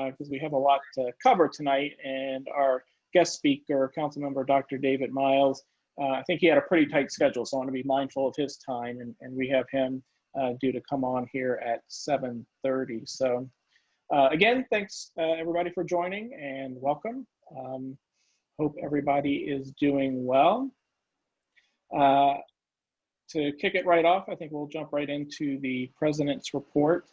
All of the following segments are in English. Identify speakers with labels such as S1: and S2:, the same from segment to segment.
S1: because we have a lot to cover tonight, and our guest speaker, Councilmember Dr. David Myles, I think he had a pretty tight schedule, so I want to be mindful of his time, and we have him due to come on here at 7:30. So again, thanks everybody for joining, and welcome. Hope everybody is doing well. To kick it right off, I think we'll jump right into the President's report.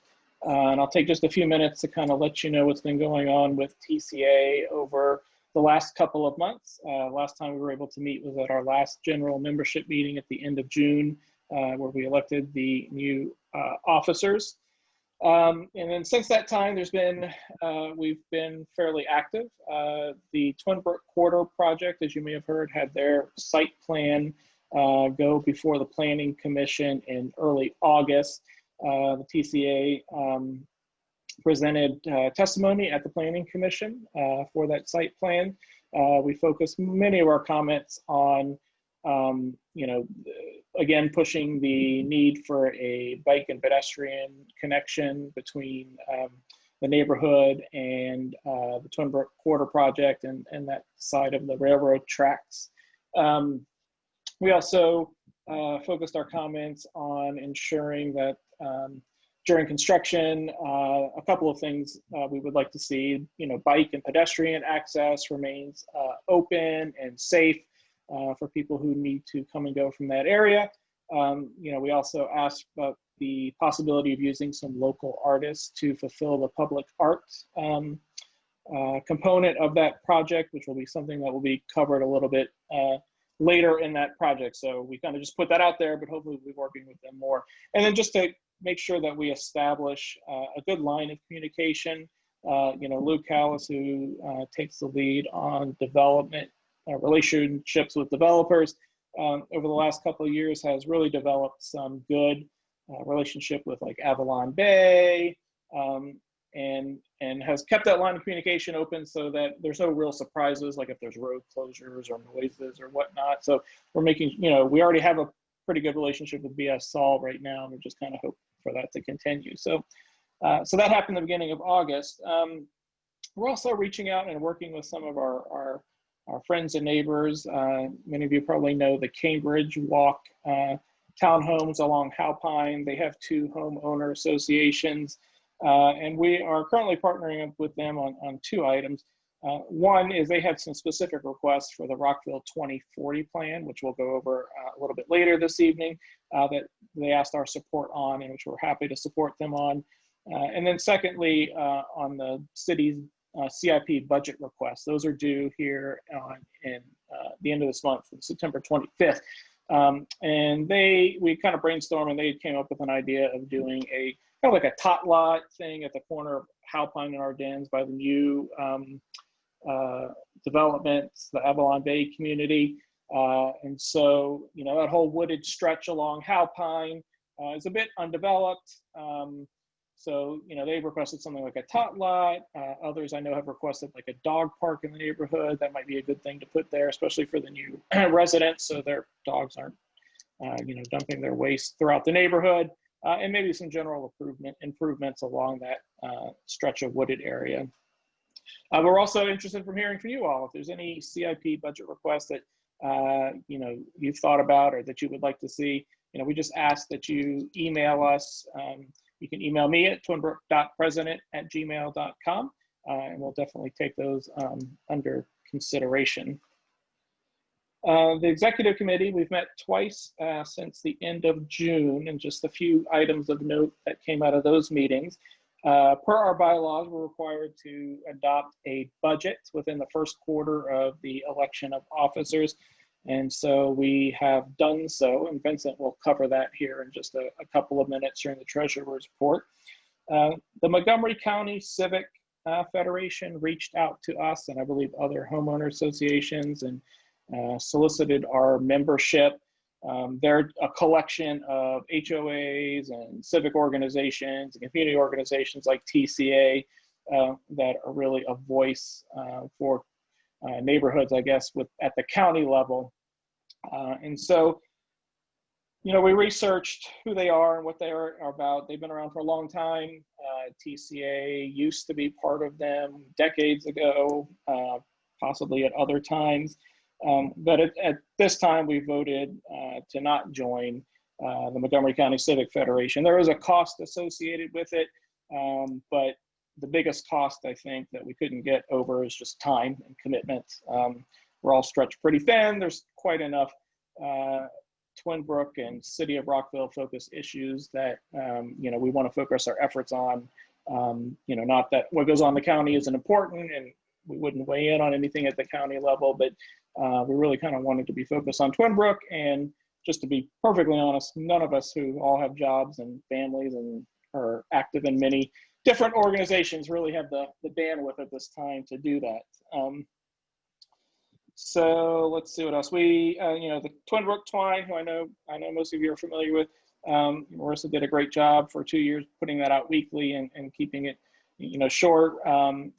S1: And I'll take just a few minutes to kind of let you know what's been going on with TCA over the last couple of months. Last time we were able to meet was at our last general membership meeting at the end of June, where we elected the new officers. And then since that time, we've been fairly active. The Twinbrook Corridor project, as you may have heard, had their site plan go before the Planning Commission in early August. The TCA presented testimony at the Planning Commission for that site plan. We focused many of our comments on, again, pushing the need for a bike and pedestrian connection between the neighborhood and the Twinbrook Corridor project and that side of the railroad tracks. We also focused our comments on ensuring that during construction, a couple of things we would like to see, bike and pedestrian access remains open and safe for people who need to come and go from that area. We also asked about the possibility of using some local artists to fulfill the public art component of that project, which will be something that will be covered a little bit later in that project. So we kind of just put that out there, but hopefully we'll be working with them more. And then just to make sure that we establish a good line of communication. Luke Callis, who takes the lead on development relationships with developers, over the last couple of years has really developed some good relationship with like Avalon Bay, and has kept that line of communication open so that there's no real surprises, like if there's road closures or noises or whatnot. So we're making, we already have a pretty good relationship with BS Sol right now, and we're just kind of hope for that to continue. So that happened at the beginning of August. We're also reaching out and working with some of our friends and neighbors. Many of you probably know the Cambridge Walk townhomes along Halpine. They have 2 homeowner associations. And we are currently partnering up with them on 2 items. One is they have some specific requests for the Rockville 2040 plan, which we'll go over a little bit later this evening, that they asked our support on, and which we're happy to support them on. And then secondly, on the city's CIP budget requests. Those are due here in the end of this month, September 25th. And we kind of brainstormed, and they came up with an idea of doing a kind of like a tot lot thing at the corner of Halpine and Ardennes by the new developments, the Avalon Bay community. And so, that whole wooded stretch along Halpine is a bit undeveloped. So, they've requested something like a tot lot. Others I know have requested like a dog park in the neighborhood. That might be a good thing to put there, especially for the new residents, so their dogs aren't, dumping their waste throughout the neighborhood. And maybe some general improvements along that stretch of wooded area. We're also interested from hearing from you all. If there's any CIP budget requests that you've thought about or that you would like to see, we just ask that you email us. You can email me at twinbrook.president@gmail.com, and we'll definitely take those under consideration. The executive committee, we've met twice since the end of June, and just a few items of note that came out of those meetings. Per our bylaws, we're required to adopt a budget within the first quarter of the election of officers. And so we have done so, and Vincent will cover that here in just a couple of minutes during the treasurer's report. The Montgomery County Civic Federation reached out to us, and I believe other homeowner associations, and solicited our membership. They're a collection of HOAs and civic organizations and community organizations like TCA that are really a voice for neighborhoods, I guess, at the county level. And so you know, we researched who they are and what they are about. They've been around for a long time. TCA used to be part of them decades ago, possibly at other times. But at this time, we voted to not join the Montgomery County Civic Federation. There is a cost associated with it, but the biggest cost, I think, that we couldn't get over is just time and commitment. We're all stretched pretty thin. There's quite enough Twinbrook and City of Rockville focus issues that you know, we want to focus our efforts on. You know, not that what goes on in the county isn't important, and we wouldn't weigh in on anything at the county level, but we really kind of wanted to be focused on Twinbrook. And just to be perfectly honest, none of us who all have jobs and families and are active in many different organizations really have the bandwidth at this time to do that. So let's see what else. We, you know, the Twinbrook Twine, who I know most of you are familiar with. Marissa did a great job for 2 years putting that out weekly and keeping it, you know, short.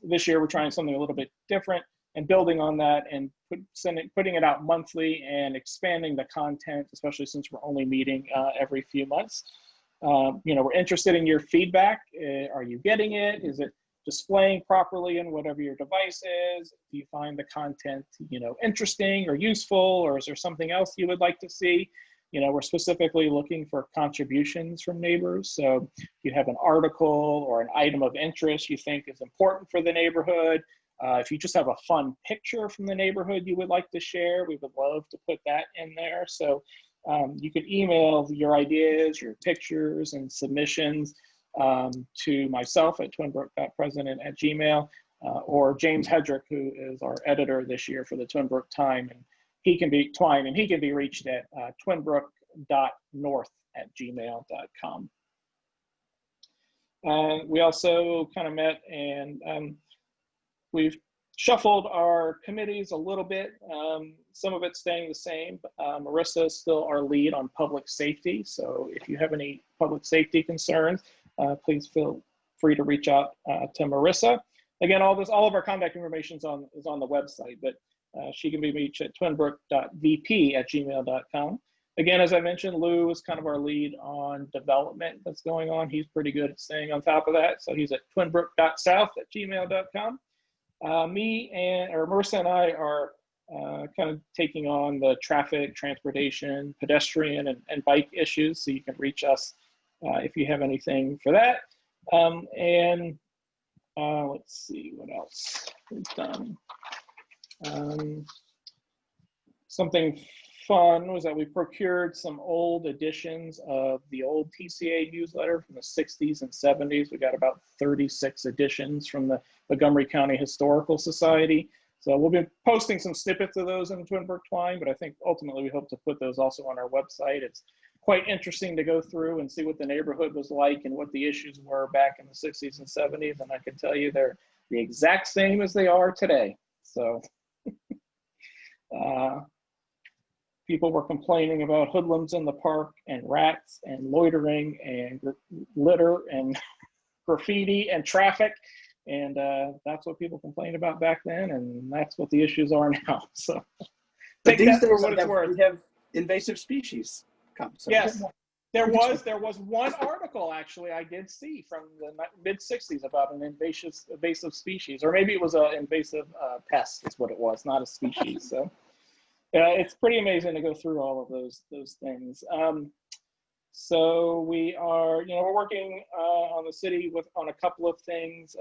S1: This year we're trying something a little bit different and building on that and putting it out monthly and expanding the content, especially since we're only meeting every few months. You know, we're interested in your feedback. Are you getting it? Is it displaying properly in whatever your device is? Do you find the content, you know, interesting or useful, or is there something else you would like to see? You know, we're specifically looking for contributions from neighbors. So if you have an article or an item of interest you think is important for the neighborhood, if you just have a fun picture from the neighborhood you would like to share, we would love to put that in there. So you can email your ideas, your pictures and submissions to myself at twinbrook.president@gmail, or James Hedrick, who is our editor this year for the Twinbrook Time, and he can be reached at twinbrook.north@gmail.com. We also kind of met and we've shuffled our committees a little bit. Some of it's staying the same. Marissa is still our lead on public safety. So if you have any public safety concerns, please feel free to reach out to Marissa. Again, all of our contact information is on the website, but she can be reached at twinbrook.vp@gmail.com. Again, as I mentioned, Lou is kind of our lead on development that's going on. He's pretty good at staying on top of that. So he's at twinbrook.south@gmail.com. Marissa and I are kind of taking on the traffic, transportation, pedestrian, and bike issues. So you can reach us if you have anything for that. Let's see what else we've done. Something fun was that we procured some old editions of the old TCA newsletter from the 60s and 70s. We got about 36 editions from the Montgomery County Historical Society. So we'll be posting some snippets of those in Twinbrook Twine, but I think ultimately we hope to put those also on our website. It's quite interesting to go through and see what the neighborhood was like and what the issues were back in the 60s and 70s. And I can tell you they're the exact same as they are today. So people were complaining about hoodlums in the park and rats and loitering and litter and graffiti and traffic. And that's what people complained about back then, and that's what the issues are now. So take that for what it's worth.
S2: We have invasive species.
S1: Yes, there was one article actually I did see from the mid-60s about an invasive species, or maybe it was an invasive pest is what it was, not a species. So it's pretty amazing to go through all of those things. So we are, we're working on the city on a couple of things.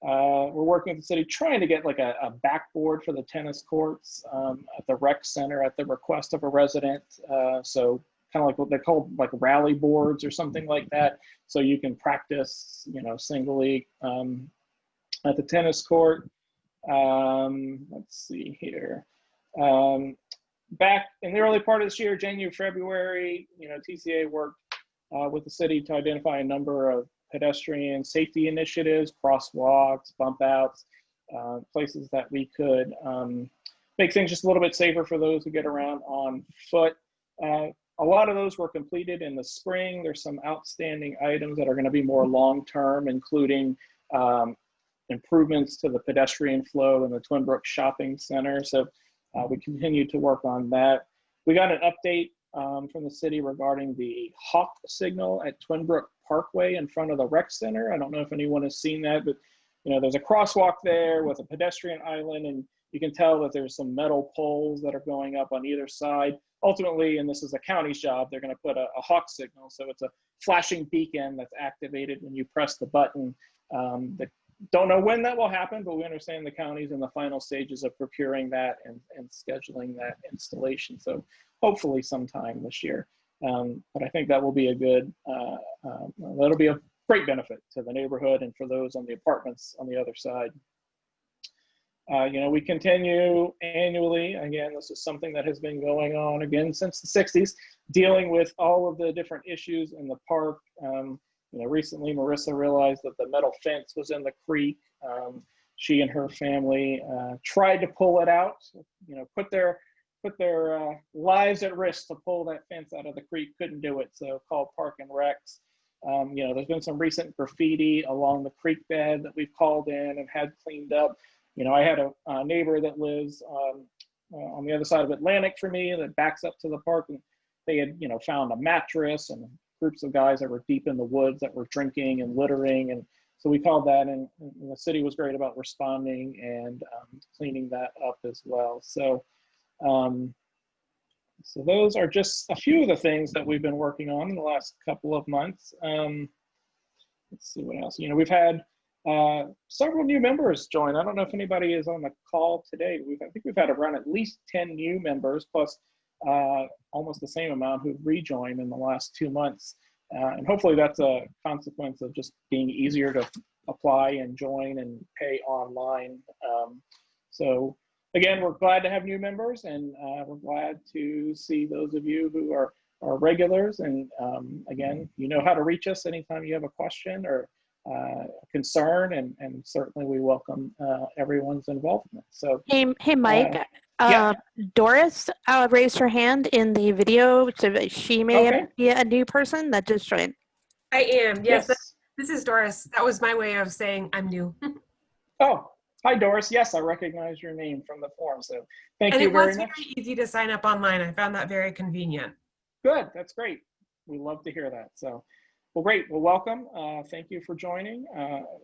S1: We're working with the city trying to get like a backboard for the tennis courts at the rec center at the request of a resident. So kind of like what they call like rally boards or something like that. So you can practice, singly at the tennis court. Let's see here. Back in the early part of this year, January, February, TCA worked with the city to identify a number of pedestrian safety initiatives, crosswalks, bump outs, places that we could make things just a little bit safer for those who get around on foot. A lot of those were completed in the spring. There's some outstanding items that are going to be more long-term, including improvements to the pedestrian flow in the Twinbrook Shopping Center. So we continue to work on that. We got an update from the city regarding the hawk signal at Twinbrook Parkway in front of the rec center. I don't know if anyone has seen that, but there's a crosswalk there with a pedestrian island, and you can tell that there's some metal poles that are going up on either side. Ultimately, and this is the county's job, they're going to put a hawk signal. So it's a flashing beacon that's activated when you press the button. Don't know when that will happen, but we understand the county's in the final stages of procuring that and scheduling that installation. So hopefully sometime this year. But I think that will be a good, that'll be a great benefit to the neighborhood and for those on the apartments on the other side. We continue annually. Again, this is something that has been going on again since the 60s, dealing with all of the different issues in the park. Recently Marissa realized that the metal fence was in the creek. She and her family tried to pull it out, put their lives at risk to pull that fence out of the creek, couldn't do it, so called Park and Recs. There's been some recent graffiti along the creek bed that we've called in and had cleaned up. I had a neighbor that lives on the other side of Atlantic for me that backs up to the park, and they had, found a mattress and groups of guys that were deep in the woods that were drinking and littering. And so we called that, and the city was great about responding and cleaning that up as well. So, so those are just a few of the things that we've been working on in the last couple of months. Let's see what else. We've had several new members join. I don't know if anybody is on the call today. I think we've had around at least 10 new members, plus almost the same amount who've rejoined in the last 2 months. And hopefully that's a consequence of just being easier to apply and join and pay online. So again, we're glad to have new members, and we're glad to see those of you who are regulars. And again, you know how to reach us anytime you have a question or concern, and certainly we welcome everyone's involvement. So
S3: hey Mike,
S1: yeah.
S3: Doris raised her hand in the video, so she may be a new person that just joined.
S4: I am, yes. This is Doris. That was my way of saying I'm new.
S1: Oh, hi Doris. Yes, I recognize your name from the form, so thank you very much.
S4: And it was very easy to sign up online. I found that very convenient.
S1: Good, that's great. We love to hear that. So, well, great. Well, welcome. Thank you for joining.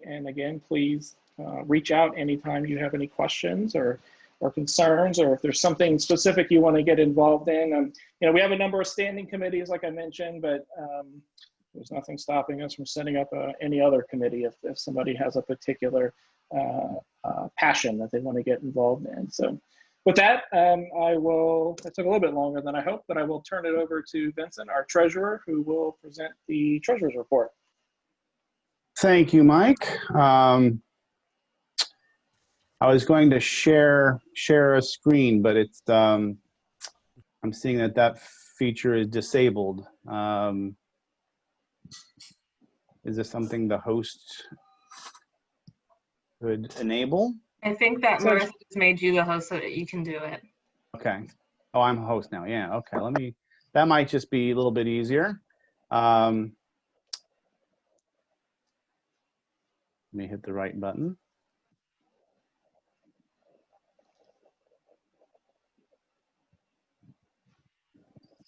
S1: And again, please reach out anytime you have any questions or concerns, or if there's something specific you want to get involved in. We have a number of standing committees, like I mentioned, but there's nothing stopping us from setting up any other committee if somebody has a particular passion that they want to get involved in. So with that, that took a little bit longer than I hoped, but I will turn it over to Vincent, our treasurer, who will present the treasurer's report.
S5: Thank you, Mike. I was going to share a screen, but it's I'm seeing that feature is disabled. Is this something the host could enable?
S6: I think that Marissa just made you the host so that you can do it.
S5: Okay. Oh, I'm a host now. Yeah. Okay. That might just be a little bit easier. Let me hit the right button.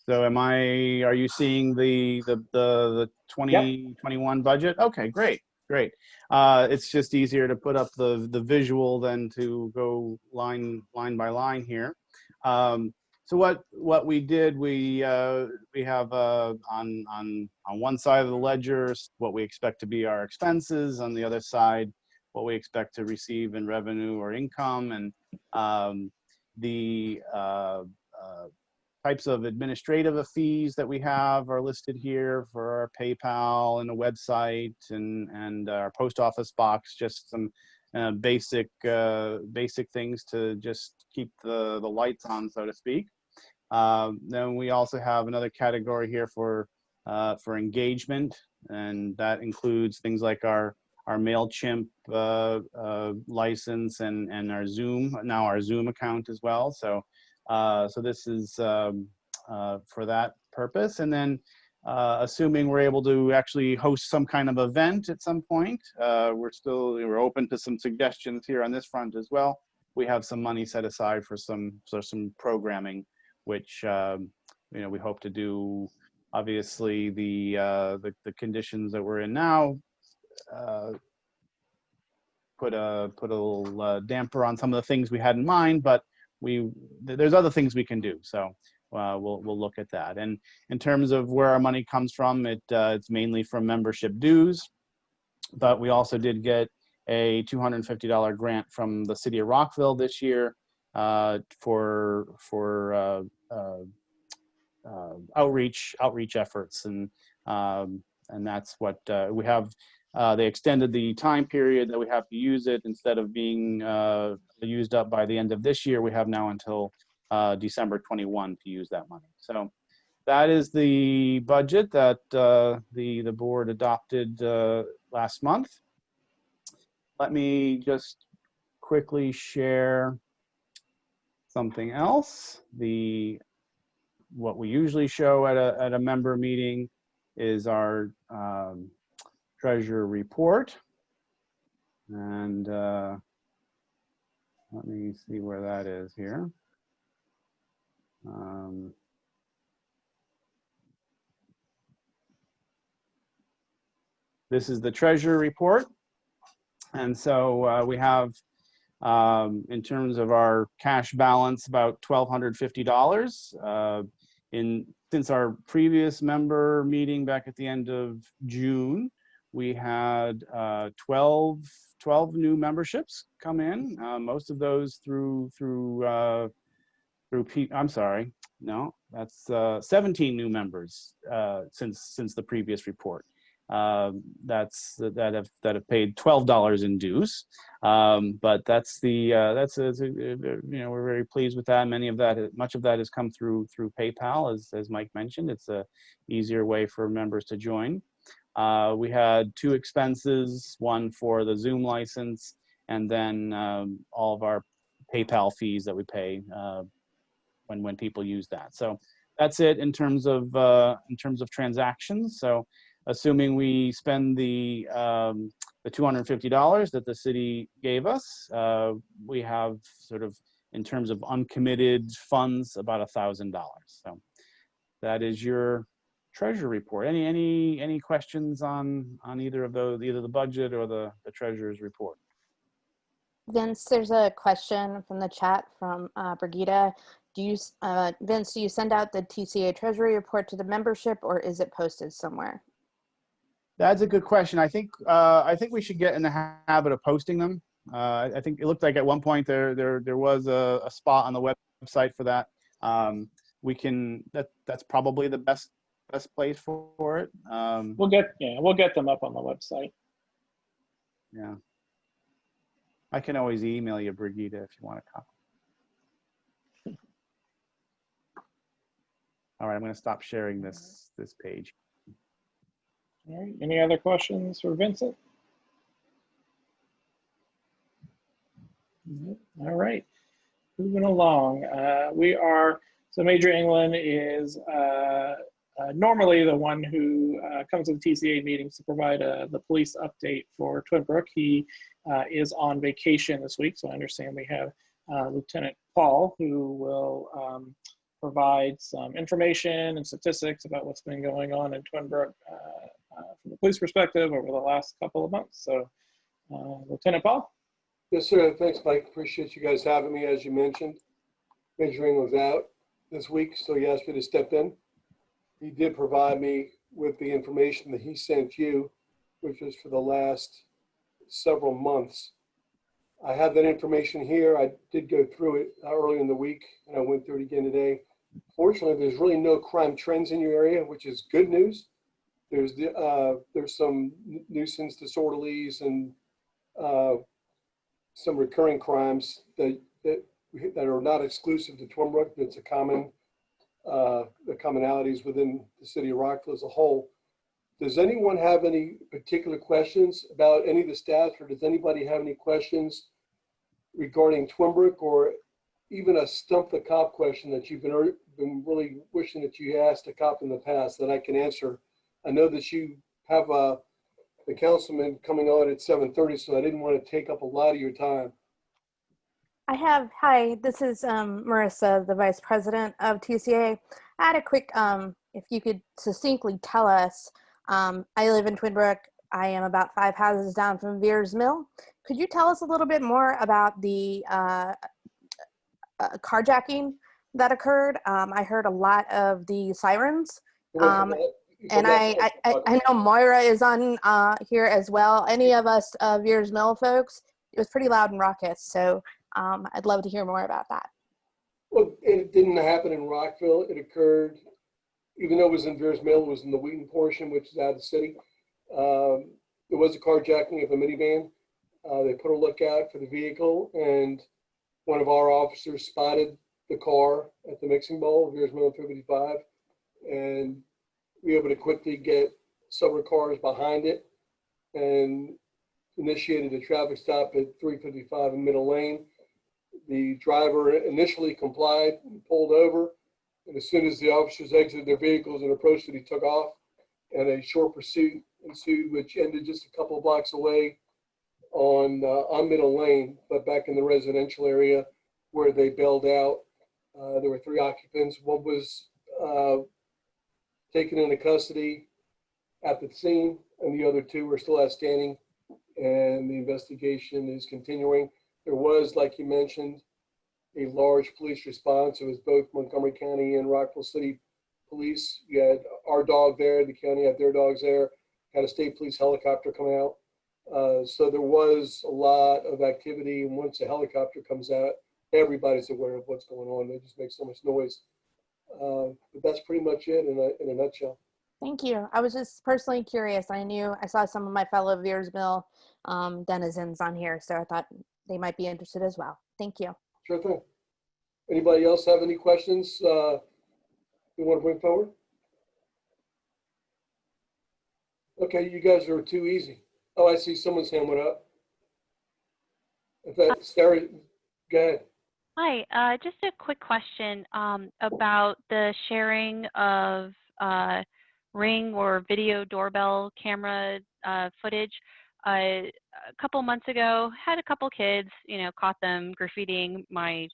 S5: So are you seeing the 2021 budget? Okay, great. It's just easier to put up the visual than to go line by line here. So what we did, we have on one side of the ledger what we expect to be our expenses, on the other side what we expect to receive in revenue or income, and the types of administrative fees that we have are listed here for our PayPal and a website and our post office box, just some basic things to just keep the lights on, so to speak. Then we also have another category here for engagement, and that includes things like our MailChimp license and our Zoom account as well. So this is for that purpose. And then assuming we're able to actually host some kind of event at some point, we're open to some suggestions here on this front as well. We have some money set aside for some programming, which we hope to do, obviously, the conditions that we're in now, put a little damper on some of the things we had in mind, but there's other things we can do. So we'll look at that. And in terms of where our money comes from, it's mainly from membership dues, but we also did get a $250 grant from the city of Rockville this year for outreach efforts, and that's what we have. They extended the time period that we have to use it. Instead of being used up by the end of this year, we have now until December 21 to use that money. So that is the budget that the board adopted last month. Let me just quickly share something else. What we usually show at a member meeting is our treasurer report. And let me see where that is here. This is the treasurer report. And so we have, in terms of our cash balance, about $1,250. Since our previous member meeting back at the end of June, we had 12 new memberships come in. Most of those I'm sorry, no, that's 17 new members since the previous report. That have paid $12 in dues, but we're very pleased with that. Much of that has come through PayPal, as Mike mentioned. It's a easier way for members to join. We had 2 expenses, one for the Zoom license, and then all of our PayPal fees that we pay when people use that. So that's it in terms of transactions. So assuming we spend the $250 that the city gave us, we have sort of, in terms of uncommitted funds, about $1,000. So that is your treasurer report. Any questions on either of those, either the budget or the treasurer's report?
S3: Vince, there's a question from the chat from Brigida. Vince, do you send out the TCA treasury report to the membership, or is it posted somewhere?
S5: That's a good question. I think we should get in the habit of posting them. I think it looked like at one point there was a spot on the website for that. That's probably the best place for it.
S1: We'll get them up on the website.
S5: Yeah. I can always email you, Brigida, if you want a copy. All right, I'm going to stop sharing this page.
S1: All right. Any other questions for Vincent? All right. Moving along. So Major England is normally the one who comes to the TCA meetings to provide the police update for Twinbrook. He is on vacation this week, so I understand we have Lieutenant Paul, who will provide some information and statistics about what's been going on in Twinbrook from the police perspective over the last couple of months. So, Lieutenant Paul?
S7: Yes, sir. Thanks, Mike. Appreciate you guys having me. As you mentioned, Major England was out this week, so he asked me to step in. He did provide me with the information that he sent you, which was for the last several months. I have that information here. I did go through it early in the week, and I went through it again today. Fortunately, there's really no crime trends in your area, which is good news. There's some nuisance disorderlies and some recurring crimes that are not exclusive to Twinbrook. That's a common the commonalities within the city of Rockville as a whole. Does anyone have any particular questions about any of the stats, or does anybody have any questions regarding Twinbrook, or even a stump the cop question that you've been really wishing that you asked a cop in the past that I can answer? I know that you have the councilman coming on at 7:30, so I didn't want to take up a lot of your time.
S3: Hi, this is Marissa, the Vice President of TCA. I had a quick, if you could succinctly tell us, I live in Twinbrook. I am about 5 houses down from Veers Mill. Could you tell us a little bit more about the carjacking that occurred? I heard a lot of the sirens. And I know Moira is on here as well. Any of us Veers Mill folks, it was pretty loud and raucous. So I'd love to hear more about that.
S7: Well, it didn't happen in Rockville. It occurred, even though it was in Veers Mill, it was in the Wheaton portion, which is out of the city. There was a carjacking of a minivan. They put a lookout for the vehicle, and one of our officers spotted the car at the mixing bowl, Veers Mill 355, and we were able to quickly get several cars behind it and initiated a traffic stop at 355 in middle lane. The driver initially complied and pulled over, and as soon as the officers exited their vehicles and approached it, he took off, and a short pursuit ensued, which ended just a couple of blocks away on middle lane, but back in the residential area where they bailed out. There were 3 occupants. One was taken into custody at the scene, and the other 2 are still outstanding, and the investigation is continuing. There was, like you mentioned, a large police response. It was both Montgomery County and Rockville City Police. You had our dog there, the county had their dogs there, had a state police helicopter come out. So there was a lot of activity, and once a helicopter comes out, everybody's aware of what's going on. They just make so much noise. But that's pretty much it in a nutshell.
S3: Thank you. I was just personally curious. I saw some of my fellow Veers Mill denizens on here, so I thought they might be interested as well. Thank you.
S7: Sure thing. Anybody else have any questions you want to bring forward? Okay, you guys are too easy. Oh, I see someone's hand went up. In fact, Sarah, go ahead.
S8: Hi, just a quick question about the sharing of Ring or video doorbell camera footage. A couple months ago, had a couple kids, caught them graffitiing my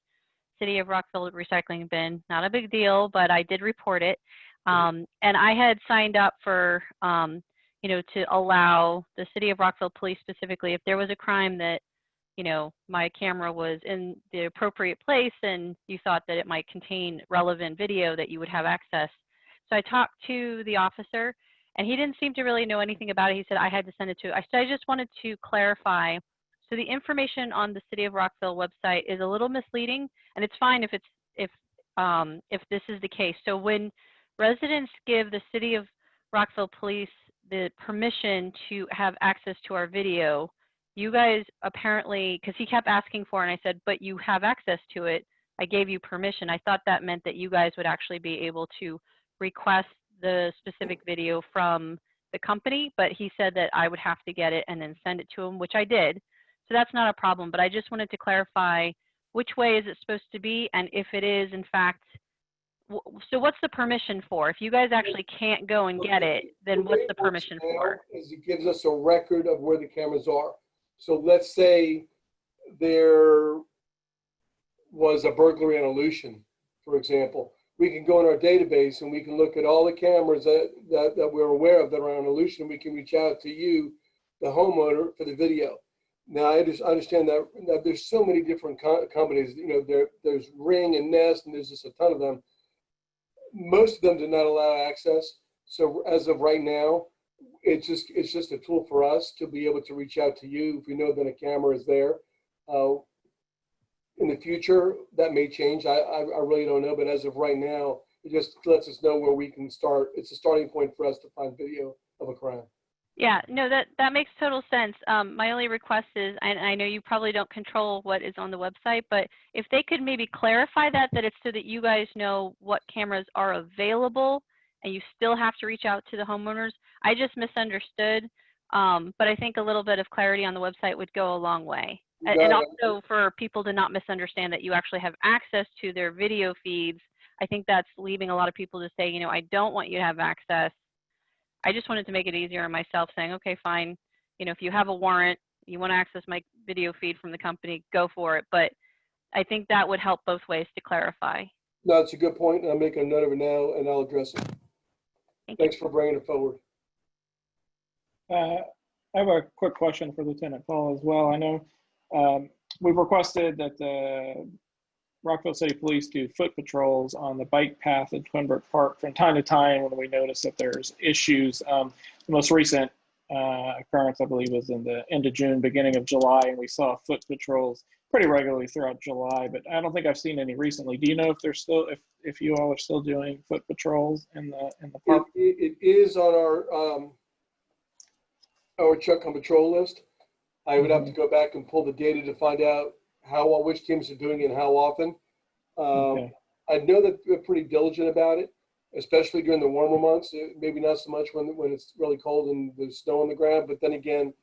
S8: City of Rockville recycling bin. Not a big deal, but I did report it. And I had signed up for, to allow the City of Rockville Police specifically, if there was a crime that, my camera was in the appropriate place and you thought that it might contain relevant video, that you would have access. So I talked to the officer, and he didn't seem to really know anything about it. He said I had to send it to. I just wanted to clarify. So the information on the City of Rockville website is a little misleading, and it's fine if this is the case. So when residents give the City of Rockville Police the permission to have access to our video, you guys apparently, because he kept asking for it, and I said, but you have access to it. I gave you permission. I thought that meant that you guys would actually be able to request the specific video from the company, but he said that I would have to get it and then send it to him, which I did. So that's not a problem, but I just wanted to clarify which way is it supposed to be, and if it is in fact, so what's the permission for? If you guys actually can't go and get it, then what's the permission for?
S7: Is it gives us a record of where the cameras are. So let's say there was a burglary on Aleutian, for example. We can go in our database and we can look at all the cameras that we're aware of that are on Aleutian. We can reach out to you, the homeowner, for the video. Now, I just understand that there's so many different companies. There's Ring and Nest, and there's just a ton of them. Most of them do not allow access. So as of right now, it's just a tool for us to be able to reach out to you if we know that a camera is there. In the future, that may change. I really don't know, but as of right now, it just lets us know where we can start. It's a starting point for us to find video of a crime.
S8: Yeah, no, that makes total sense. My only request is, and I know you probably don't control what is on the website, but if they could maybe clarify that it's so that you guys know what cameras are available and you still have to reach out to the homeowners. I just misunderstood, but I think a little bit of clarity on the website would go a long way. And also for people to not misunderstand that you actually have access to their video feeds. I think that's leaving a lot of people to say, I don't want you to have access. I just wanted to make it easier on myself, saying, okay, fine. If you have a warrant, you want to access my video feed from the company, go for it. But I think that would help both ways to clarify.
S7: No, it's a good point, and I'm making a note of it now, and I'll address it. Thanks for bringing it forward.
S1: I have a quick question for Lieutenant Paul as well. I know we've requested that the Rockville City Police do foot patrols on the bike path in Twinbrook Park from time to time when we notice that there's issues. The most recent occurrence, I believe, was in the end of June, beginning of July, and we saw foot patrols pretty regularly throughout July, but I don't think I've seen any recently. Do you know if there's still, if you all are still doing foot patrols in the park?
S7: It is on our check on patrol list. I would have to go back and pull the data to find out which teams are doing it and how often.
S1: Okay.
S7: I know that they're pretty diligent about it, especially during the warmer months. Maybe not so much when it's really cold and there's snow on the ground, but then again,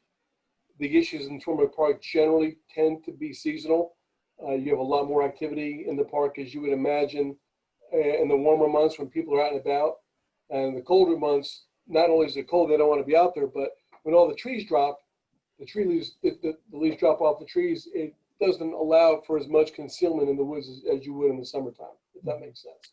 S7: the issues in Twinbrook Park generally tend to be seasonal. You have a lot more activity in the park, as you would imagine, in the warmer months when people are out and about. And the colder months, not only is it cold, they don't want to be out there, but when all the trees drop, the leaves drop off the trees, it doesn't allow for as much concealment in the woods as you would in the summertime, if that makes sense.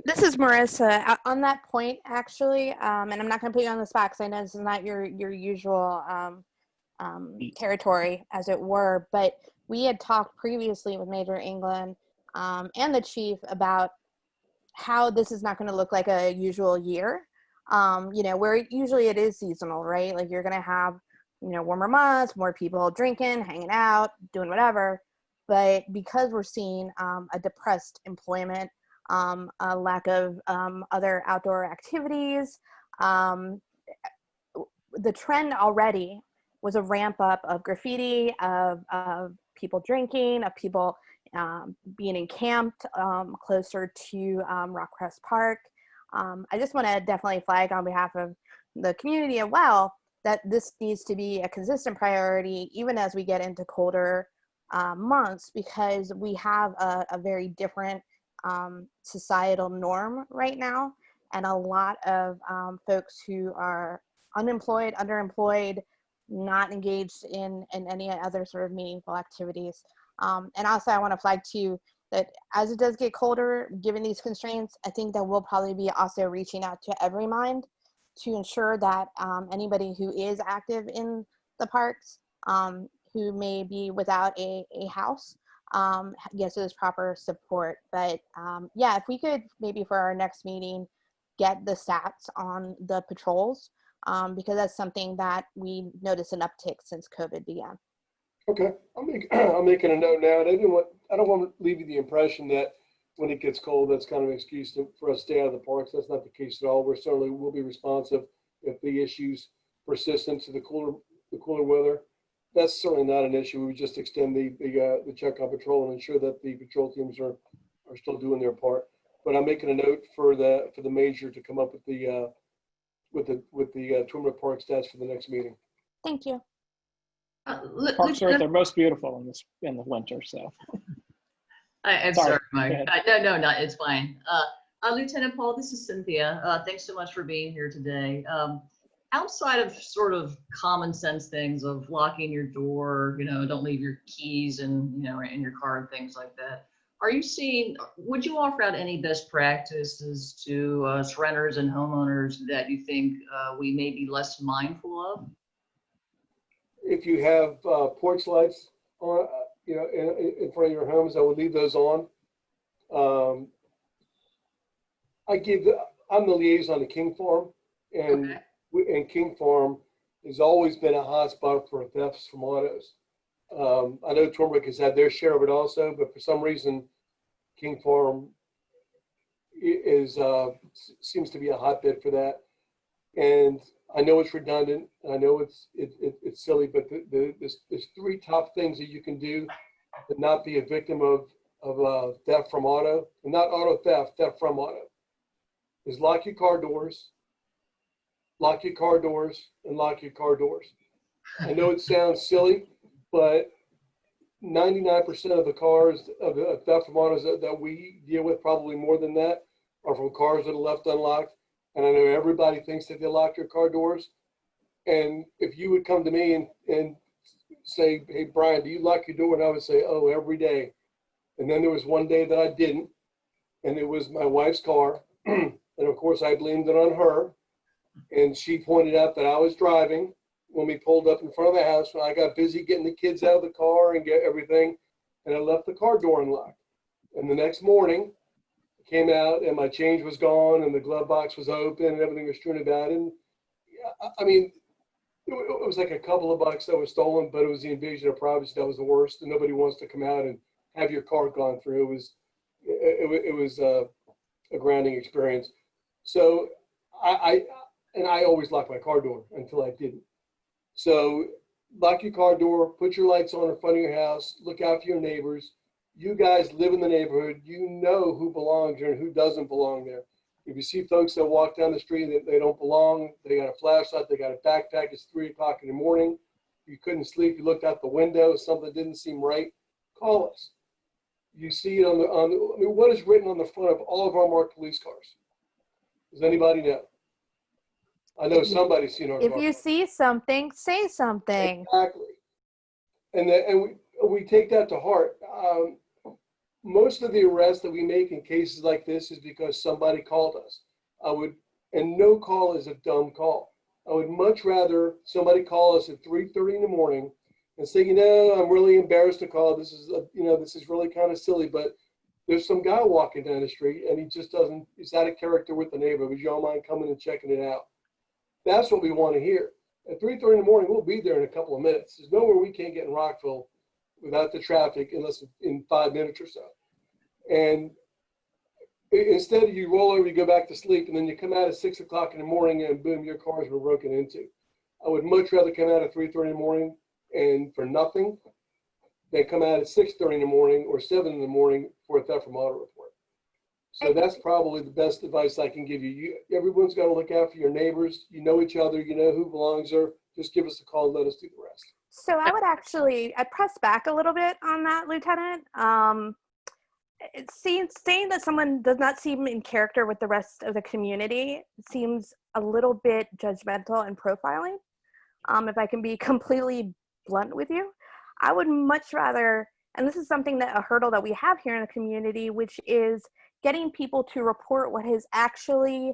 S3: This is Marissa. On that point, actually, and I'm not going to put you on the spot because I know this is not your usual territory, as it were, but we had talked previously with Major England and the chief about how this is not going to look like a usual year, where usually it is seasonal, right? Like you're going to have, warmer months, more people drinking, hanging out, doing whatever. But because we're seeing a depressed employment, a lack of other outdoor activities, the trend already was a ramp up of graffiti, of people drinking, of people being encamped closer to Rockcrest Park. I just want to definitely flag on behalf of the community as well that this needs to be a consistent priority even as we get into colder months, because we have a very different societal norm right now, and a lot of folks who are unemployed, underemployed, not engaged in any other sort of meaningful activities. And also I want to flag too that as it does get colder, given these constraints, I think that we'll probably be also reaching out to Every Mind to ensure that anybody who is active in the parks, who may be without a house, gets those proper support. But yeah, if we could maybe for our next meeting get the stats on the patrols, because that's something that we noticed an uptick since COVID began.
S7: Okay, I'm making a note now, and I don't want to leave you the impression that when it gets cold, that's kind of an excuse for us to stay out of the parks. That's not the case at all. We certainly will be responsive if the issues persist into the cooler weather. That's certainly not an issue. We would just extend the check on patrol and ensure that the patrol teams are still doing their part. But I'm making a note for the major to come up with the Twinbrook Park stats for the next meeting.
S3: Thank you.
S1: Parks are at their most beautiful in the winter. So.
S6: I'm sorry, Mike. No, it's fine.
S9: Lieutenant Paul, this is Cynthia. Thanks so much for being here today. Outside of sort of common sense things of locking your door, don't leave your keys in your car and things like that, would you offer out any best practices to renters and homeowners that you think we may be less mindful of?
S7: If you have porch lights on, in front of your homes, I would leave those on. I'm the liaison to King Farm, and
S9: Okay.
S7: King Farm has always been a hot spot for thefts from autos. I know Twinbrook has had their share of it also, but for some reason, King Farm seems to be a hotbed for that. And I know it's redundant. I know it's silly, but there's three top things that you can do to not be a victim of theft from auto, and not auto theft from auto. Is lock your car doors, and lock your car doors. I know it sounds silly, but 99% of the cars of the theft from autos that we deal with, probably more than that, are from cars that are left unlocked. And I know everybody thinks that they lock their car doors. And if you would come to me and say, hey, Brian, do you lock your door? And I would say, oh, every day. And then there was one day that I didn't, and it was my wife's car. And of course I blamed it on her. And she pointed out that I was driving when we pulled up in front of the house, when I got busy getting the kids out of the car and get everything. And I left the car door unlocked. And the next morning I came out and my change was gone and the glove box was open and everything was strewn about. And I mean, it was like a couple of bucks that was stolen, but it was the invasion of privacy that was the worst. And nobody wants to come out and have your car gone through. It was a grounding experience. So I always lock my car door until I didn't. So lock your car door, put your lights on in front of your house, look out for your neighbors. You guys live in the neighborhood. You know who belongs there and who doesn't belong there. If you see folks that walk down the street that they don't belong, they got a flashlight, they got a backpack, it's 3 o'clock in the morning, you couldn't sleep, you looked out the window, something didn't seem right, call us. You see it on I mean, what is written on the front of all of our marked police cars? Does anybody know? I know somebody's seen our
S3: If
S7: car.
S3: you see something, say something.
S7: Exactly. And we take that to heart. Most of the arrests that we make in cases like this is because somebody called us. And no call is a dumb call. I would much rather somebody call us at 3:30 in the morning and say, you know, I'm really embarrassed to call. This is, this is really kind of silly, but there's some guy walking down the street and he's out of character with the neighbor. Would y'all mind coming and checking it out? That's what we want to hear. At 3:30 in the morning, we'll be there in a couple of minutes. There's nowhere we can't get in Rockville without the traffic unless in 5 minutes or so. And instead of you roll over, you go back to sleep, and then you come out at 6 o'clock in the morning and boom, your cars were broken into. I would much rather come out at 3:30 in the morning and for nothing than come out at 6:30 in the morning or 7 in the morning for a theft from auto report. So that's probably the best advice I can give you. Everyone's got to look out for your neighbors. You know each other. You know who belongs there. Just give us a call and let us do the rest.
S3: So I'd press back a little bit on that, Lieutenant. Saying that someone does not seem in character with the rest of the community seems a little bit judgmental and profiling. If I can be completely blunt with you, I would much rather, and this is something a hurdle that we have here in the community, which is getting people to report what has actually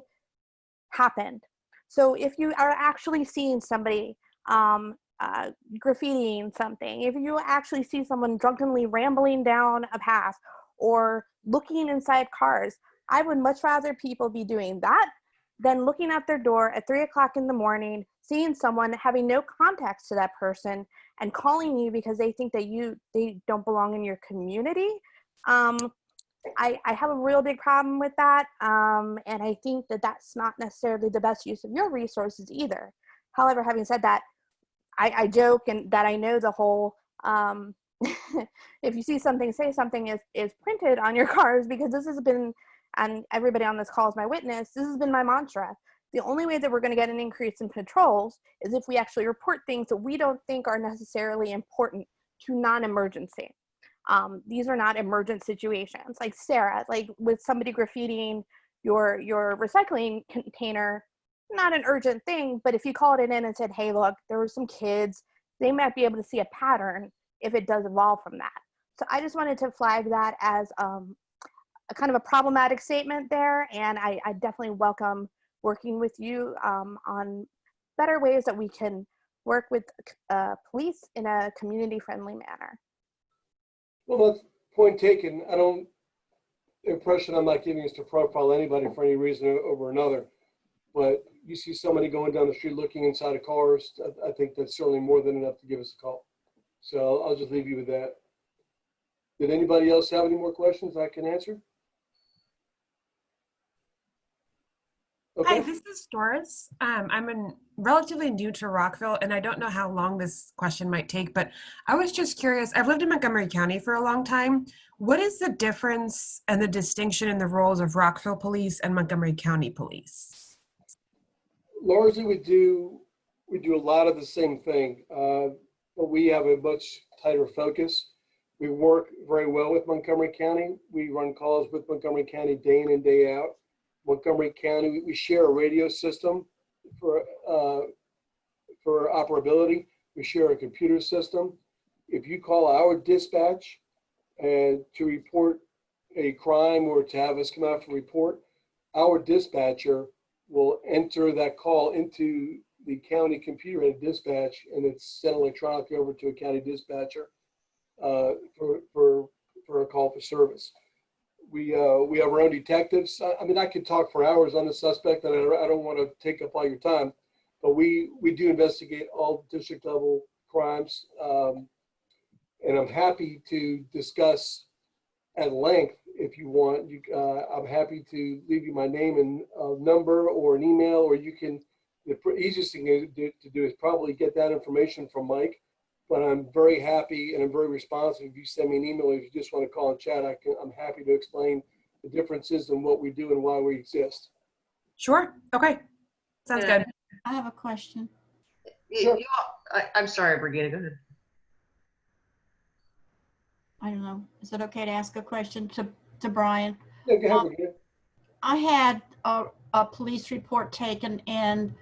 S3: happened. So if you are actually seeing somebody graffitiing something, if you actually see someone drunkenly rambling down a path or looking inside cars, I would much rather people be doing that than looking at their door at 3 o'clock in the morning, seeing someone, having no context to that person, and calling you because they think that they don't belong in your community. I have a real big problem with that, and I think that that's not necessarily the best use of your resources either. However, having said that, I joke and that I know the whole if you see something, say something is printed on your cars, because this has been, and everybody on this call is my witness, this has been my mantra. The only way that we're going to get an increase in patrols is if we actually report things that we don't think are necessarily important to non-emergency. These are not emergent situations. Like Sarah, like with somebody graffitiing your recycling container, not an urgent thing, but if you called it in and said, hey, look, there were some kids, they might be able to see a pattern if it does evolve from that. So I just wanted to flag that as a kind of a problematic statement there, and I definitely welcome working with you on better ways that we can work with police in a community-friendly manner.
S7: Well, that's point taken. The impression I'm not giving is to profile anybody for any reason over another, but you see somebody going down the street looking inside of cars, I think that's certainly more than enough to give us a call. So I'll just leave you with that. Did anybody else have any more questions I can answer? Okay.
S4: Hi, this is Doris. I'm relatively new to Rockville, and I don't know how long this question might take, but I was just curious. I've lived in Montgomery County for a long time. What is the difference and the distinction in the roles of Rockville Police and Montgomery County Police?
S7: Largely, we do a lot of the same thing, but we have a much tighter focus. We work very well with Montgomery County. We run calls with Montgomery County day in and day out. Montgomery County, we share a radio system for operability. We share a computer system. If you call our dispatch, and to report a crime or to have us come out for a report, our dispatcher will enter that call into the county computer and dispatch, and it's sent electronically over to a county dispatcher for a call for service. We have our own detectives. I mean, I could talk for hours on the suspect, and I don't want to take up all your time, but we do investigate all district level crimes, and I'm happy to discuss at length if you want. I'm happy to leave you my name and number or an email, or you can. The easiest thing to do is probably get that information from Mike. But I'm very happy and I'm very responsive. If you send me an email, if you just want to call and chat, I'm happy to explain the differences in what we do and why we exist.
S4: Sure. Okay. Sounds
S9: Yeah.
S4: good.
S10: I have a question.
S7: Sure.
S9: I'm sorry, Brigida, go ahead.
S10: I don't know. Is it okay to ask a question to Brian?
S7: Yeah, go ahead, Brigida.
S10: I had a police report taken, and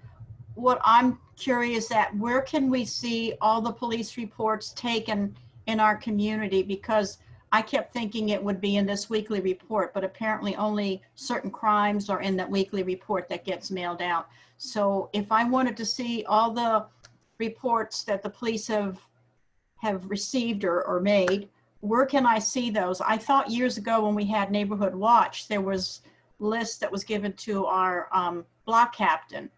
S10: what I'm curious at, where can we see all the police reports taken in our community? Because I kept thinking it would be in this weekly report, but apparently only certain crimes are in that weekly report that gets mailed out. So if I wanted to see all the reports that the police have received or made, where can I see those? I thought years ago when we had Neighborhood Watch, there was list that was given to our block captain.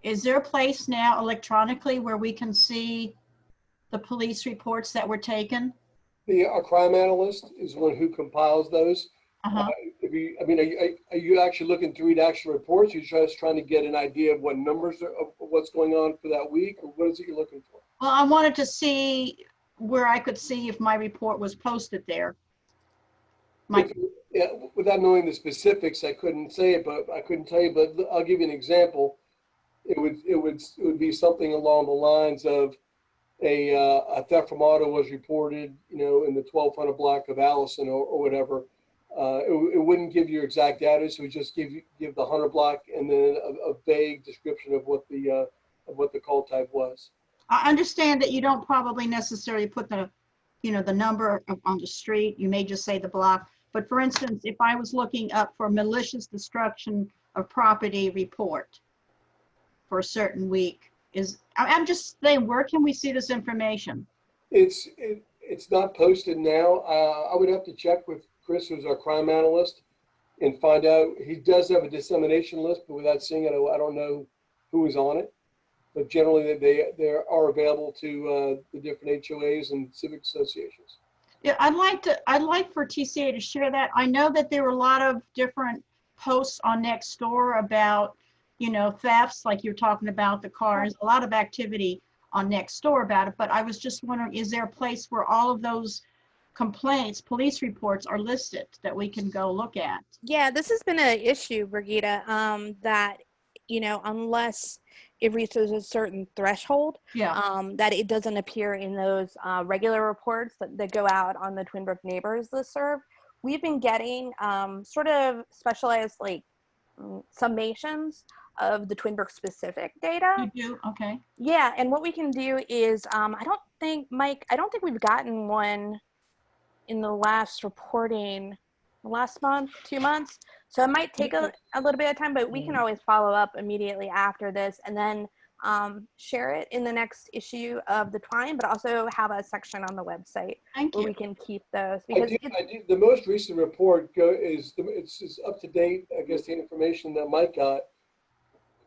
S10: Is there a place now electronically where we can see the police reports that were taken?
S7: A crime analyst is one who compiles those.
S10: Uh-huh.
S7: Are you actually looking to read actual reports? You're just trying to get an idea of what numbers of what's going on for that week, or what is it you're looking for?
S10: Well, I wanted to see where I could see if my report was posted there.
S7: Yeah, without knowing the specifics, I couldn't say it, but I couldn't tell you. But I'll give you an example. It would be something along the lines of a theft from auto was reported, in the 1200 block of Allison or whatever. It wouldn't give you exact address. It would just give the 100 block and then a vague description of what the call type was.
S10: I understand that you don't probably necessarily put the number on the street. You may just say the block. But for instance, if I was looking up for malicious destruction of property report for a certain week, I'm just saying, where can we see this information?
S7: It's not posted now. I would have to check with Chris, who's our crime analyst, and find out. He does have a dissemination list, but without seeing it, I don't know who is on it. But generally, they are available to the different HOAs and civic associations.
S10: Yeah, I'd like for TCA to share that. I know that there were a lot of different posts on Nextdoor about, thefts, like you're talking about the cars, a lot of activity on Nextdoor about it. But I was just wondering, is there a place where all of those complaints, police reports are listed that we can go look at?
S3: Yeah, this has been an issue, Brigida, that, unless it reaches a certain threshold, that it doesn't appear in those regular reports that go out on the Twinbrook Neighbors listserv. We've been getting sort of specialized summations of the Twinbrook specific data.
S10: You do? Okay.
S3: Yeah, and what we can do is, I don't think we've gotten one in the last reporting, last month, 2 months. So it might take a little bit of time, but we can always follow up immediately after this and then share it in the next issue of the Twine, but also have a section on the website where we can keep those. Because
S7: the most recent report it's up to date, I guess, the information that Mike got,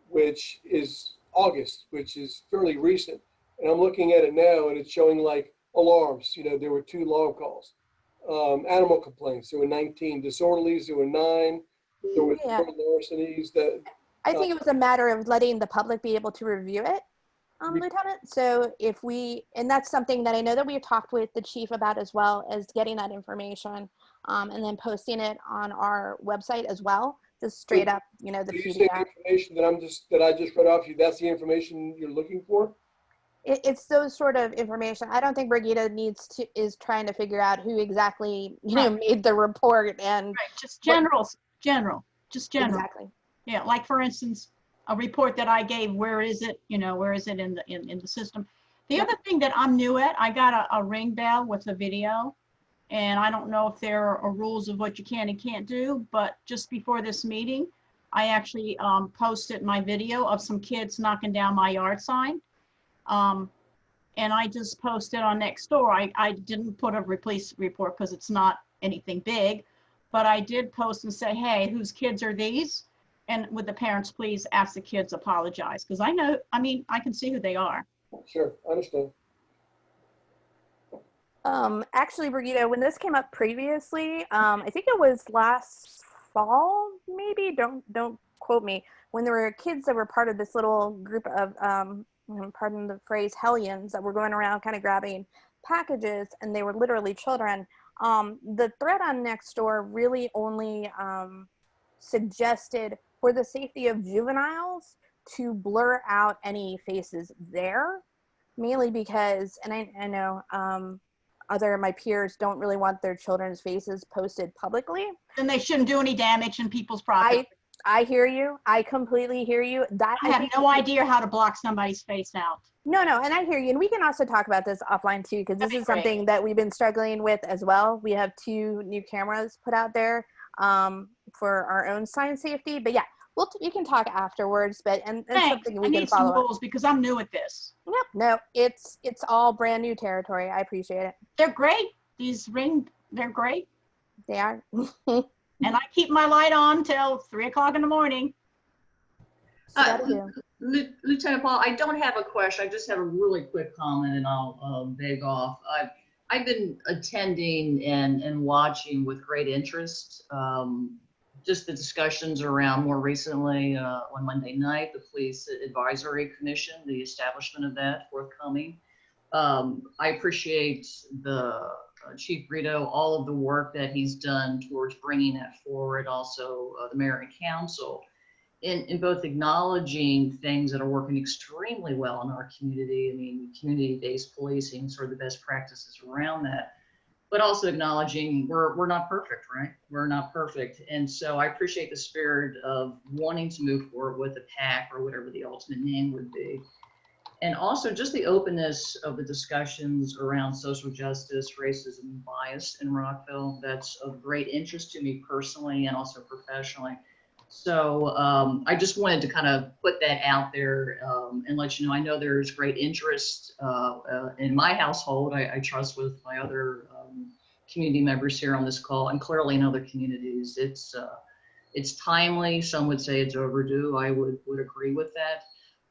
S7: which is August, which is fairly recent. And I'm looking at it now, and it's showing like alarms. There were 2 alarm calls. Animal complaints, there were 19. Disorderlies, there were 9. There were 4 larcenies.
S3: I think it was a matter of letting the public be able to review it, Lieutenant. So and that's something that I know that we talked with the chief about as well, as getting that information and then posting it on our website as well, just straight up, the PDF.
S7: The information that I just read off you, that's the information you're looking for?
S3: It's those sort of information. I don't think Brigida is trying to figure out who exactly, made the report and.
S10: Right, just general.
S3: Exactly.
S10: Yeah, like for instance, a report that I gave, where is it? Where is it in the system? The other thing that I'm new at, I got a ring bell with a video, And I don't know if there are rules of what you can and can't do, but just before this meeting, I actually posted my video of some kids knocking down my yard sign. And I just posted on Nextdoor. I didn't put a police report because it's not anything big, but I did post and say, hey, whose kids are these? And would the parents please ask the kids apologize? Because I can see who they are.
S7: Sure, I understand.
S3: Actually, Brigitte, when this came up previously, I think it was last fall, maybe, don't quote me, when there were kids that were part of this little group of, pardon the phrase, hellions that were going around kind of grabbing packages, and they were literally children. The thread on Nextdoor really only suggested for the safety of juveniles to blur out any faces there, mainly because, and I know other of my peers don't really want their children's faces posted publicly.
S10: Then they shouldn't do any damage in people's property.
S3: I hear you. I completely hear you. That
S10: I have no idea how to block somebody's face out.
S3: No, and I hear you. And we can also talk about this offline too, because this is something that we've been struggling with as well. We have 2 new cameras put out there for our own sign safety. But yeah, we can talk afterwards. But and something we can follow. I need some rules because I'm new at this. Yep. No, it's all brand new territory. I appreciate it.
S10: They're great. These they're great.
S3: They are.
S10: And I keep my light on till 3 o'clock in the morning.
S9: Lieutenant Paul, I don't have a question. I just have a really quick comment, and I'll beg off. I've been attending and watching with great interest just the discussions around more recently on Monday night, the Police Advisory Commission, the establishment of that forthcoming. I appreciate the Chief Brito, all of the work that he's done towards bringing that forward, also the mayor and council, in both acknowledging things that are working extremely well in our community. I mean, community-based policing, sort of the best practices around that, but also acknowledging we're not perfect, right? We're not perfect. And so I appreciate the spirit of wanting to move forward with the PAC or whatever the ultimate name would be. And also just the openness of the discussions around social justice, racism, and bias in Rockville. That's of great interest to me personally and also professionally. So I just wanted to kind of put that out there and let you know, I know there's great interest in my household. I trust with my other community members here on this call, and clearly in other communities. It's timely. Some would say it's overdue. I would agree with that.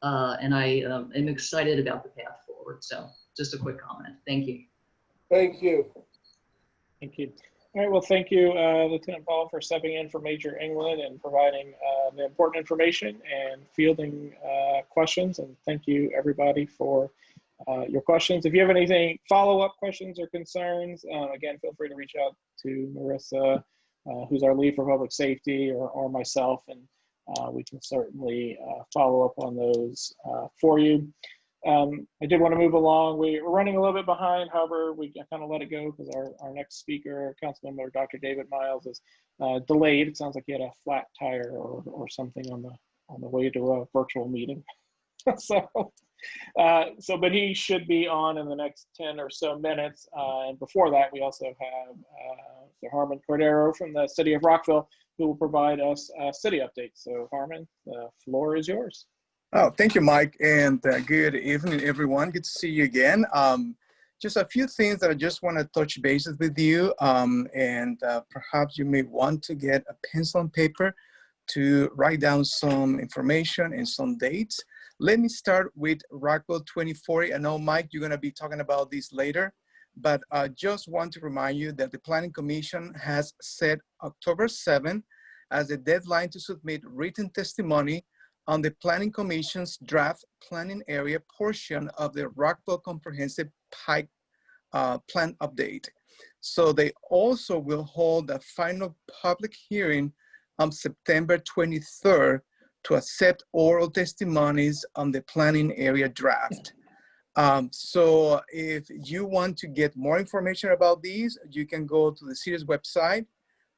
S9: And I am excited about the path forward. So just a quick comment. Thank you.
S7: Thank you.
S1: Thank you. All right, well, thank you, Lieutenant Paul, for stepping in for Major England and providing the important information and fielding questions. And thank you, everybody, for your questions. If you have anything, follow-up questions or concerns, again, feel free to reach out to Marissa, who's our lead for public safety, or myself, and we can certainly follow up on those for you. I did want to move along. We're running a little bit behind. However, we kind of let it go because our next speaker, Councilmember Dr. David Myles, is delayed. It sounds like he had a flat tire or something on the way to a virtual meeting. But he should be on in the next 10 or so minutes. And before that, we also have Hjarman Cordero from the city of Rockville, who will provide us a city update. So Hjarman, the floor is yours.
S2: Oh, thank you, Mike, and good evening, everyone. Good to see you again. Just a few things that I just want to touch bases with you, and perhaps you may want to get a pencil and paper to write down some information and some dates. Let me start with Rockville 2040. I know, Mike, you're going to be talking about this later, but I just want to remind you that the Planning Commission has set October 7th as the deadline to submit written testimony on the Planning Commission's draft planning area portion of the Rockville Comprehensive Pike Plan Update. So they also will hold a final public hearing on September 23rd to accept oral testimonies on the planning area draft. So if you want to get more information about these, you can go to the city's website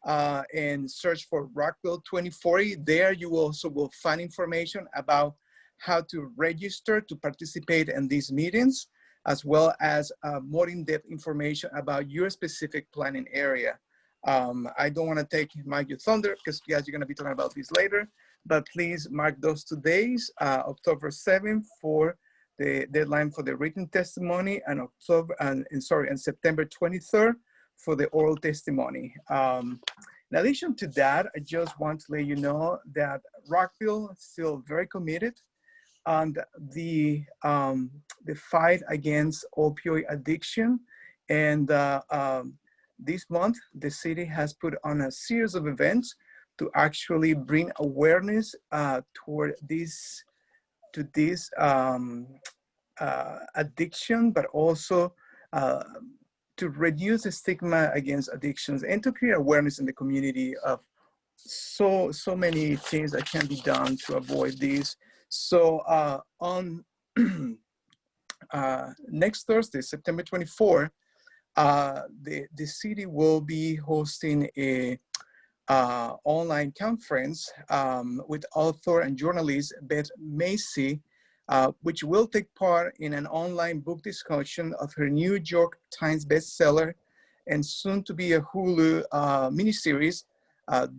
S2: and search for Rockville 2040. There you also will find information about how to register to participate in these meetings. as well as more in-depth information about your specific planning area. I don't want to take your thunder because you guys are going to be talking about this later, but please mark those 2 days, October 7th for the deadline for the written testimony, and September 23rd for the oral testimony. In addition to that, I just want to let you know that Rockville is still very committed on the fight against opioid addiction. And this month, the city has put on a series of events to actually bring awareness toward this addiction, but also to reduce the stigma against addictions and to create awareness in the community of so many things that can be done to avoid this. So on next Thursday, September 24, the city will be hosting a online conference with author and journalist Beth Macy, which will take part in an online book discussion of her New York Times bestseller and soon to be a Hulu miniseries,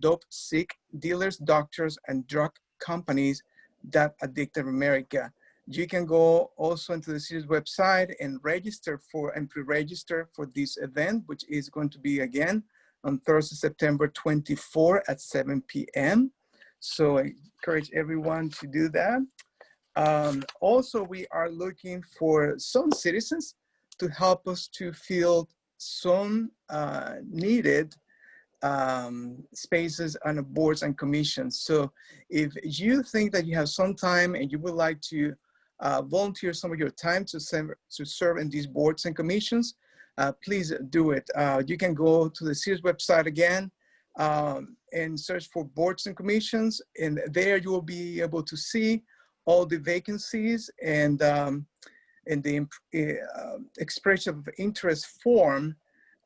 S2: Dope Sick, Dealers, Doctors, and Drug Companies That Addicted America. You can go also into the city's website and register for and pre-register for this event, which is going to be again on Thursday, September 24 at 7 p.m. So I encourage everyone to do that. Also, we are looking for some citizens to help us to fill some needed spaces on the boards and commissions. So if you think that you have some time and you would like to volunteer some of your time to serve in these boards and commissions, please do it. You can go to the city's website again and search for boards and commissions, and there you will be able to see all the vacancies and the expression of interest form.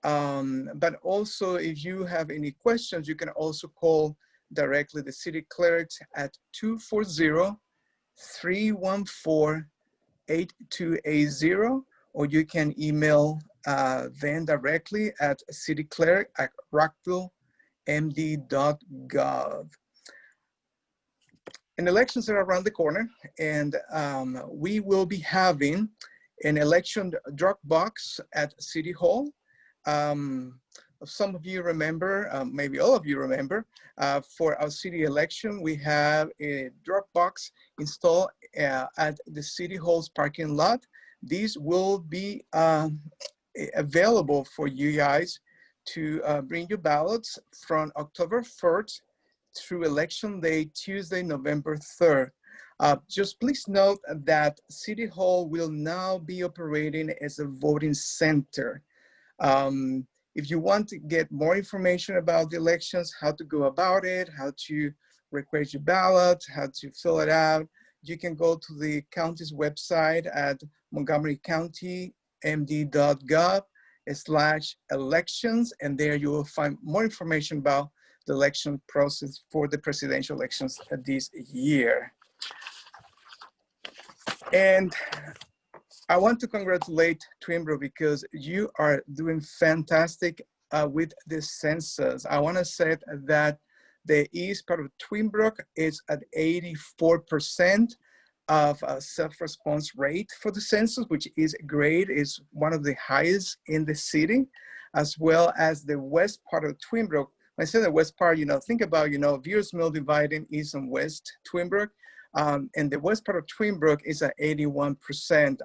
S2: But also, if you have any questions, you can also call directly the city clerk at 240-314-8280, or you can email them directly at cityclerk@rockvillemd.gov. And elections are around the corner, and we will be having an election drop box at City Hall. Some of you remember, maybe all of you remember, for our city election, we have a drop box installed at the City Hall's parking lot. These will be available for you guys to bring your ballots from October 1st through Election Day, Tuesday, November 3rd. Just please note that City Hall will now be operating as a voting center. If you want to get more information about the elections, how to go about it, how to request your ballot, how to fill it out, you can go to the county's website at montgomerykountymd.gov/elections, and there you will find more information about the election process for the presidential elections this year. And I want to congratulate Twinbrook because you are doing fantastic with the census. I want to say that the east part of Twinbrook is at 84% of a self-response rate for the census, which is great. It's one of the highest in the city, as well as the west part of Twinbrook. When I say the west part, think about, Viewers Mill dividing east and west Twinbrook. And the west part of Twinbrook is at 81%.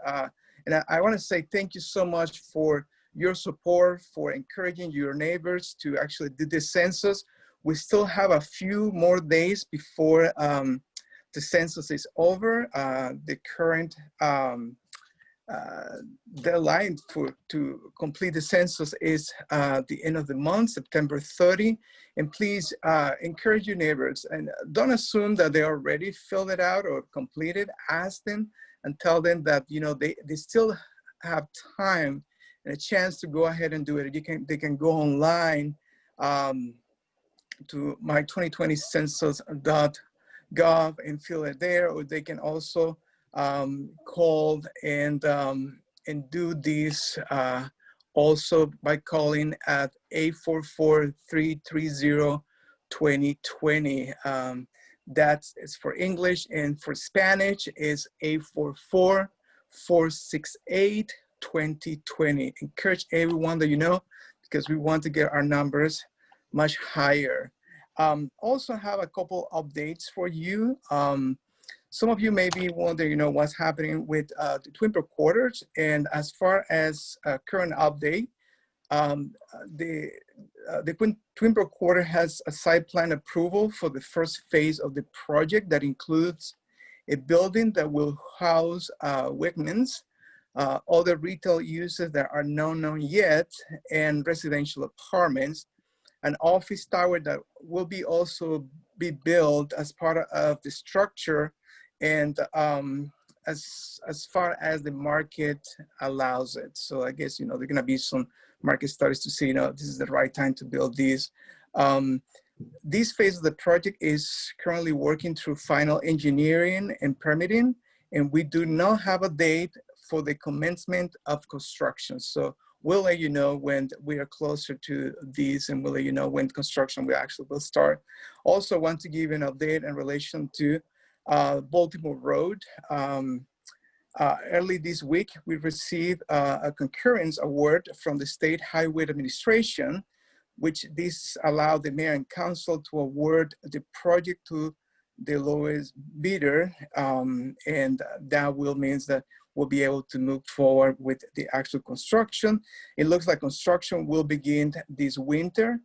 S2: And I want to say thank you so much for your support, for encouraging your neighbors to actually do the census. We still have a few more days before the census is over. The current deadline to complete the census is the end of the month, September 30. And please encourage your neighbors and don't assume that they already filled it out or completed. Ask them and tell them that they still have time and a chance to go ahead and do it. They can go online to my2020census.gov and fill it there, or they can also call and do this also by calling at 844-330-2020. That is for English, and for Spanish is 844-468-2020. Encourage everyone that you know, because we want to get our numbers much higher. Also have a couple updates for you. Some of you may be wondering, what's happening with the Twinbrook quarters. And as far as current update, the Twinbrook quarter has a site plan approval for the first phase of the project that includes a building that will house Wegmans, other retail uses that are not known yet, and residential apartments, an office tower that will also be built as part of the structure, and as far as the market allows it. So I guess, there are gonna be some market studies to see, this is the right time to build these. This phase of the project is currently working through final engineering and permitting, and we do not have a date for the commencement of construction. So we'll let you know when we are closer to these, and we'll let you know when construction will start. Also want to give you an update in relation to Baltimore Road. Early this week, we received a concurrence award from the State Highway Administration, which this allowed the mayor and council to award the project to the lowest bidder. And that means that we'll be able to move forward with the actual construction. It looks like construction will begin this winter,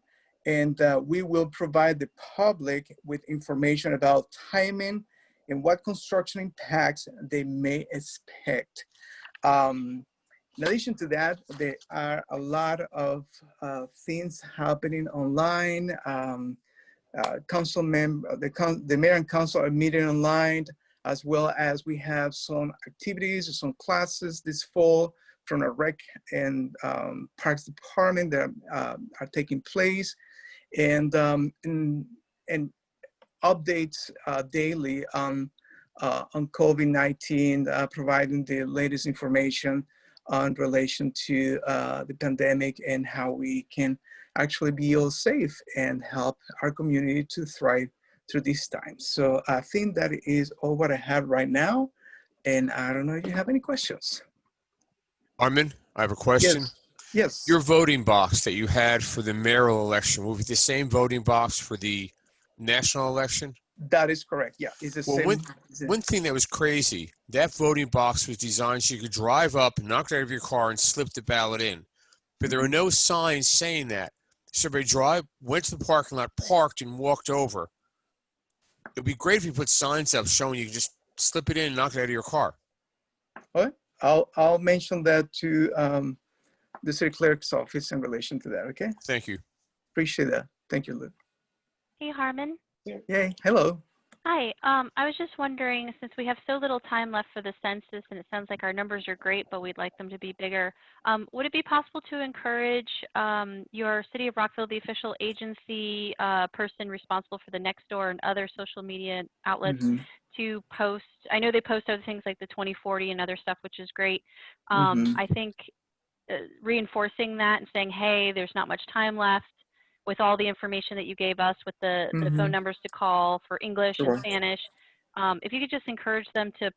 S2: and we will provide the public with information about timing and what construction impacts they may expect. In addition to that, there are a lot of things happening online. The mayor and council are meeting online, as well as we have some activities, some classes this fall from a rec and parks department that are taking place, and updates daily on COVID-19, providing the latest information in relation to the pandemic and how we can actually be all safe and help our community to thrive through this time. So I think that is all what I have right now. And I don't know if you have any questions.
S11: Hjarman, I have a question.
S2: Yes.
S11: Your voting box that you had for the mayoral election, will it be the same voting box for the national election?
S2: That is correct. Yeah, it's the same.
S11: One thing that was crazy, that voting box was designed so you could drive up, knock it out of your car, and slip the ballot in. But there were no signs saying that. So everybody went to the parking lot, parked, and walked over. It'd be great if you put signs up showing you can just slip it in and knock it out of your car.
S2: All right. I'll mention that to the city clerk's office in relation to that. Okay.
S11: Thank you.
S2: Appreciate that. Thank you, Lou.
S8: Hey, Hjarman.
S2: Yay. Hello.
S8: Hi. I was just wondering, since we have so little time left for the census, and it sounds like our numbers are great, but we'd like them to be bigger, would it be possible to encourage your City of Rockville, the official agency person responsible for the Nextdoor and other social media outlets, to post? I know they post other things like the 2040 and other stuff, which is great. I think reinforcing that and saying, hey, there's not much time left, with all the information that you gave us, with the phone numbers to call for English and Spanish. If you could just encourage them to,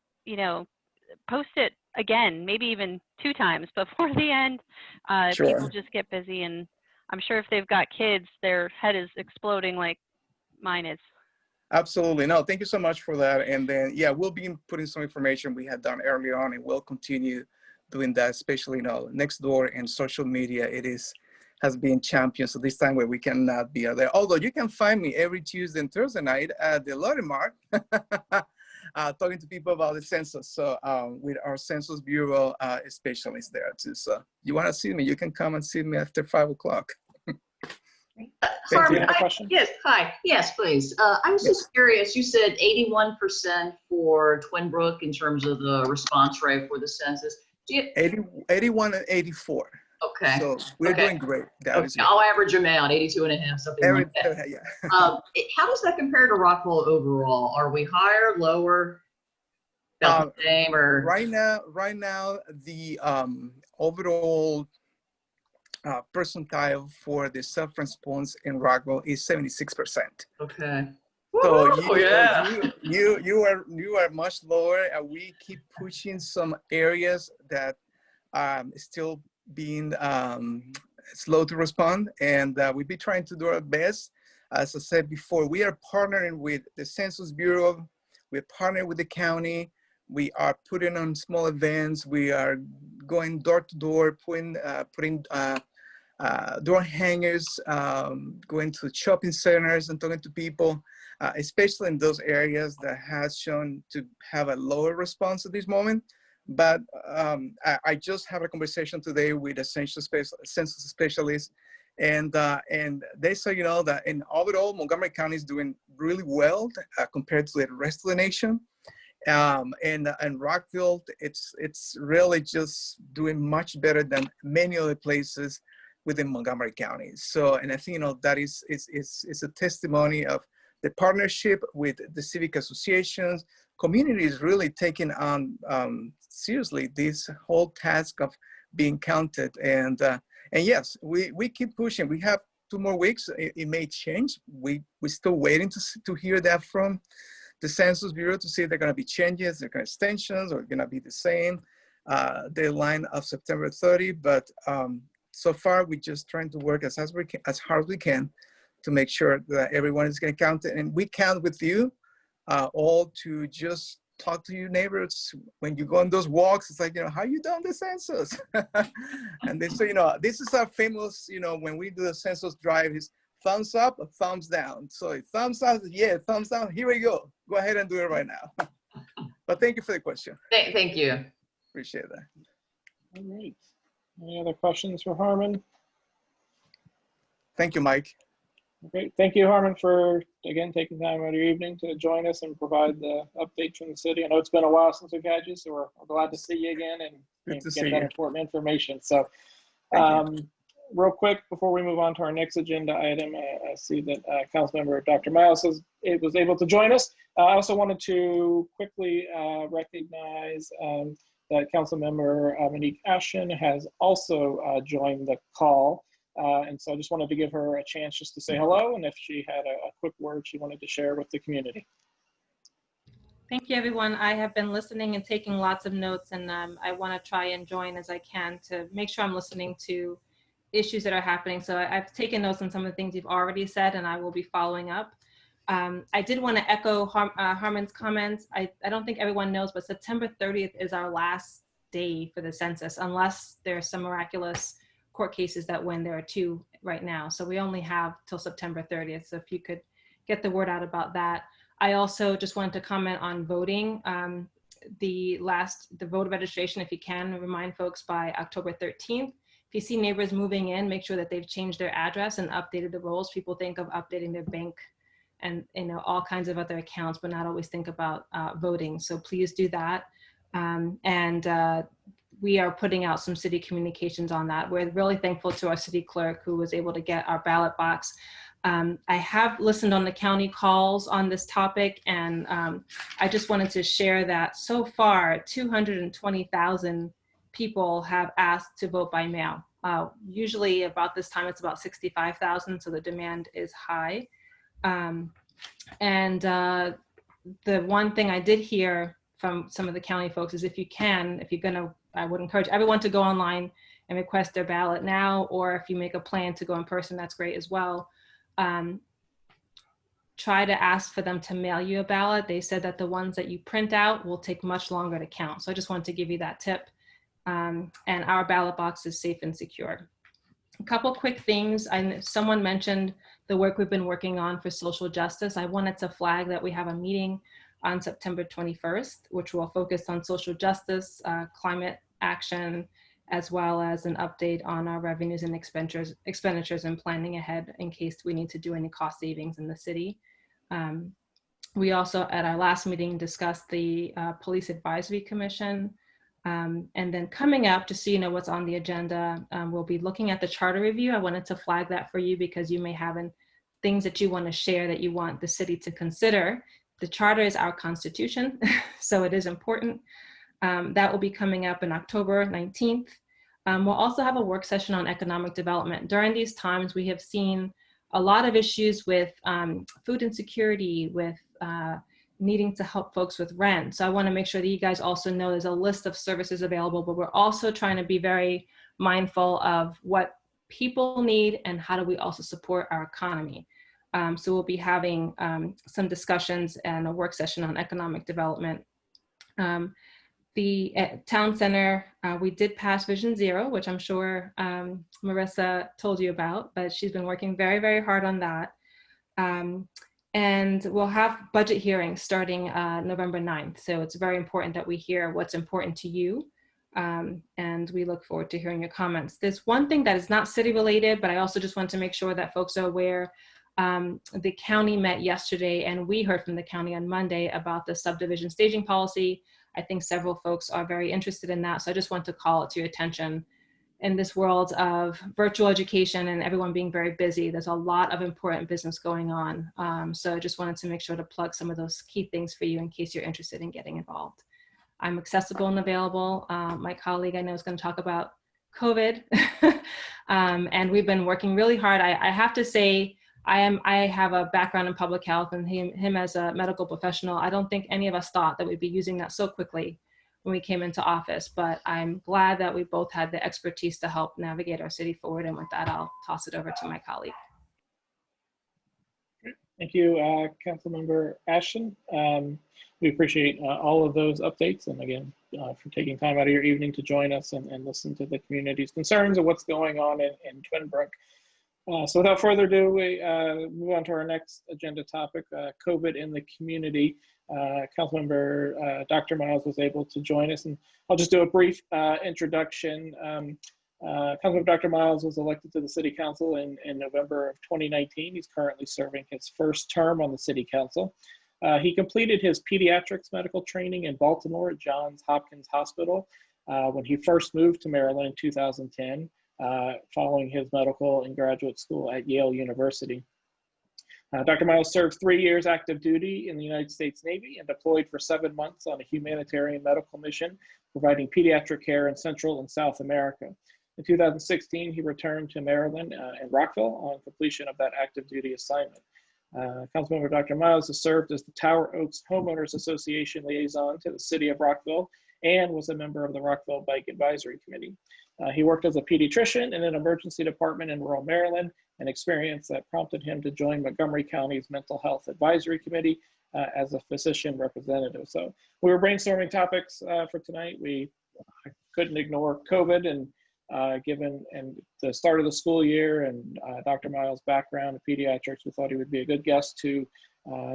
S8: post it again, maybe even 2 times before the end. People just get busy, and I'm sure if they've got kids, their head is exploding like mine is.
S2: Absolutely. No, thank you so much for that. And then, yeah, we'll be putting some information we had done earlier on, and we'll continue doing that, especially Nextdoor and social media. Has been champion, so this time where we cannot be there. Although you can find me every Tuesday and Thursday night at the Lottie Mark, talking to people about the census. So with our Census Bureau specialists there too. So you want to see me, you can come and see me after 5 o'clock.
S6: Hjarman, yes, hi, yes, please. I was just curious, you said 81% for Twinbrook in terms of the response rate for the census.
S2: 81 and 84.
S6: Okay.
S2: So we're doing great.
S6: I'll average them out, 82 and a half, something like that. How does that compare to Rockville overall? Are we higher, lower? About the same or?
S2: Right now, the overall percentile for the self-response in Rockville is 76%.
S6: Okay.
S2: So
S6: Woo, yeah.
S2: you are much lower. We keep pushing some areas that still being slow to respond, and we'll be trying to do our best. As I said before, we are partnering with the Census Bureau. We're partnering with the county. We are putting on small events. We are going door to door, putting door hangers, going to shopping centers and talking to people, especially in those areas that has shown to have a lower response at this moment. But I just had a conversation today with a census specialist, and they say, you know, that in overall, Montgomery County is doing really well compared to the rest of the nation. And Rockville, it's really just doing much better than many other places within Montgomery County. So, and I think, you know, that is a testimony of the partnership with the civic associations. Community is really taking on seriously this whole task of being counted. And yes, we keep pushing. We have 2 more weeks. It may change. We're still waiting to hear that from the Census Bureau to see if they're going to be changes, they're going to extensions, or going to be the same deadline of September 30. But so far, we're just trying to work as hard as we can to make sure that everyone is going to count it. And we count with you all to just talk to your neighbors when you go on those walks. It's like, you know, how you done the census? And then, so, you know, this is our famous, you know, when we do the census drive, is thumbs up or thumbs down. So thumbs up, yeah, thumbs down. Here we go. Go ahead and do it right now. But thank you for the question.
S6: Thank you.
S2: Appreciate that.
S1: All right. Any other questions for Hjarman?
S2: Thank you, Mike.
S1: Great. Thank you, Hjarman, for, again, taking time out of your evening to join us and provide the updates from the city. I know it's been a while since we've had you, so we're glad to see you again and get that important information. So real quick, before we move on to our next agenda item, I see that Councilmember Dr. Myles was able to join us. I also wanted to quickly recognize that Councilmember Monique Ashton has also joined the call. And so I just wanted to give her a chance just to say hello, and if she had a quick word she wanted to share with the community.
S12: Thank you, everyone. I have been listening and taking lots of notes, and I want to try and join as I can to make sure I'm listening to issues that are happening. So I've taken notes on some of the things you've already said, and I will be following up. I did want to echo Hjarman's comments. I don't think everyone knows, but September 30th is our last day for the census, unless there's some miraculous court cases that win. There are 2 right now. So we only have till September 30th. So if you could get the word out about that. I also just wanted to comment on voting. The voter registration, if you can, remind folks by October 13th. If you see neighbors moving in, make sure that they've changed their address and updated the rolls. People think of updating their bank and, you know, all kinds of other accounts, but not always think about voting. So please do that. We are putting out some city communications on that. We're really thankful to our city clerk who was able to get our ballot box. I have listened on the county calls on this topic, and I just wanted to share that so far 220,000 people have asked to vote by mail. Usually about this time it's about 65,000, so the demand is high. The one thing I did hear from some of the county folks is if you're gonna, I would encourage everyone to go online and request their ballot now, or if you make a plan to go in person, that's great as well. Try to ask for them to mail you a ballot. They said that the ones that you print out will take much longer to count. So I just wanted to give you that tip. And our ballot box is safe and secure. A couple quick things. Someone mentioned the work we've been working on for social justice. I wanted to flag that we have a meeting on September 21st, which will focus on social justice, climate action, as well as an update on our revenues and expenditures and planning ahead in case we need to do any cost savings in the city. We also, at our last meeting, discussed the Police Advisory Commission. And then coming up, just so you know what's on the agenda, we'll be looking at the charter review. I wanted to flag that for you because you may have things that you want to share that you want the city to consider. The charter is our constitution, so it is important. That will be coming up in October 19th. We'll also have a work session on economic development. During these times, we have seen a lot of issues with food insecurity, with needing to help folks with rent. So I want to make sure that you guys also know there's a list of services available, but we're also trying to be very mindful of what people need and how do we also support our economy. So we'll be having some discussions and a work session on economic development. The town center, we did pass Vision Zero, which I'm sure Marissa told you about, but she's been working very, very hard on that. And we'll have budget hearings starting November 9th. So it's very important that we hear what's important to you. And we look forward to hearing your comments. There's one thing that is not city related, but I also just want to make sure that folks are aware. The county met yesterday and we heard from the county on Monday about the subdivision staging policy. I think several folks are very interested in that. So I just want to call it to your attention. In this world of virtual education and everyone being very busy, there's a lot of important business going on. So I just wanted to make sure to plug some of those key things for you in case you're interested in getting involved. I'm accessible and available. My colleague I know is going to talk about COVID. And we've been working really hard. I have to say, I have a background in public health, and him as a medical professional, I don't think any of us thought that we'd be using that so quickly when we came into office, but I'm glad that we both had the expertise to help navigate our city forward. And with that, I'll toss it over to my colleague.
S1: Thank you, Councilmember Ashton. We appreciate all of those updates, and again, for taking time out of your evening to join us and listen to the community's concerns and what's going on in Twinbrook. So without further ado, we move on to our next agenda topic, COVID in the community. Councilmember Dr. Myles was able to join us, and I'll just do a brief introduction. Councilmember Dr. Myles was elected to the City Council in November of 2019. He's currently serving his first term on the City Council. He completed his pediatrics medical training in Baltimore at Johns Hopkins Hospital when he first moved to Maryland in 2010, following his medical and graduate school at Yale University. Dr. Myles served 3 years active duty in the United States Navy and deployed for 7 months on a humanitarian medical mission, providing pediatric care in Central and South America. In 2016, he returned to Maryland and Rockville on completion of that active duty assignment. Councilmember Dr. Myles has served as the Tower Oaks Homeowners Association liaison to the City of Rockville and was a member of the Rockville Bike Advisory Committee. He worked as a pediatrician in an emergency department in rural Maryland, an experience that prompted him to join Montgomery County's Mental Health Advisory Committee as a physician representative. So we were brainstorming topics for tonight. We couldn't ignore COVID, and given the start of the school year and Dr. Myles' background in pediatrics, we thought he would be a good guest to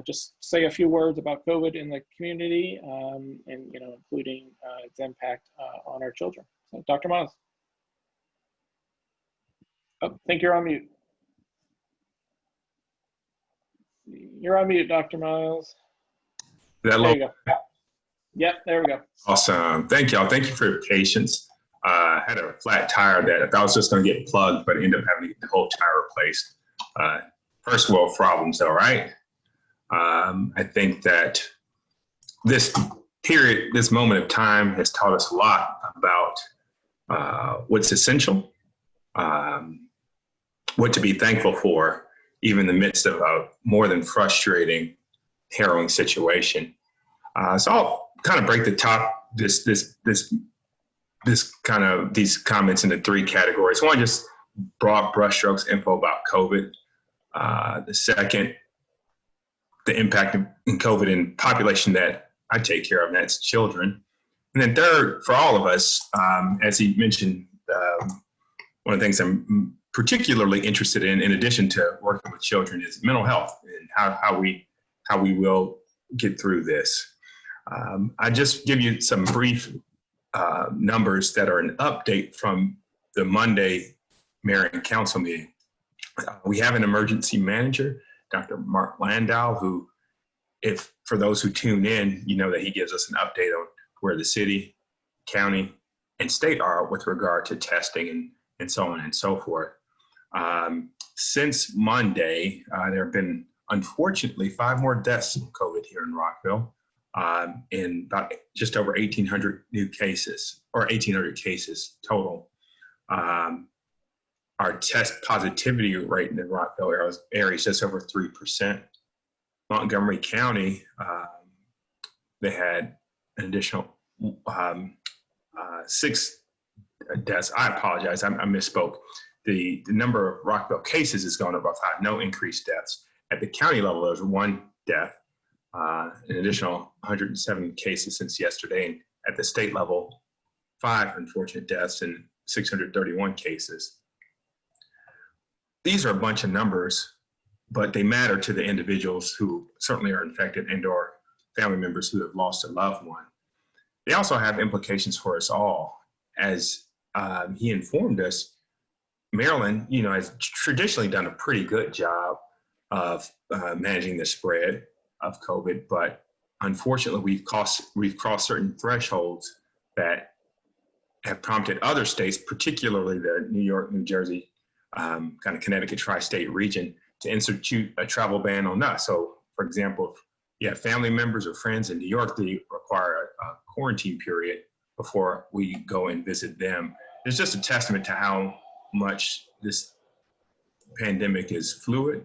S1: just say a few words about COVID in the community, and including its impact on our children. So, Dr. Myles. Oh, I think you're on mute. You're on mute, Dr. Myles. There you go. Yep, there we go.
S13: Awesome. Thank y'all. Thank you for your patience. I had a flat tire that I thought was just going to get plugged, but ended up having to get the whole tire replaced. First world problems, though, right? I think that this period, this moment of time has taught us a lot about what's essential, what to be thankful for, even in the midst of a more than frustrating, harrowing situation. So I'll kind of break the top, these comments into three categories. One, just broad brushstrokes info about COVID. The second, the impact of COVID in population that I take care of, and that's children. And then third, for all of us, as he mentioned, one of the things I'm particularly interested in addition to working with children, is mental health and how we will get through this. I just give you some brief numbers that are an update from the Monday Mayor and Council meeting. We have an emergency manager, Dr. Mark Landau, who, if for those who tune in, you know that he gives us an update on where the city, county, and state are with regard to testing and so on and so forth. Since Monday, there have been unfortunately, 5 more deaths from COVID here in Rockville, and about just over 1,800 new cases, or 1,800 cases total. Our test positivity rate in the Rockville area is just over 3%. Montgomery County, they had an additional 6 deaths. I apologize, I misspoke. The number of Rockville cases has gone up by 5, no increased deaths. At the county level, there's 1 death, an additional 107 cases since yesterday. And at the state level, 5 unfortunate deaths and 631 cases. These are a bunch of numbers, but they matter to the individuals who certainly are infected and or family members who have lost a loved one. They also have implications for us all. As he informed us, Maryland, has traditionally done a pretty good job of managing the spread of COVID, but unfortunately, we've crossed certain thresholds that have prompted other states, particularly the New York, New Jersey, kind of Connecticut tri-state region, to institute a travel ban on us. So, for example, if you have family members or friends in New York, they require a quarantine period before we go and visit them. It's just a testament to how much this pandemic is fluid.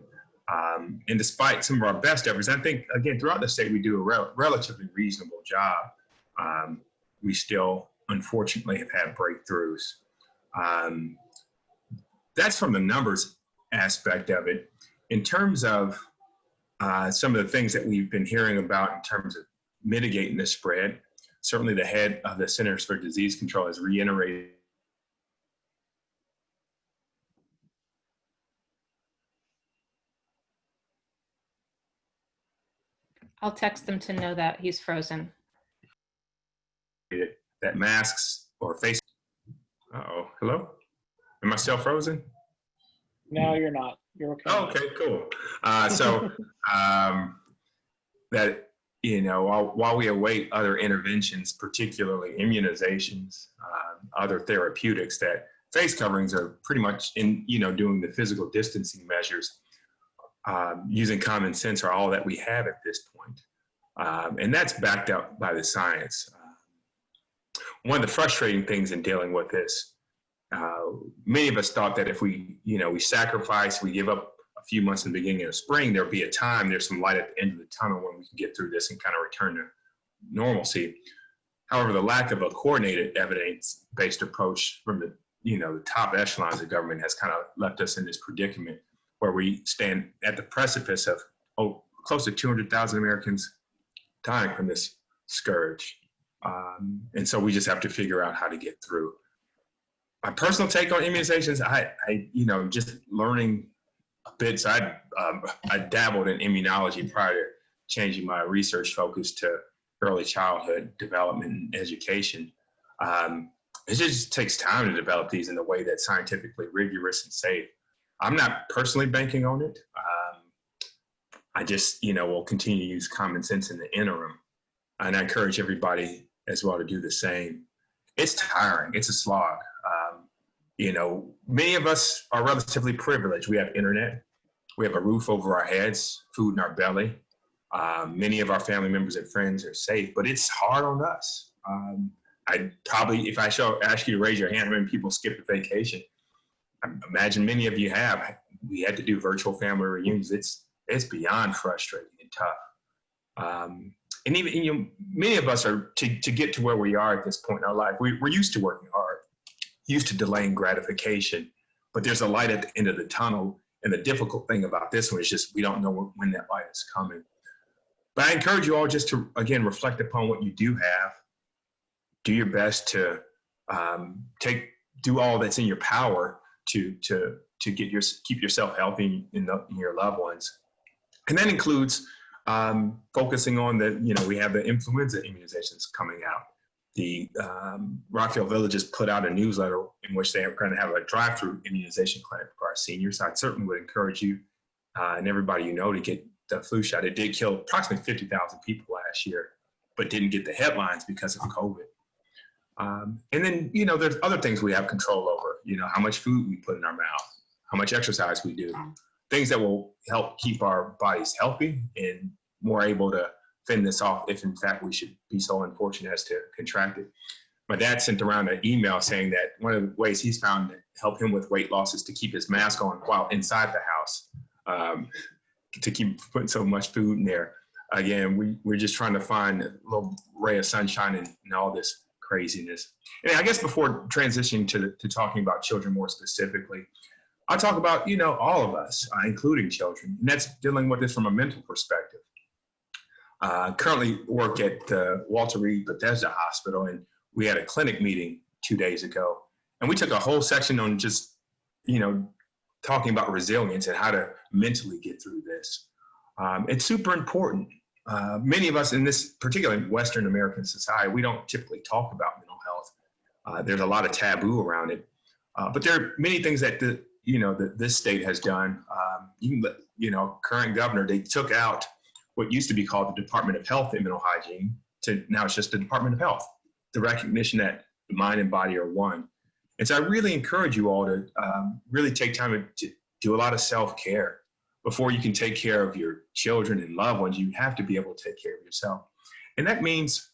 S13: And despite some of our best efforts, I think, again, throughout the state, we do a relatively reasonable job. We still, unfortunately, have had breakthroughs. That's from the numbers aspect of it. In terms of some of the things that we've been hearing about in terms of mitigating the spread, certainly the head of the Centers for Disease Control has reiterated
S12: I'll text him to know that he's frozen.
S13: that masks or face. Uh-oh, hello? Am I still frozen?
S1: No, you're not. You're okay.
S13: Oh, okay, cool. That, while we await other interventions, particularly immunizations, other therapeutics, that face coverings are pretty much doing the physical distancing measures, using common sense are all that we have at this point. And that's backed up by the science. One of the frustrating things in dealing with this, many of us thought that if we sacrifice, we give up a few months in the beginning of spring, there'll be a time, there's some light at the end of the tunnel when we can get through this and kind of return to normalcy. However, the lack of a coordinated evidence-based approach from the top echelons of government has kind of left us in this predicament where we stand at the precipice of close to 200,000 Americans dying from this scourge. And so we just have to figure out how to get through. My personal take on immunizations, I just learning a bit. So I dabbled in immunology prior to changing my research focus to early childhood development and education. It just takes time to develop these in a way that's scientifically rigorous and safe. I'm not personally banking on it. I just, will continue to use common sense in the interim. And I encourage everybody as well to do the same. It's tiring. It's a slog. Many of us are relatively privileged. We have internet. We have a roof over our heads, food in our belly. Many of our family members and friends are safe, but it's hard on us. I'd probably, if I ask you to raise your hand, how many people skip a vacation? I imagine many of you have. We had to do virtual family reunions. It's beyond frustrating and tough. And even many of us are to get to where we are at this point in our life. We're used to working hard, used to delaying gratification, but there's a light at the end of the tunnel. And the difficult thing about this one is just we don't know when that light is coming. But I encourage you all just to, again, reflect upon what you do have. Do your best to do all that's in your power to keep yourself healthy and your loved ones. And that includes focusing on we have the influenza immunizations coming out. The Rockville Villages put out a newsletter in which they are going to have a drive-through immunization clinic for our seniors. I certainly would encourage you and everybody to get the flu shot. It did kill approximately 50,000 people last year, but didn't get the headlines because of COVID. And then, there's other things we have control over, how much food we put in our mouth, how much exercise we do. things that will help keep our bodies healthy and more able to fend this off if in fact we should be so unfortunate as to contract it. My dad sent around an email saying that one of the ways he's found to help him with weight loss is to keep his mask on while inside the house, to keep putting so much food in there. Again, we're just trying to find a little ray of sunshine in all this craziness. And I guess before transitioning to talking about children more specifically, I'll talk about, all of us, including children, and that's dealing with this from a mental perspective. Currently work at Walter Reed Bethesda Hospital, and we had a clinic meeting 2 days ago, and we took a whole section on just, talking about resilience and how to mentally get through this. It's super important. Many of us in this, particularly Western American society, we don't typically talk about mental health. There's a lot of taboo around it, but there are many things that this state has done. Current governor, they took out what used to be called the Department of Health and Mental Hygiene to now it's just the Department of Health. The recognition that the mind and body are one. And so I really encourage you all to really take time to do a lot of self-care. Before you can take care of your children and loved ones, you have to be able to take care of yourself. And that means,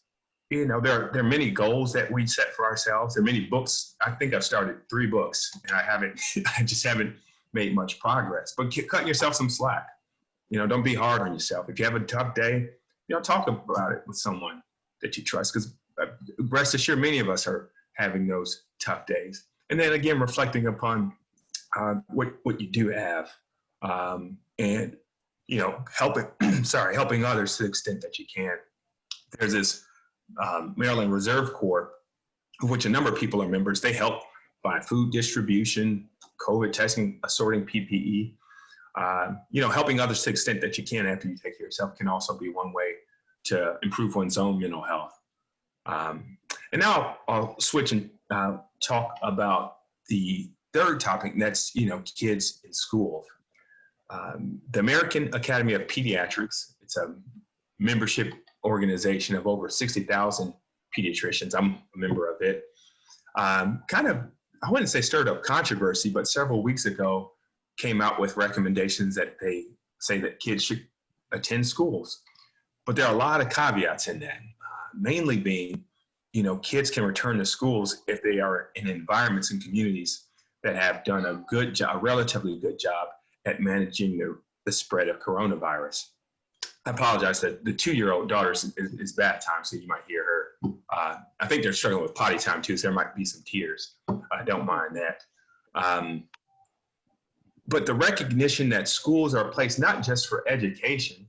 S13: there are many goals that we set for ourselves. There are many books. I think I've started 3 books and I just haven't made much progress, but cutting yourself some slack. Don't be hard on yourself. If you have a tough day, talk about it with someone that you trust, because rest assured, many of us are having those tough days. And then again, reflecting upon what you do have, and helping others to the extent that you can. There's this Maryland Reserve Corps, of which a number of people are members. They help by food distribution, COVID testing, assorting PPE. Helping others to the extent that you can after you take care of yourself can also be one way to improve one's own mental health. And now I'll switch and talk about the third topic, and that's, kids in school. The American Academy of Pediatrics, it's a membership organization of over 60,000 pediatricians. I'm a member of it. I wouldn't say stirred up controversy, but several weeks ago came out with recommendations that they say that kids should attend schools. But there are a lot of caveats in that, mainly being, kids can return to schools if they are in environments and communities that have done a good job, a relatively good job at managing the spread of coronavirus. I apologize that the 2-year-old daughter is bath time, so you might hear her. I think they're struggling with potty time too, so there might be some tears. I don't mind that. But the recognition that schools are a place not just for education,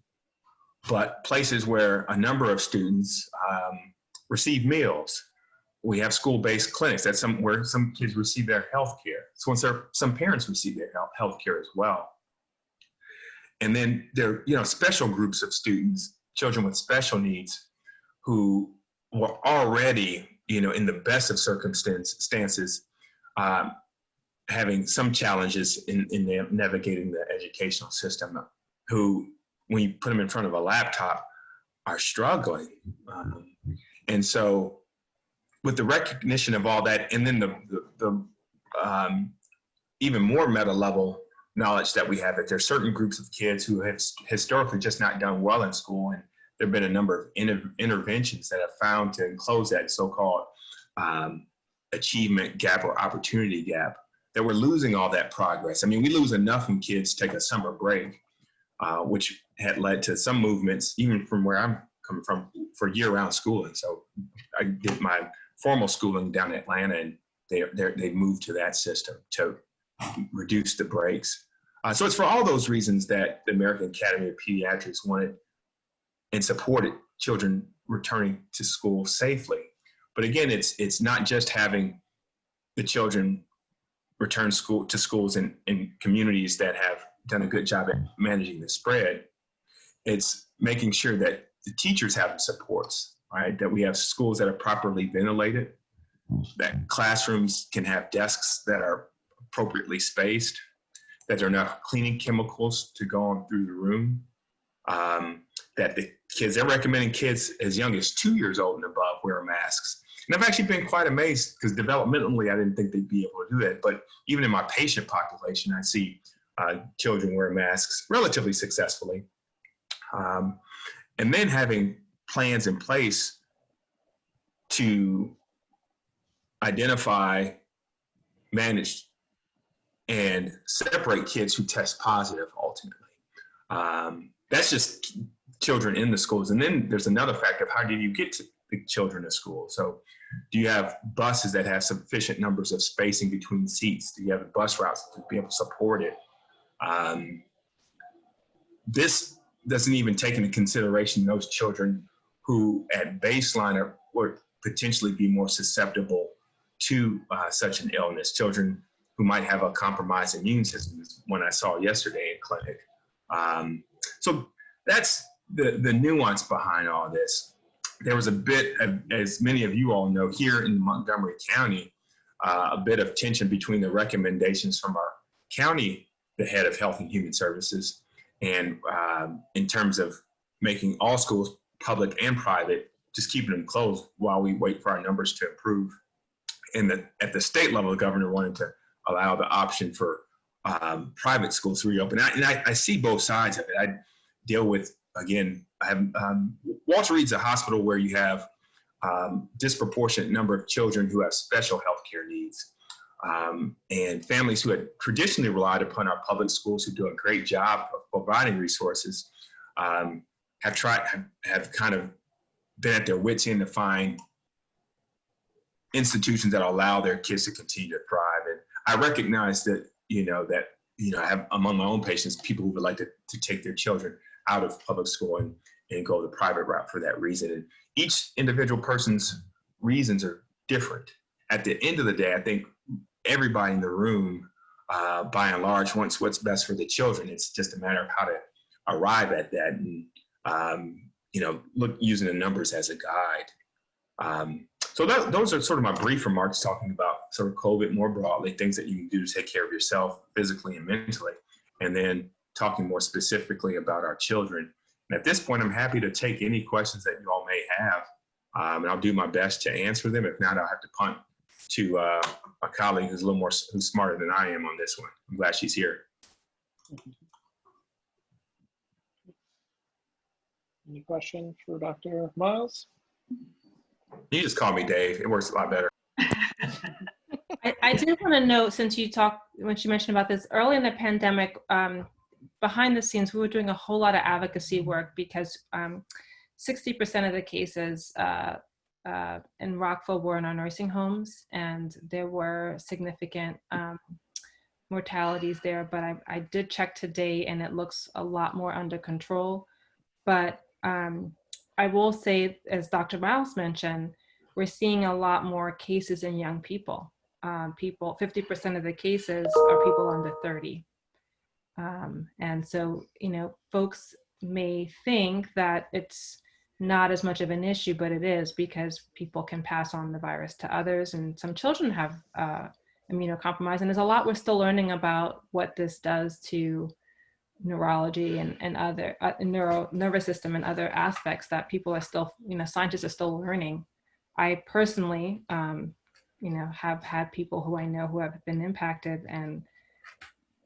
S13: but places where a number of students receive meals. We have school-based clinics. That's where some kids receive their health care. So some parents receive their health care as well. And then there are, special groups of students, children with special needs, who were already, in the best of circumstances, having some challenges in navigating the educational system, who, when you put them in front of a laptop, are struggling. And so with the recognition of all that, and then the even more meta level knowledge that we have, that there are certain groups of kids who have historically just not done well in school, and there have been a number of interventions that have found to close that so-called achievement gap or opportunity gap, that we're losing all that progress. I mean, we lose enough when kids take a summer break, which had led to some movements, even from where I'm coming from, for year-round schooling. So I did my formal schooling down in Atlanta, and they moved to that system to reduce the breaks. So it's for all those reasons that the American Academy of Pediatrics wanted and supported children returning to school safely. But again, it's not just having the children return to schools in communities that have done a good job at managing the spread. It's making sure that the teachers have the supports, right? That we have schools that are properly ventilated, that classrooms can have desks that are appropriately spaced, that there are enough cleaning chemicals to go on through the room, that the kids, they're recommending kids as young as 2 years old and above wear masks. And I've actually been quite amazed, because developmentally, I didn't think they'd be able to do that. But even in my patient population, I see children wear masks relatively successfully. And then having plans in place to identify, manage, and separate kids who test positive ultimately. That's just children in the schools. And then there's another factor of how do you get to the children to school? So do you have buses that have sufficient numbers of spacing between seats? Do you have bus routes to be able to support it? This doesn't even take into consideration those children who at baseline would potentially be more susceptible to such an illness. Children who might have a compromised immune system is one I saw yesterday in clinic. So that's the nuance behind all this. There was a bit, as many of you all know, here in Montgomery County, a bit of tension between the recommendations from our county, the head of Health and Human Services, and in terms of making all schools, public and private, just keeping them closed while we wait for our numbers to improve. And at the state level, the governor wanted to allow the option for private schools to reopen. And I see both sides of it. I deal with, again, I have Walter Reed's a hospital where you have disproportionate number of children who have special health care needs. And families who had traditionally relied upon our public schools who do a great job of providing resources have kind of been at their wits' end to find institutions that allow their kids to continue to thrive. And I recognize that, I have among my own patients, people who would like to take their children out of public school and go the private route for that reason. And each individual person's reasons are different. At the end of the day, I think everybody in the room, by and large, wants what's best for the children. It's just a matter of how to arrive at that and, look using the numbers as a guide. So those are sort of my brief remarks talking about sort of COVID more broadly, things that you can do to take care of yourself physically and mentally, and then talking more specifically about our children. And at this point, I'm happy to take any questions that you all may have, and I'll do my best to answer them. If not, I'll have to punt to my colleague who's who's smarter than I am on this one. I'm glad she's here.
S1: Any questions for Dr. Myles?
S13: You just call me Dave. It works a lot better.
S12: I did want to note, since when you mentioned about this, early in the pandemic, behind the scenes, we were doing a whole lot of advocacy work because 60% of the cases in Rockville were in our nursing homes, and there were significant mortalities there. But I did check today, and it looks a lot more under control. But I will say, as Dr. Myles mentioned, we're seeing a lot more cases in young people. 50% of the cases are people under 30. And so, folks may think that it's not as much of an issue, but it is, because people can pass on the virus to others, and some children have immunocompromised. And there's a lot we're still learning about what this does to neurology and other nervous system and other aspects that people are still, scientists are still learning. I personally, have had people who I know who have been impacted, and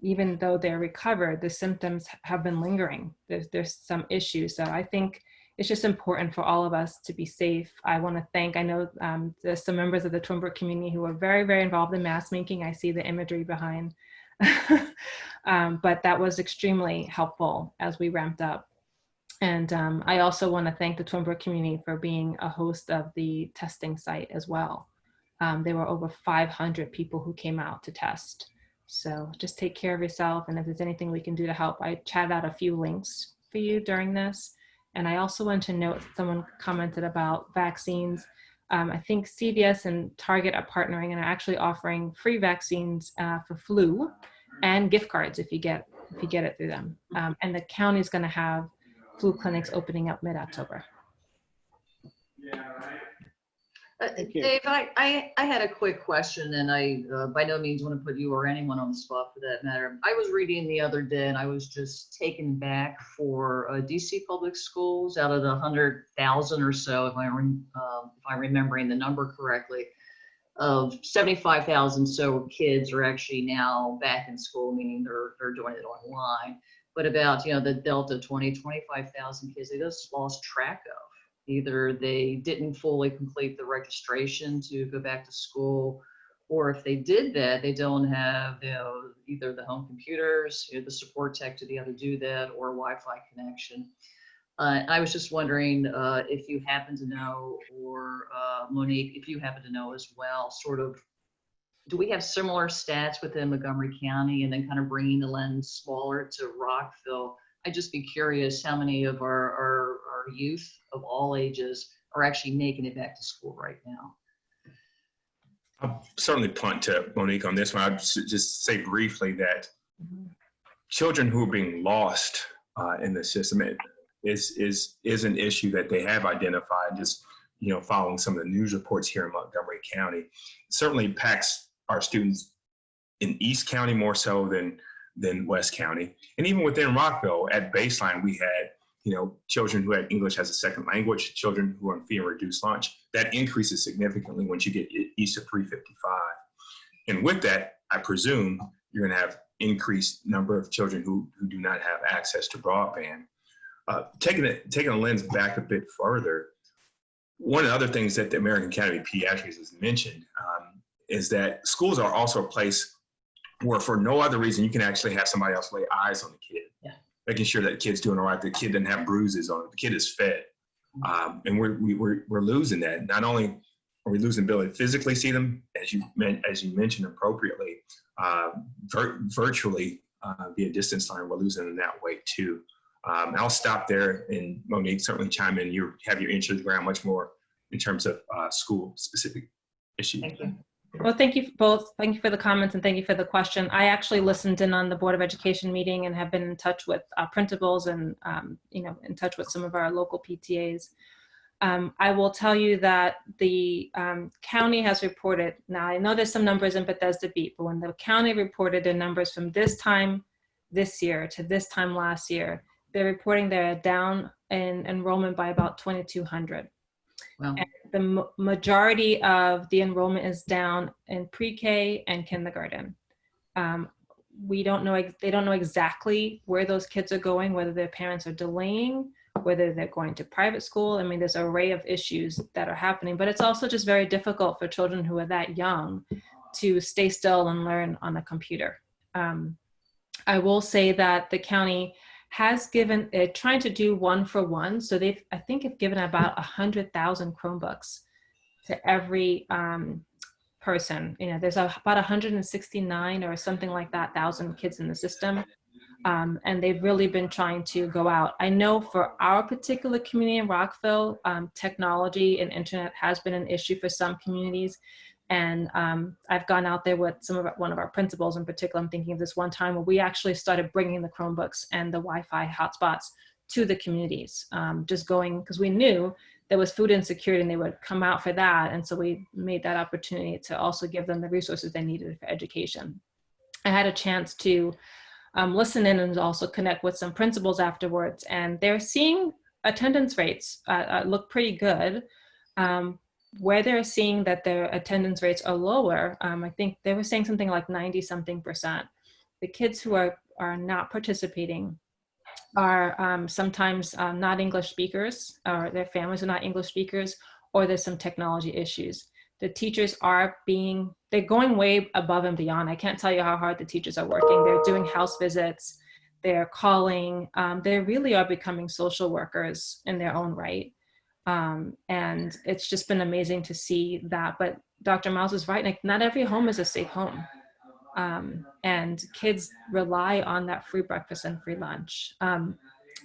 S12: even though they're recovered, the symptoms have been lingering. There's some issues. So I think it's just important for all of us to be safe. I want to thank, I know there's some members of the Twinbrook community who are very, very involved in mask making. I see the imagery behind. But that was extremely helpful as we ramped up. And I also want to thank the Twinbrook community for being a host of the testing site as well. There were over 500 people who came out to test. So just take care of yourself. And if there's anything we can do to help, I chatted out a few links for you during this. And I also want to note, someone commented about vaccines. I think CVS and Target are partnering and are actually offering free vaccines for flu and gift cards if you get it through them. And the county is going to have flu clinics opening up mid-October.
S6: Dave, I had a quick question, and I by no means want to put you or anyone on the spot for that matter. I was reading the other day, and I was just taken back for DC public schools. Out of the 100,000 or so, if I'm remembering the number correctly, of 75,000 so kids are actually now back in school, meaning they're doing it online. But about, the Delta 25,000 kids, they just lost track of. Either they didn't fully complete the registration to go back to school, or if they did that, they don't have, either the home computers, the support tech to be able to do that, or Wi-Fi connection. I was just wondering if you happen to know, or Monique, if you happen to know as well, sort of, do we have similar stats within Montgomery County, and then kind of bringing the lens smaller to Rockville? I'd just be curious how many of our youth of all ages are actually making it back to school right now.
S13: I'll certainly punt to Monique on this one. I'll just say briefly that children who are being lost in the system is an issue that they have identified. Just following some of the news reports here in Montgomery County, it certainly impacts our students in East County more so than West County. And even within Rockville, at baseline, we had children who had English as a second language, children who are on fee and reduced lunch. That increases significantly once you get east of 355. And with that, I presume you're going to have increased number of children who do not have access to broadband. Taking a lens back a bit further, one of the other things that the American Academy of Pediatrics has mentioned is that schools are also a place where, for no other reason, you can actually have somebody else lay eyes on the kid. Yeah. Making sure that the kid's doing all right, the kid doesn't have bruises on it, the kid is fed. And we're losing that. Not only are we losing the ability to physically see them, as you mentioned appropriately, virtually via distance learning, we're losing them that way too. I'll stop there, and Monique, certainly chime in. You have your ear to the ground much more in terms of school-specific issues.
S6: Thank you.
S12: Well, thank you both. Thank you for the comments and thank you for the question. I actually listened in on the Board of Education meeting and have been in touch with principals and, in touch with some of our local PTAs. I will tell you that the county has reported, now I know there's some numbers in Bethesda Beat, but when the county reported their numbers from this time this year to this time last year, they're reporting they're down in enrollment by about 2,200. Wow. And the majority of the enrollment is down in pre-K and kindergarten. They don't know exactly where those kids are going, whether their parents are delaying, whether they're going to private school. I mean, there's an array of issues that are happening, but it's also just very difficult for children who are that young to stay still and learn on a computer. I will say that the county has given, trying to do 1-for-1. So I think have given about 100,000 Chromebooks to every person. There's about 169 or something like that, 1,000 kids in the system. And they've really been trying to go out. I know for our particular community in Rockville, technology and internet has been an issue for some communities. And I've gone out there with one of our principals in particular. I'm thinking of this one time where we actually started bringing the Chromebooks and the Wi-Fi hotspots to the communities, just going, because we knew there was food insecurity and they would come out for that. And so we made that opportunity to also give them the resources they needed for education. I had a chance to listen in and also connect with some principals afterwards, and they're seeing attendance rates look pretty good. Where they're seeing that their attendance rates are lower, I think they were saying something like 90-something%. The kids who are not participating are sometimes not English speakers, or their families are not English speakers, or there's some technology issues. The teachers they're going way above and beyond. I can't tell you how hard the teachers are working. They're doing house visits, they're calling, they really are becoming social workers in their own right. And it's just been amazing to see that. But Dr. Myles is right, like not every home is a safe home. And kids rely on that free breakfast and free lunch.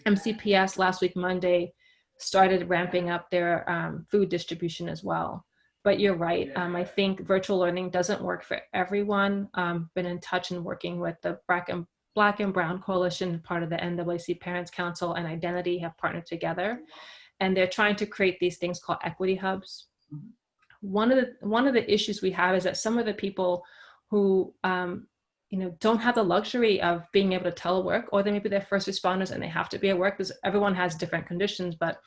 S12: MCPS last week, Monday, started ramping up their food distribution as well. But you're right, I think virtual learning doesn't work for everyone. Been in touch and working with the Black and Brown Coalition, part of the NAAC Parents Council, and Identity have partnered together. And they're trying to create these things called equity hubs. One of the issues we have is that some of the people who don't have the luxury of being able to telework, or they may be their first responders and they have to be at work, because everyone has different conditions, but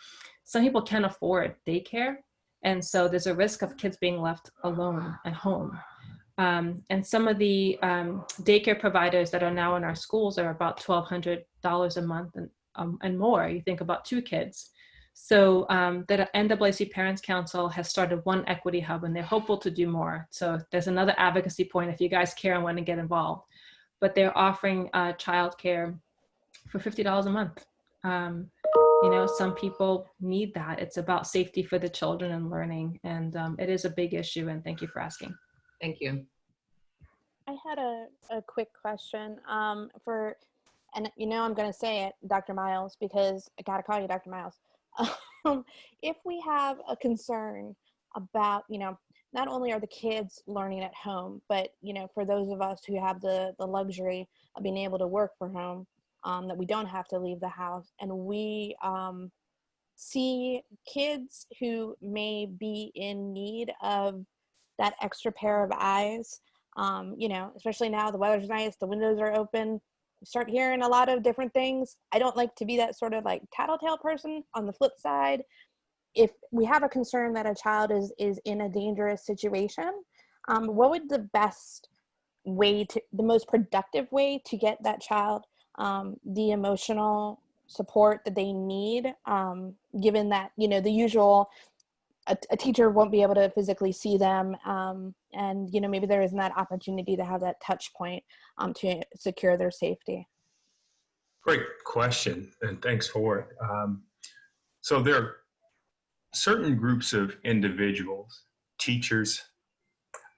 S12: some people can't afford daycare. And so there's a risk of kids being left alone at home. And some of the daycare providers that are now in our schools are about $1,200 a month and more. You think about 2 kids. So the NAACP Parents Council has started one equity hub, and they're hopeful to do more. So there's another advocacy point if you guys care and want to get involved. But they're offering childcare for $50 a month. You know, some people need that. It's about safety for the children and learning, and it is a big issue. And thank you for asking.
S6: Thank you.
S3: I had a quick question and you know I'm going to say it, Dr. Myles, because I got to call you Dr. Myles. If we have a concern about, you know, not only are the kids learning at home, but, you know, for those of us who have the luxury of being able to work from home, that we don't have to leave the house, and we see kids who may be in need of that extra pair of eyes, you know, especially now the weather's nice, the windows are open, you start hearing a lot of different things. I don't like to be that sort of like tattletale person. On the flip side, if we have a concern that a child is in a dangerous situation, what would the most productive way to get that child the emotional support that they need, given that, you know, the usual, a teacher won't be able to physically see them, and, you know, maybe there isn't that opportunity to have that touch point to secure their safety.
S13: Great question, and thanks for it. So there are certain groups of individuals, teachers,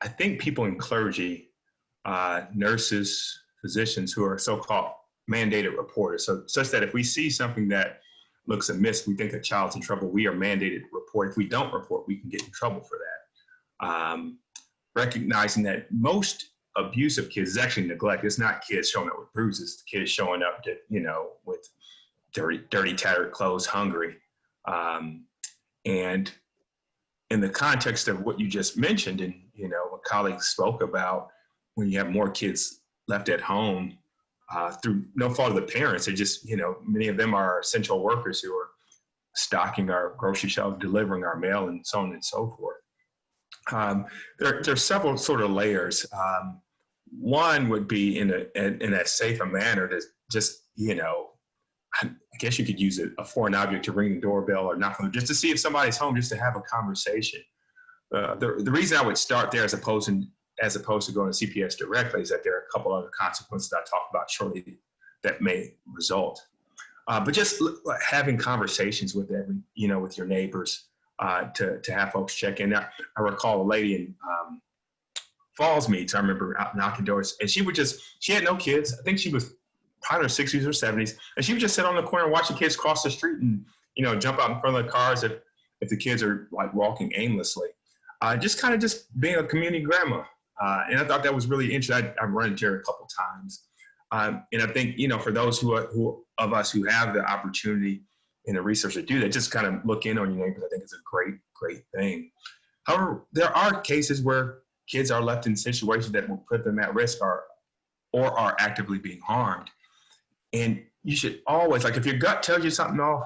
S13: I think people in clergy, nurses, physicians who are so-called mandated reporters. So such that if we see something that looks amiss, we think a child's in trouble, we are mandated to report. If we don't report, we can get in trouble for that. Recognizing that most abuse of kids is actually neglect. It's not kids showing up with bruises, it's kids showing up to, you know, with dirty, tattered clothes, hungry. And in the context of what you just mentioned, and, you know, what colleagues spoke about, when you have more kids left at home, through no fault of the parents, they just, you know, many of them are essential workers who are stocking our grocery shelves, delivering our mail, and so on and so forth. There are several sort of layers. One would be in a safer manner to just, you know, I guess you could use a foreign object to ring the doorbell or knock on the door, just to see if somebody's home, just to have a conversation. The reason I would start there as opposed to going to CPS directly is that there are a couple other consequences that I talk about shortly that may result. But just having conversations with with your neighbors, to have folks check in. I recall a lady in Falls Meets, I remember out knocking doors, and she had no kids. I think she was probably in her 60s or 70s, and she would just sit on the corner and watch the kids cross the street and, you know, jump out in front of the cars if the kids are like walking aimlessly. Just being a community grandma. And I thought that was really interesting. I've run into her a couple times. And I think, you know, for those who of us who have the opportunity and the research to do that, just kind of look in on your neighbors, I think is a great, great thing. However, there are cases where kids are left in situations that will put them at risk or are actively being harmed. And you should always, like, if your gut tells you something off,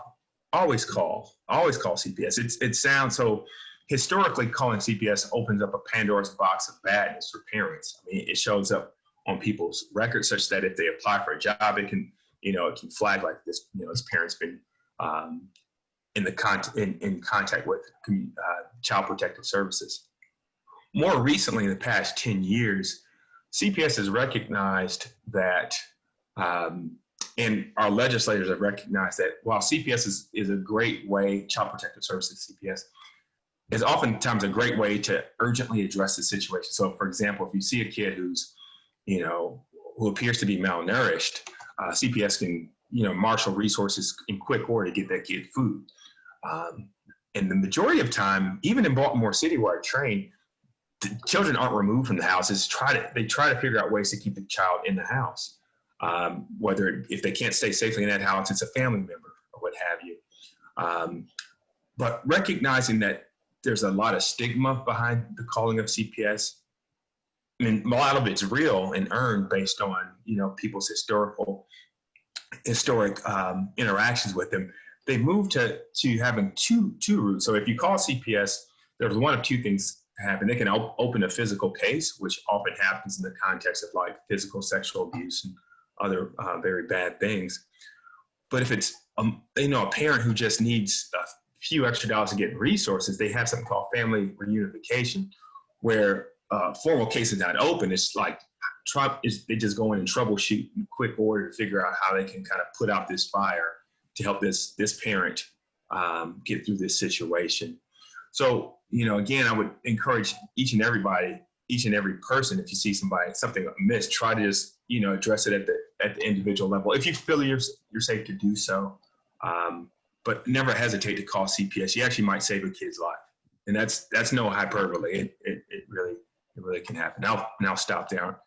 S13: always call CPS. It sounds so, historically, calling CPS opens up a Pandora's box of badness for parents. I mean, it shows up on people's records such that if they apply for a job, it can flag like this, you know, this parent's been in contact with Child Protective Services. More recently, in the past 10 years, CPS has recognized that, and our legislators have recognized that while CPS is a great way, Child Protective Services, CPS, is oftentimes a great way to urgently address the situation. So, for example, if you see a kid who's, you know, who appears to be malnourished, CPS can, you know, marshal resources in quick order to get that kid food. And the majority of time, even in Baltimore City where I train, the children aren't removed from the house. They try to figure out ways to keep the child in the house. Whether if they can't stay safely in that house, it's a family member or what have you. But recognizing that there's a lot of stigma behind the calling of CPS. I mean, a lot of it's real and earned based on, you know, people's historic interactions with them. They moved to having two routes. So if you call CPS, there's one of two things happen. They can open a physical case, which often happens in the context of like physical sexual abuse and other very bad things. But if it's a parent who just needs a few extra dollars to get resources, they have something called family reunification, where formal case is not open. It's like they just go in and troubleshoot in quick order to figure out how they can kind of put out this fire to help this parent get through this situation. So, again, I would encourage each and every person, if you see something amiss, try to just, address it at the individual level. If you feel you're safe to do so, but never hesitate to call CPS. You actually might save a kid's life. And that's no hyperbole. It really can happen. Now stop there.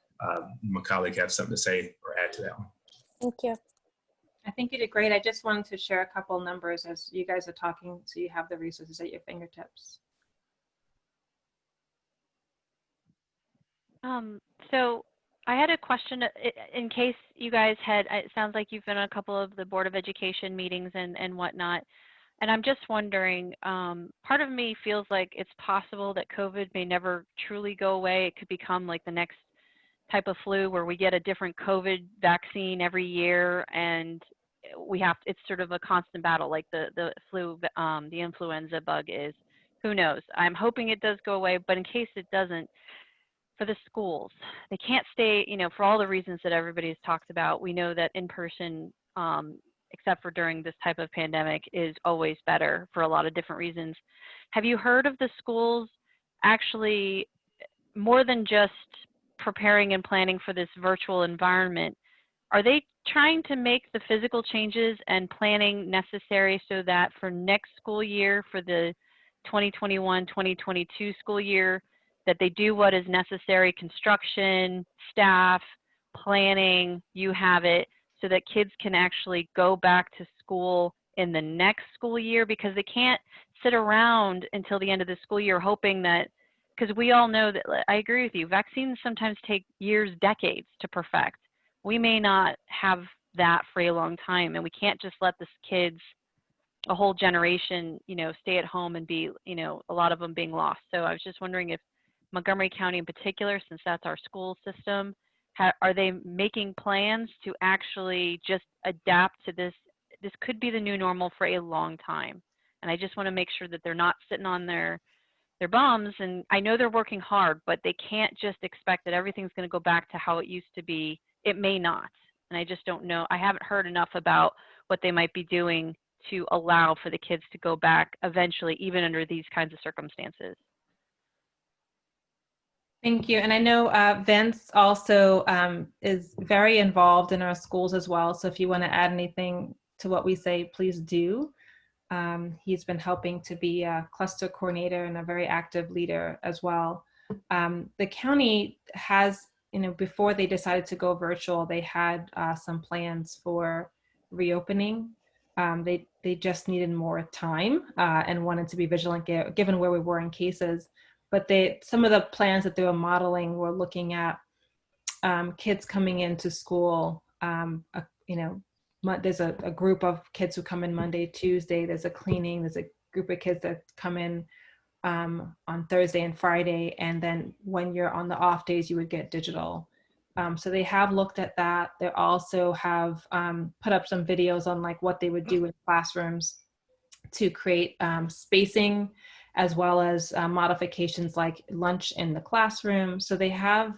S13: My colleague has something to say or add to that one.
S3: Thank you.
S12: I think you did great. I just wanted to share a couple numbers as you guys are talking, so you have the resources at your fingertips.
S8: So I had a question in case you guys it sounds like you've been on a couple of the Board of Education meetings and whatnot. And I'm just wondering, part of me feels like it's possible that COVID may never truly go away. It could become like the next type of flu where we get a different COVID vaccine every year, and it's sort of a constant battle like the flu, the influenza bug is. Who knows? I'm hoping it does go away, but in case it doesn't, for the schools, they can't stay, for all the reasons that everybody's talked about. We know that in person, except for during this type of pandemic, is always better for a lot of different reasons. Have you heard of the schools actually, more than just preparing and planning for this virtual environment, are they trying to make the physical changes and planning necessary so that for next school year, for the 2021-2022 school year, that they do what is necessary, construction, staff, planning, you have it, so that kids can actually go back to school in the next school year? Because they can't sit around until the end of the school year hoping that, because we all know that, I agree with you, vaccines sometimes take years, decades to perfect. We may not have that for a long time, and we can't just let the kids, a whole generation, stay at home and be, a lot of them being lost. So I was just wondering if Montgomery County in particular, since that's our school system, are they making plans to actually just adapt to this? This could be the new normal for a long time. And I just want to make sure that they're not sitting on their bums. And I know they're working hard, but they can't just expect that everything's going to go back to how it used to be. It may not. And I just don't know. I haven't heard enough about what they might be doing to allow for the kids to go back eventually, even under these kinds of circumstances.
S12: Thank you. And I know Vince also is very involved in our schools as well. So if you want to add anything to what we say, please do. He's been helping to be a cluster coordinator and a very active leader as well. The county has, before they decided to go virtual, they had some plans for reopening. They just needed more time and wanted to be vigilant given where we were in cases. But some of the plans that they were modeling were looking at kids coming into school. There's a group of kids who come in Monday, Tuesday. There's a cleaning. There's a group of kids that come in on Thursday and Friday. And then when you're on the off days, you would get digital. So they have looked at that. They also have put up some videos on like what they would do in classrooms to create spacing, as well as modifications like lunch in the classroom. So they have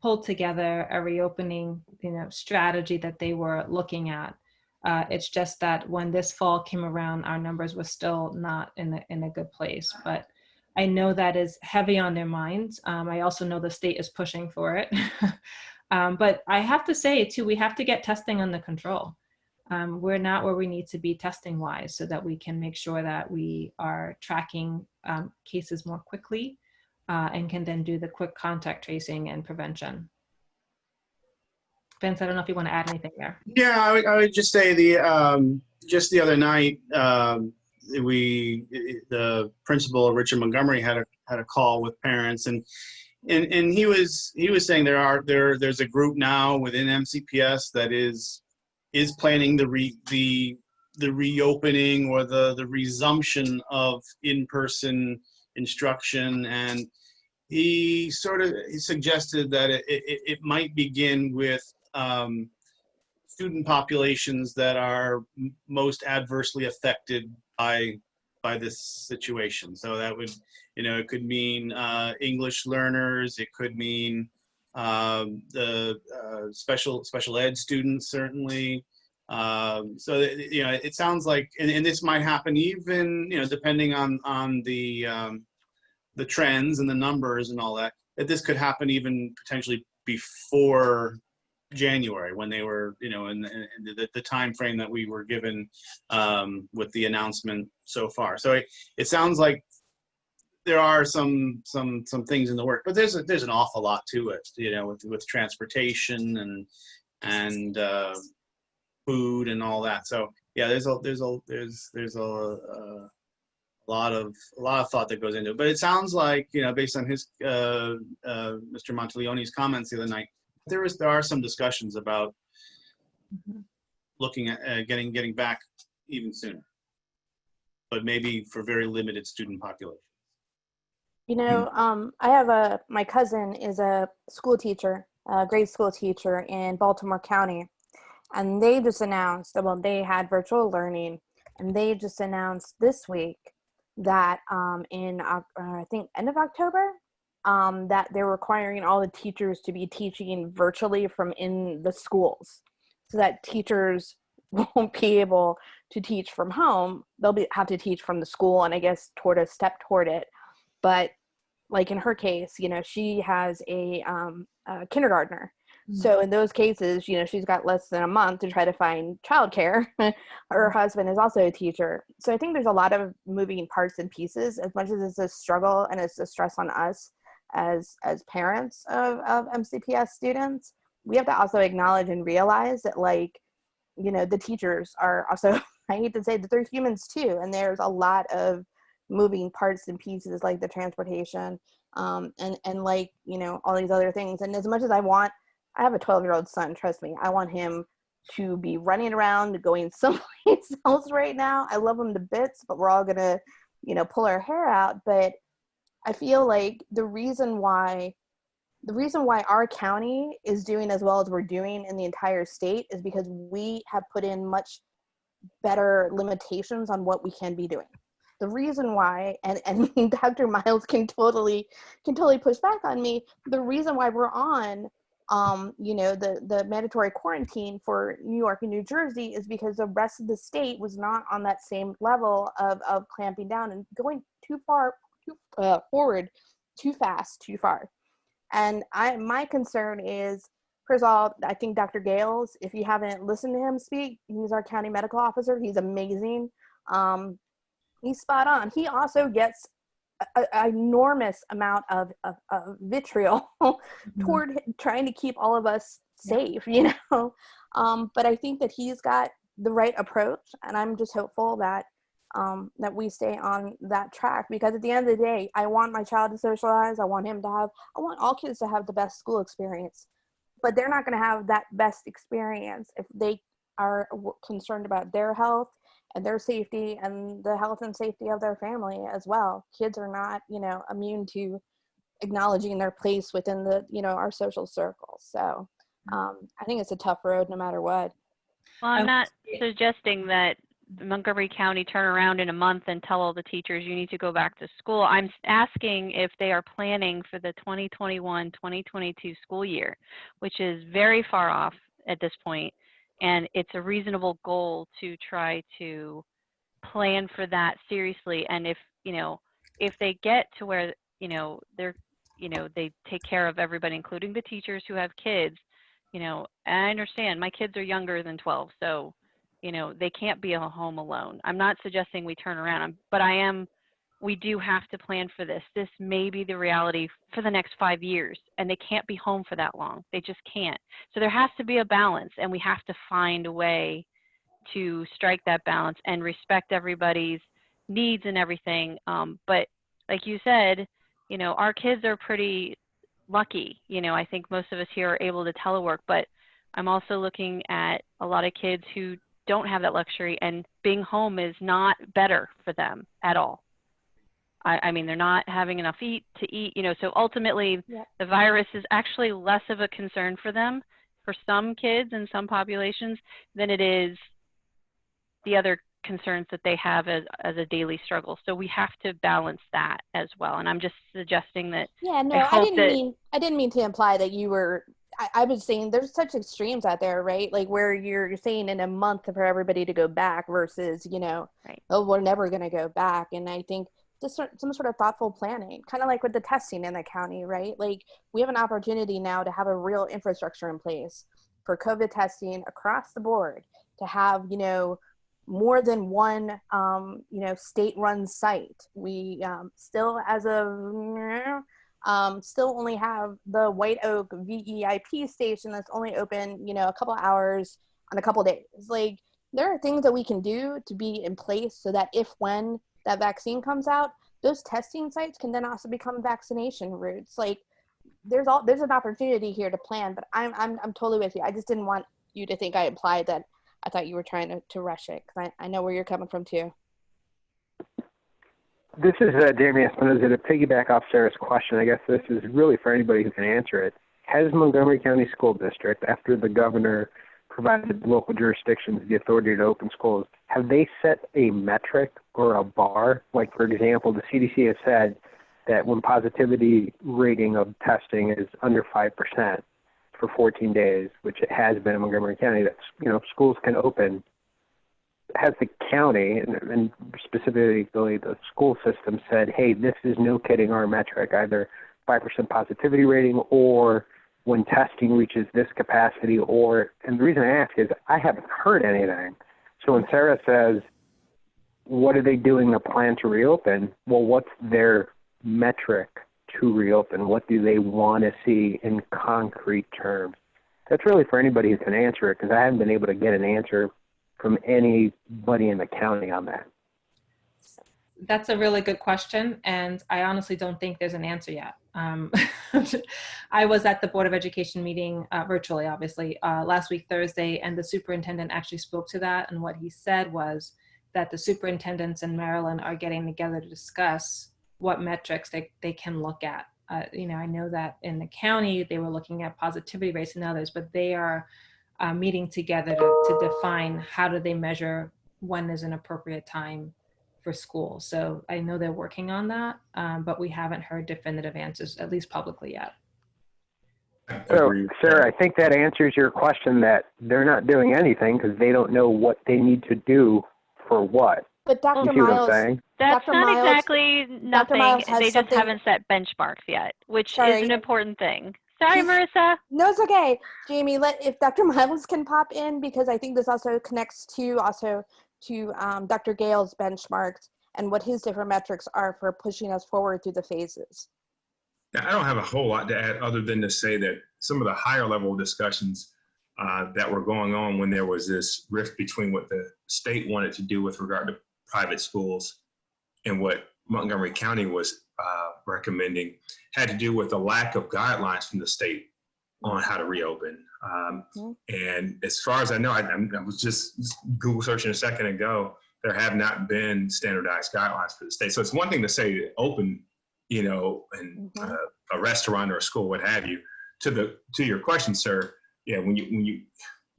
S12: pulled together a reopening, strategy that they were looking at. It's just that when this fall came around, our numbers were still not in a good place. But I know that is heavy on their minds. I also know the state is pushing for it. But I have to say too, we have to get testing under control. We're not where we need to be testing wise, so that we can make sure that we are tracking cases more quickly and can then do the quick contact tracing and prevention. Vince, I don't know if you want to add anything there.
S5: Yeah, I would just say just the other night, the principal, Richard Montgomery, had a call with parents, and he was saying there's a group now within MCPS that is planning the reopening or the resumption of in-person instruction. And he suggested that it might begin with student populations that are most adversely affected by this situation. So that would, it could mean English learners, it could mean the special ed students, certainly. So it sounds like, and this might happen even, depending on the trends and the numbers and all that, that this could happen even potentially before January, when they were, in the time frame that we were given with the announcement so far. So it sounds like there are some things in the work, but there's an awful lot to it, with transportation and food and all that. So yeah, there's a lot of thought that goes into it. But it sounds like, based on his Mr. Monteleone's comments the other night, there are some discussions about looking at getting back even sooner, but maybe for very limited student population.
S3: I have my cousin is a school teacher, a grade school teacher in Baltimore County, and they just announced, well, they had virtual learning, and they just announced this week that in I think end of October, that they're requiring all the teachers to be teaching virtually from in the schools, so that teachers won't be able to teach from home. They'll have to teach from the school, and I guess step toward it. But like in her case, she has a kindergartner. So in those cases, she's got less than a month to try to find childcare. Her husband is also a teacher. So I think there's a lot of moving parts and pieces. As much as it's a struggle and it's a stress on us as parents of MCPS students, we have to also acknowledge and realize that, the teachers are also, I hate to say that they're humans too. And there's a lot of moving parts and pieces, like the transportation, and all these other things. And as much as I have a 12-year-old son, trust me, I want him to be running around, going someplace else right now. I love him to bits, but we're all gonna, pull our hair out. But I feel like the reason why our county is doing as well as we're doing in the entire state is because we have put in much better limitations on what we can be doing. The reason why, and Dr. Myles can totally push back on me, the reason why we're on the mandatory quarantine for New York and New Jersey is because the rest of the state was not on that same level of clamping down and going too far forward, too fast, too far. And my concern is, first of all, I think Dr. Gales, if you haven't listened to him speak, he's our county medical officer. He's amazing. He's spot on. He also gets an enormous amount of vitriol toward trying to keep all of us safe, but I think that he's got the right approach, and I'm just hopeful that that we stay on that track, because at the end of the day, I want my child to socialize. I want all kids to have the best school experience, but they're not going to have that best experience if they are concerned about their health and their safety and the health and safety of their family as well. Kids are not, immune to acknowledging their place within the, our social circles. So I think it's a tough road no matter what.
S8: Well, I'm not suggesting that Montgomery County turn around in a month and tell all the teachers you need to go back to school. I'm asking if they are planning for the 2021-2022 school year, which is very far off at this point. And it's a reasonable goal to try to plan for that seriously. And if they get to where, they take care of everybody, including the teachers who have kids, and I understand my kids are younger than 12. So, they can't be at home alone. I'm not suggesting we turn around, but we do have to plan for this. This may be the reality for the next 5 years, and they can't be home for that long. They just can't. So there has to be a balance, and we have to find a way to strike that balance and respect everybody's needs and everything. But like you said, our kids are pretty lucky. I think most of us here are able to telework, but I'm also looking at a lot of kids who don't have that luxury, and being home is not better for them at all. I mean, they're not having enough to eat, you know, so ultimately the virus is actually less of a concern for them, for some kids and some populations, than it is the other concerns that they have as a daily struggle. So we have to balance that as well. And I'm just suggesting that.
S3: Yeah, no, I didn't mean to imply that you were, I was saying there's such extremes out there, right? Like where you're saying in a month for everybody to go back versus, you know, oh, we're never going to go back. And I think just some sort of thoughtful planning, kind of like with the testing in the county, right? Like we have an opportunity now to have a real infrastructure in place for COVID testing across the board, to have, you know, more than one, you know, state-run site. We still, as of still only have the White Oak VEIP station that's only open, you know, a couple hours on a couple days. Like there are things that we can do to be in place so that when that vaccine comes out, those testing sites can then also become vaccination routes. Like there's an opportunity here to plan, but I'm totally with you. I just didn't want you to think I implied that I thought you were trying to rush it, because I know where you're coming from too.
S14: This is Damien Espinoza. To piggyback off Sarah's question, I guess this is really for anybody who can answer it. Has Montgomery County School District, after the governor provided local jurisdictions the authority to open schools, have they set a metric or a bar? Like, for example, the CDC has said that when positivity rating of testing is under 5%, for 14 days, which it has been in Montgomery County, that's, you know, schools can open. Has the county, and specifically the school system, said, hey, this is no kidding our metric, either 5% positivity rating or when testing reaches this capacity, or, and the reason I ask is I haven't heard anything. So when Sarah says, what are they doing to plan to reopen? Well, what's their metric to reopen? What do they want to see in concrete terms? That's really for anybody who can answer it, because I haven't been able to get an answer from anybody in the county on that.
S12: That's a really good question, and I honestly don't think there's an answer yet. I was at the Board of Education meeting virtually, obviously, last week, Thursday, and the superintendent actually spoke to that, and what he said was that the superintendents in Maryland are getting together to discuss what metrics they can look at. You know, I know that in the county, they were looking at positivity rates and others, but they are meeting together to define how do they measure when is an appropriate time for school. So I know they're working on that, but we haven't heard definitive answers, at least publicly yet.
S14: So, Sarah, I think that answers your question that they're not doing anything because they don't know what they need to do for what.
S3: But Dr. Myles,
S8: that's
S3: Dr.
S8: not
S3: Myles,
S8: exactly nothing. They just
S3: something...
S8: haven't set benchmarks yet, which is an important thing. Sorry, Marissa.
S3: No, it's okay. Jamie, if Dr. Myles can pop in, because I think this also connects to Dr. Gale's benchmarks and what his different metrics are for pushing us forward through the phases.
S13: Now, I don't have a whole lot to add other than to say that some of the higher level discussions that were going on when there was this rift between what the state wanted to do with regard to private schools and what Montgomery County was recommending had to do with the lack of guidelines from the state on how to reopen. And as far as I know, I was just Google searching a second ago, there have not been standardized guidelines for the state. So it's one thing to say open, you know, and a restaurant or a school, what have you. To your question, sir, yeah, when you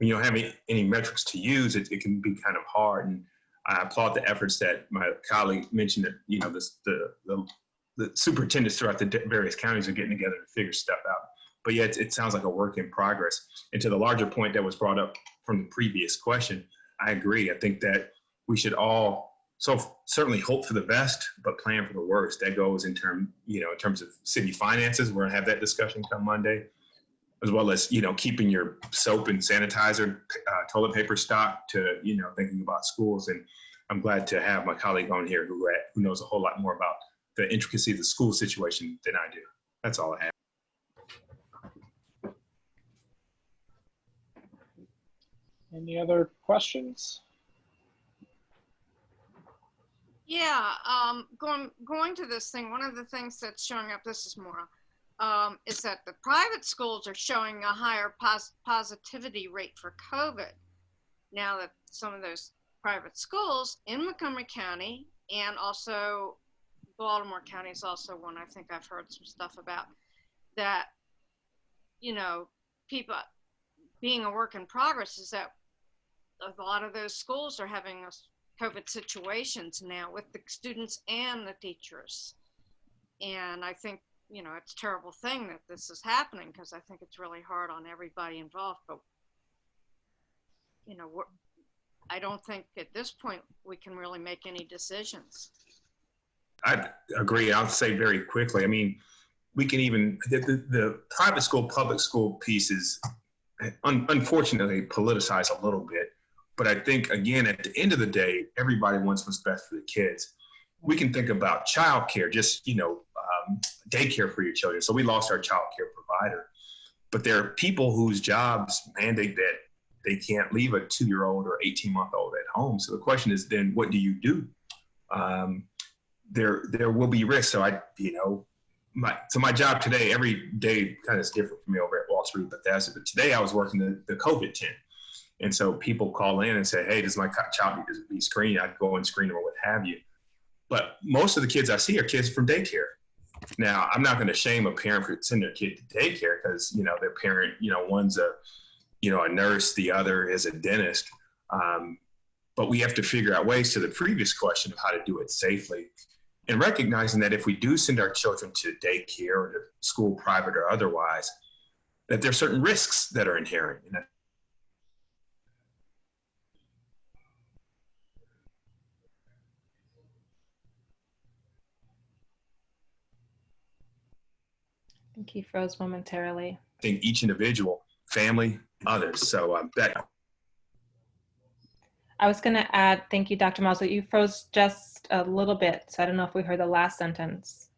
S13: don't have any metrics to use, it can be kind of hard. And I applaud the efforts that my colleague mentioned that, you know, the superintendents throughout the various counties are getting together to figure stuff out. But yet it sounds like a work in progress. And to the larger point that was brought up from the previous question, I agree. I think that we should all certainly hope for the best, but plan for the worst. That goes in terms of city finances. We're gonna have that discussion come Monday, as well as, you know, keeping your soap and sanitizer, toilet paper stock to, you know, thinking about schools. And I'm glad to have my colleague on here who knows a whole lot more about the intricacy of the school situation than I do. That's all I have.
S1: Any other questions?
S15: Yeah, going to this thing, one of the things that's showing up, this is Maura, is that the private schools are showing a higher positivity rate for COVID. Now that some of those private schools in Montgomery County and also Baltimore County is also one I think I've heard some stuff about, that, you know, people being a work in progress, is that a lot of those schools are having COVID situations now with the students and the teachers. And I think, you know, it's a terrible thing that this is happening, because I think it's really hard on everybody involved. But, you know, I don't think at this point we can really make any decisions.
S13: I agree. I'll say very quickly. I mean, we can even, the private school, public school piece is unfortunately politicized a little bit. But I think, again, at the end of the day, everybody wants what's best for the kids. We can think about childcare, just, you know, daycare for your children. So we lost our childcare provider. But there are people whose jobs mandate that they can't leave a 2-year-old or 18-month-old at home. So the question is then, what do you do? There will be risks. So my job today, every day kind of is different for me over at Wall Street Bethesda. But today I was working the COVID tent. And so people call in and say, hey, does my child need to be screened? I'd go and screen them or what have you. But most of the kids I see are kids from daycare. Now, I'm not going to shame a parent for sending their kid to daycare because, you know, their parent, you know, one's a nurse, the other is a dentist. But we have to figure out ways, to the previous question, of how to do it safely. And recognizing that if we do send our children to daycare or to school, private or otherwise, that there are certain risks that are inherent in it.
S12: I think he froze momentarily.
S13: I think each individual, family, others. So that.
S12: I was going to add, thank you, Dr. Myles, but you froze just a little bit. So I don't know if we heard the last sentence.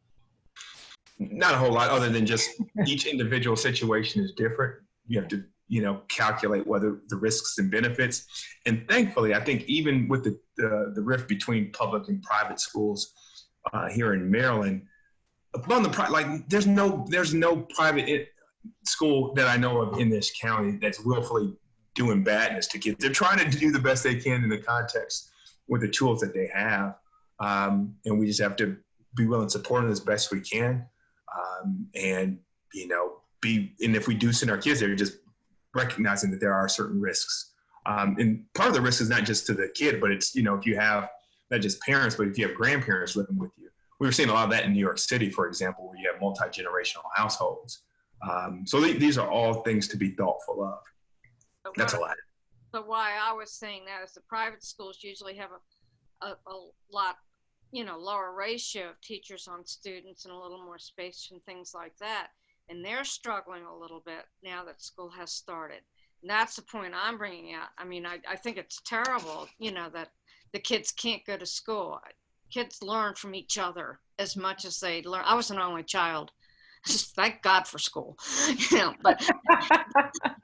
S13: Not a whole lot, other than just each individual situation is different. You have to, you know, calculate whether the risks and benefits. And thankfully, I think even with the rift between public and private schools here in Maryland, there's no private school that I know of in this county that's willfully doing badness to kids. They're trying to do the best they can in the context with the tools that they have. And we just have to be willing to support them as best we can. And, you know, and if we do send our kids there, just recognizing that there are certain risks. And part of the risk is not just to the kid, but it's, you know, if you have not just parents, but if you have grandparents living with you. We were seeing a lot of that in New York City, for example, where you have multi-generational households. So these are all things to be thoughtful of. That's a lot.
S15: So why I was saying that is the private schools usually have a lot, you know, lower ratio of teachers on students and a little more space and things like that. And they're struggling a little bit now that school has started. And that's the point I'm bringing out. I mean, I think it's terrible, you know, that the kids can't go to school. Kids learn from each other as much as they learn. I was an only child. Thank God for school, you know, but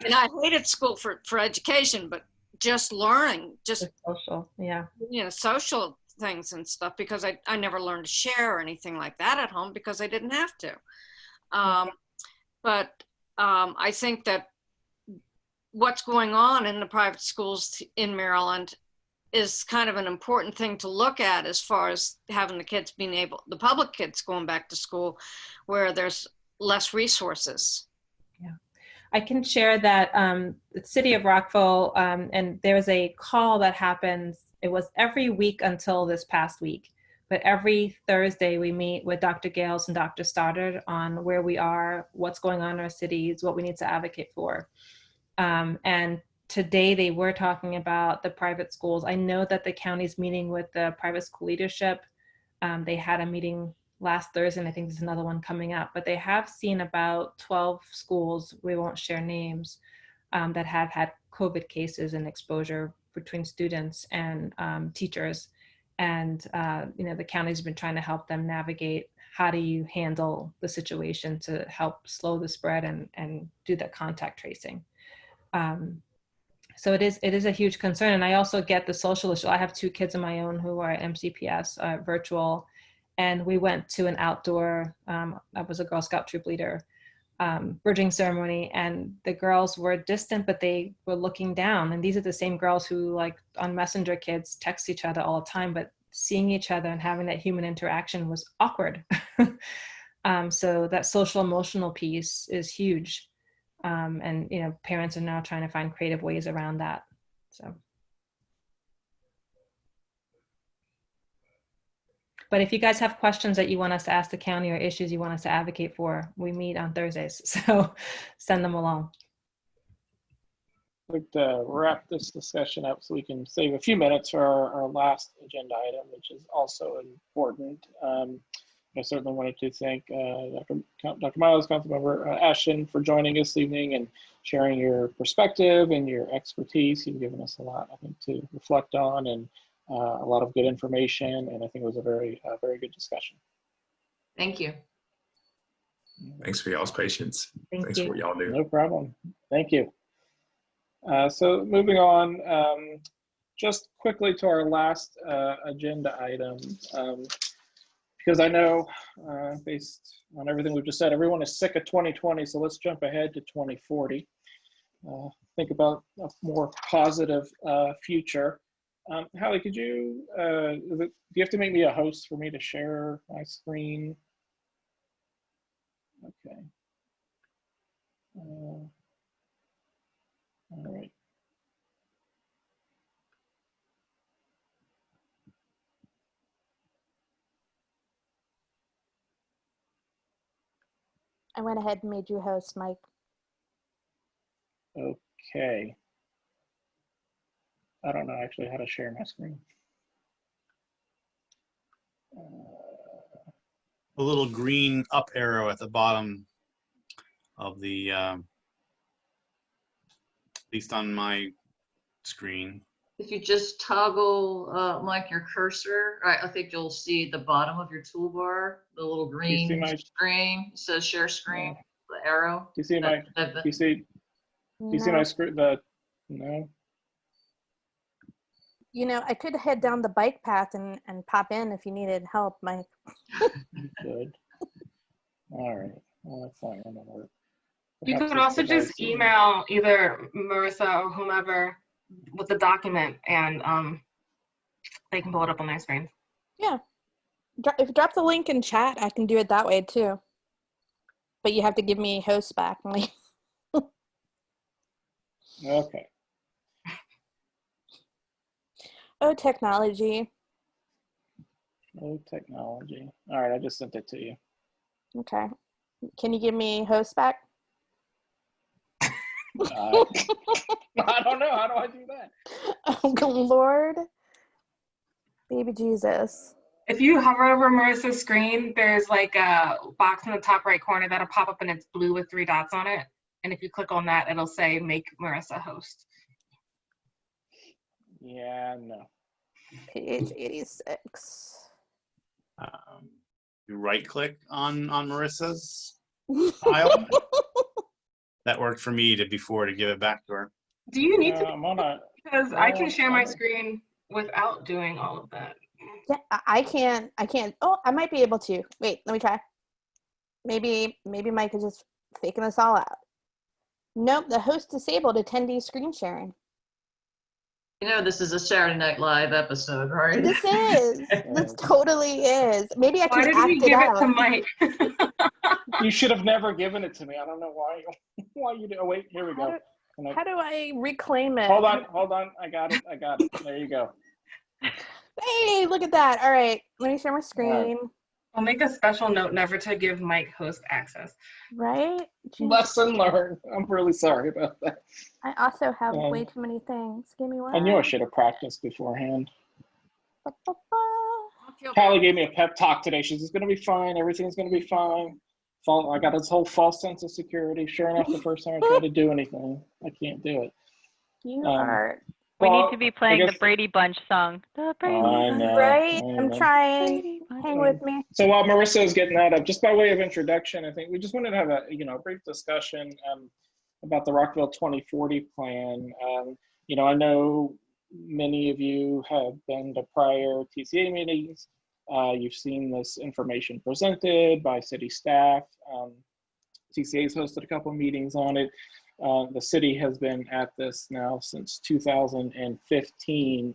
S15: and I hated school for education, but just learning, just
S12: social, yeah, you
S15: know, social things and stuff, because I never learned to share or anything like that at home because I didn't have to. But I think that what's going on in the private schools in Maryland is kind of an important thing to look at as far as having the kids the public kids going back to school where there's less resources.
S12: Yeah, I can share that the city of Rockville, and there's a call that happens, it was every week until this past week, but every Thursday we meet with Dr. Gales and Dr. Stoddard on where we are, what's going on in our cities, what we need to advocate for. And today they were talking about the private schools. I know that the county's meeting with the private school leadership. They had a meeting last Thursday, and I think there's another one coming up, but they have seen about 12 schools, we won't share names, that have had COVID cases and exposure between students and teachers. And, you know, the county's been trying to help them navigate how do you handle the situation to help slow the spread and do the contact tracing. So it is a huge concern. And I also get the social issue. I have 2 kids of my own who are at MCPS virtual, and we went to an outdoor, I was a Girl Scout troop leader, bridging ceremony, and the girls were distant, but they were looking down. And these are the same girls who, like, on Messenger, kids text each other all the time, but seeing each other and having that human interaction was awkward. So that social emotional piece is huge. And, you know, parents are now trying to find creative ways around that. So. But if you guys have questions that you want us to ask the county or issues you want us to advocate for, we meet on Thursdays. So send them along.
S1: I'd like to wrap this discussion up so we can save a few minutes for our last agenda item, which is also important. I certainly wanted to thank Dr. Myles, Councilmember Ashton, for joining us this evening and sharing your perspective and your expertise. You've given us a lot, I think, to reflect on, and a lot of good information. And I think it was a very good discussion.
S6: Thank you.
S13: Thanks for y'all's patience. Thanks for what y'all do.
S1: No problem. Thank you. So moving on, just quickly to our last agenda item, because I know based on everything we've just said, everyone is sick of 2020, so let's jump ahead to 2040. Think about a more positive future. Hallie, could you, do you have to make me a host for me to share my screen? Okay. All right.
S3: I went ahead and made you host, Mike.
S1: Okay. I don't know actually how to share my screen.
S5: A little green up arrow at the bottom of the, at least on my screen.
S6: If you just toggle, Mike, your cursor, I think you'll see at the bottom of your toolbar, the little green screen. It says share screen, the arrow.
S1: Do you see my, do you see my screen, no?
S3: You know, I could head down the bike path and pop in if you needed help, Mike.
S1: Good. All right. Well, that's not going to work.
S16: You could also just email either Marissa or whomever with the document, and they can pull it up on their screen.
S3: Yeah. If you drop the link in chat, I can do it that way too. But you have to give me host back.
S1: Okay.
S3: Oh, technology.
S1: Oh, technology. All right, I just sent it to you.
S3: Okay. Can you give me host back?
S1: I don't know. How do I do that?
S3: Oh, Lord. Baby Jesus.
S16: If you hover over Marissa's screen, there's like a box in the top right corner that'll pop up and it's blue with 3 dots on it. And if you click on that, it'll say make Marissa host.
S1: Yeah, no.
S3: Page 86.
S5: You right click on Marissa's file. That worked for me before to give it back to her.
S16: Do you need to? Because I can share my screen without doing all of that.
S3: Yeah, I can't. Oh, I might be able to. Wait, let me try. Maybe Mike is just faking us all out. Nope, the host disabled attendee screen sharing.
S6: You know, this is a Saturday Night Live episode, right?
S3: This is. This totally is. Maybe I can act it out.
S16: To Mike?
S1: You should have never given it to me. I don't know why you do. Oh, wait, here we go.
S3: How do I reclaim it?
S1: Hold on. I got it. There you go.
S3: Hey, look at that. All right, let me share my screen.
S16: I'll make a special note never to give Mike host access.
S3: Right? Jeez.
S1: Lesson learned. I'm really sorry about that.
S3: I also have way too many things. Give me one.
S1: I knew I should have practiced beforehand. Hallie gave me a pep talk today. She's going to be fine. Everything's going to be fine. I got this whole false sense of security. Sure enough, the first time I tried to do anything, I can't do it.
S3: You are.
S8: We need to be playing the Brady Bunch song. The Brady Bunch.
S1: Know,
S3: right? I'm trying. Hang with me.
S1: So while Marissa is getting that up, just by way of introduction, I think we just wanted to have a brief discussion about the Rockville 2040 plan. I know many of you have been to prior TCA meetings. You've seen this information presented by city staff. TCA has hosted a couple of meetings on it. The city has been at this now since 2015.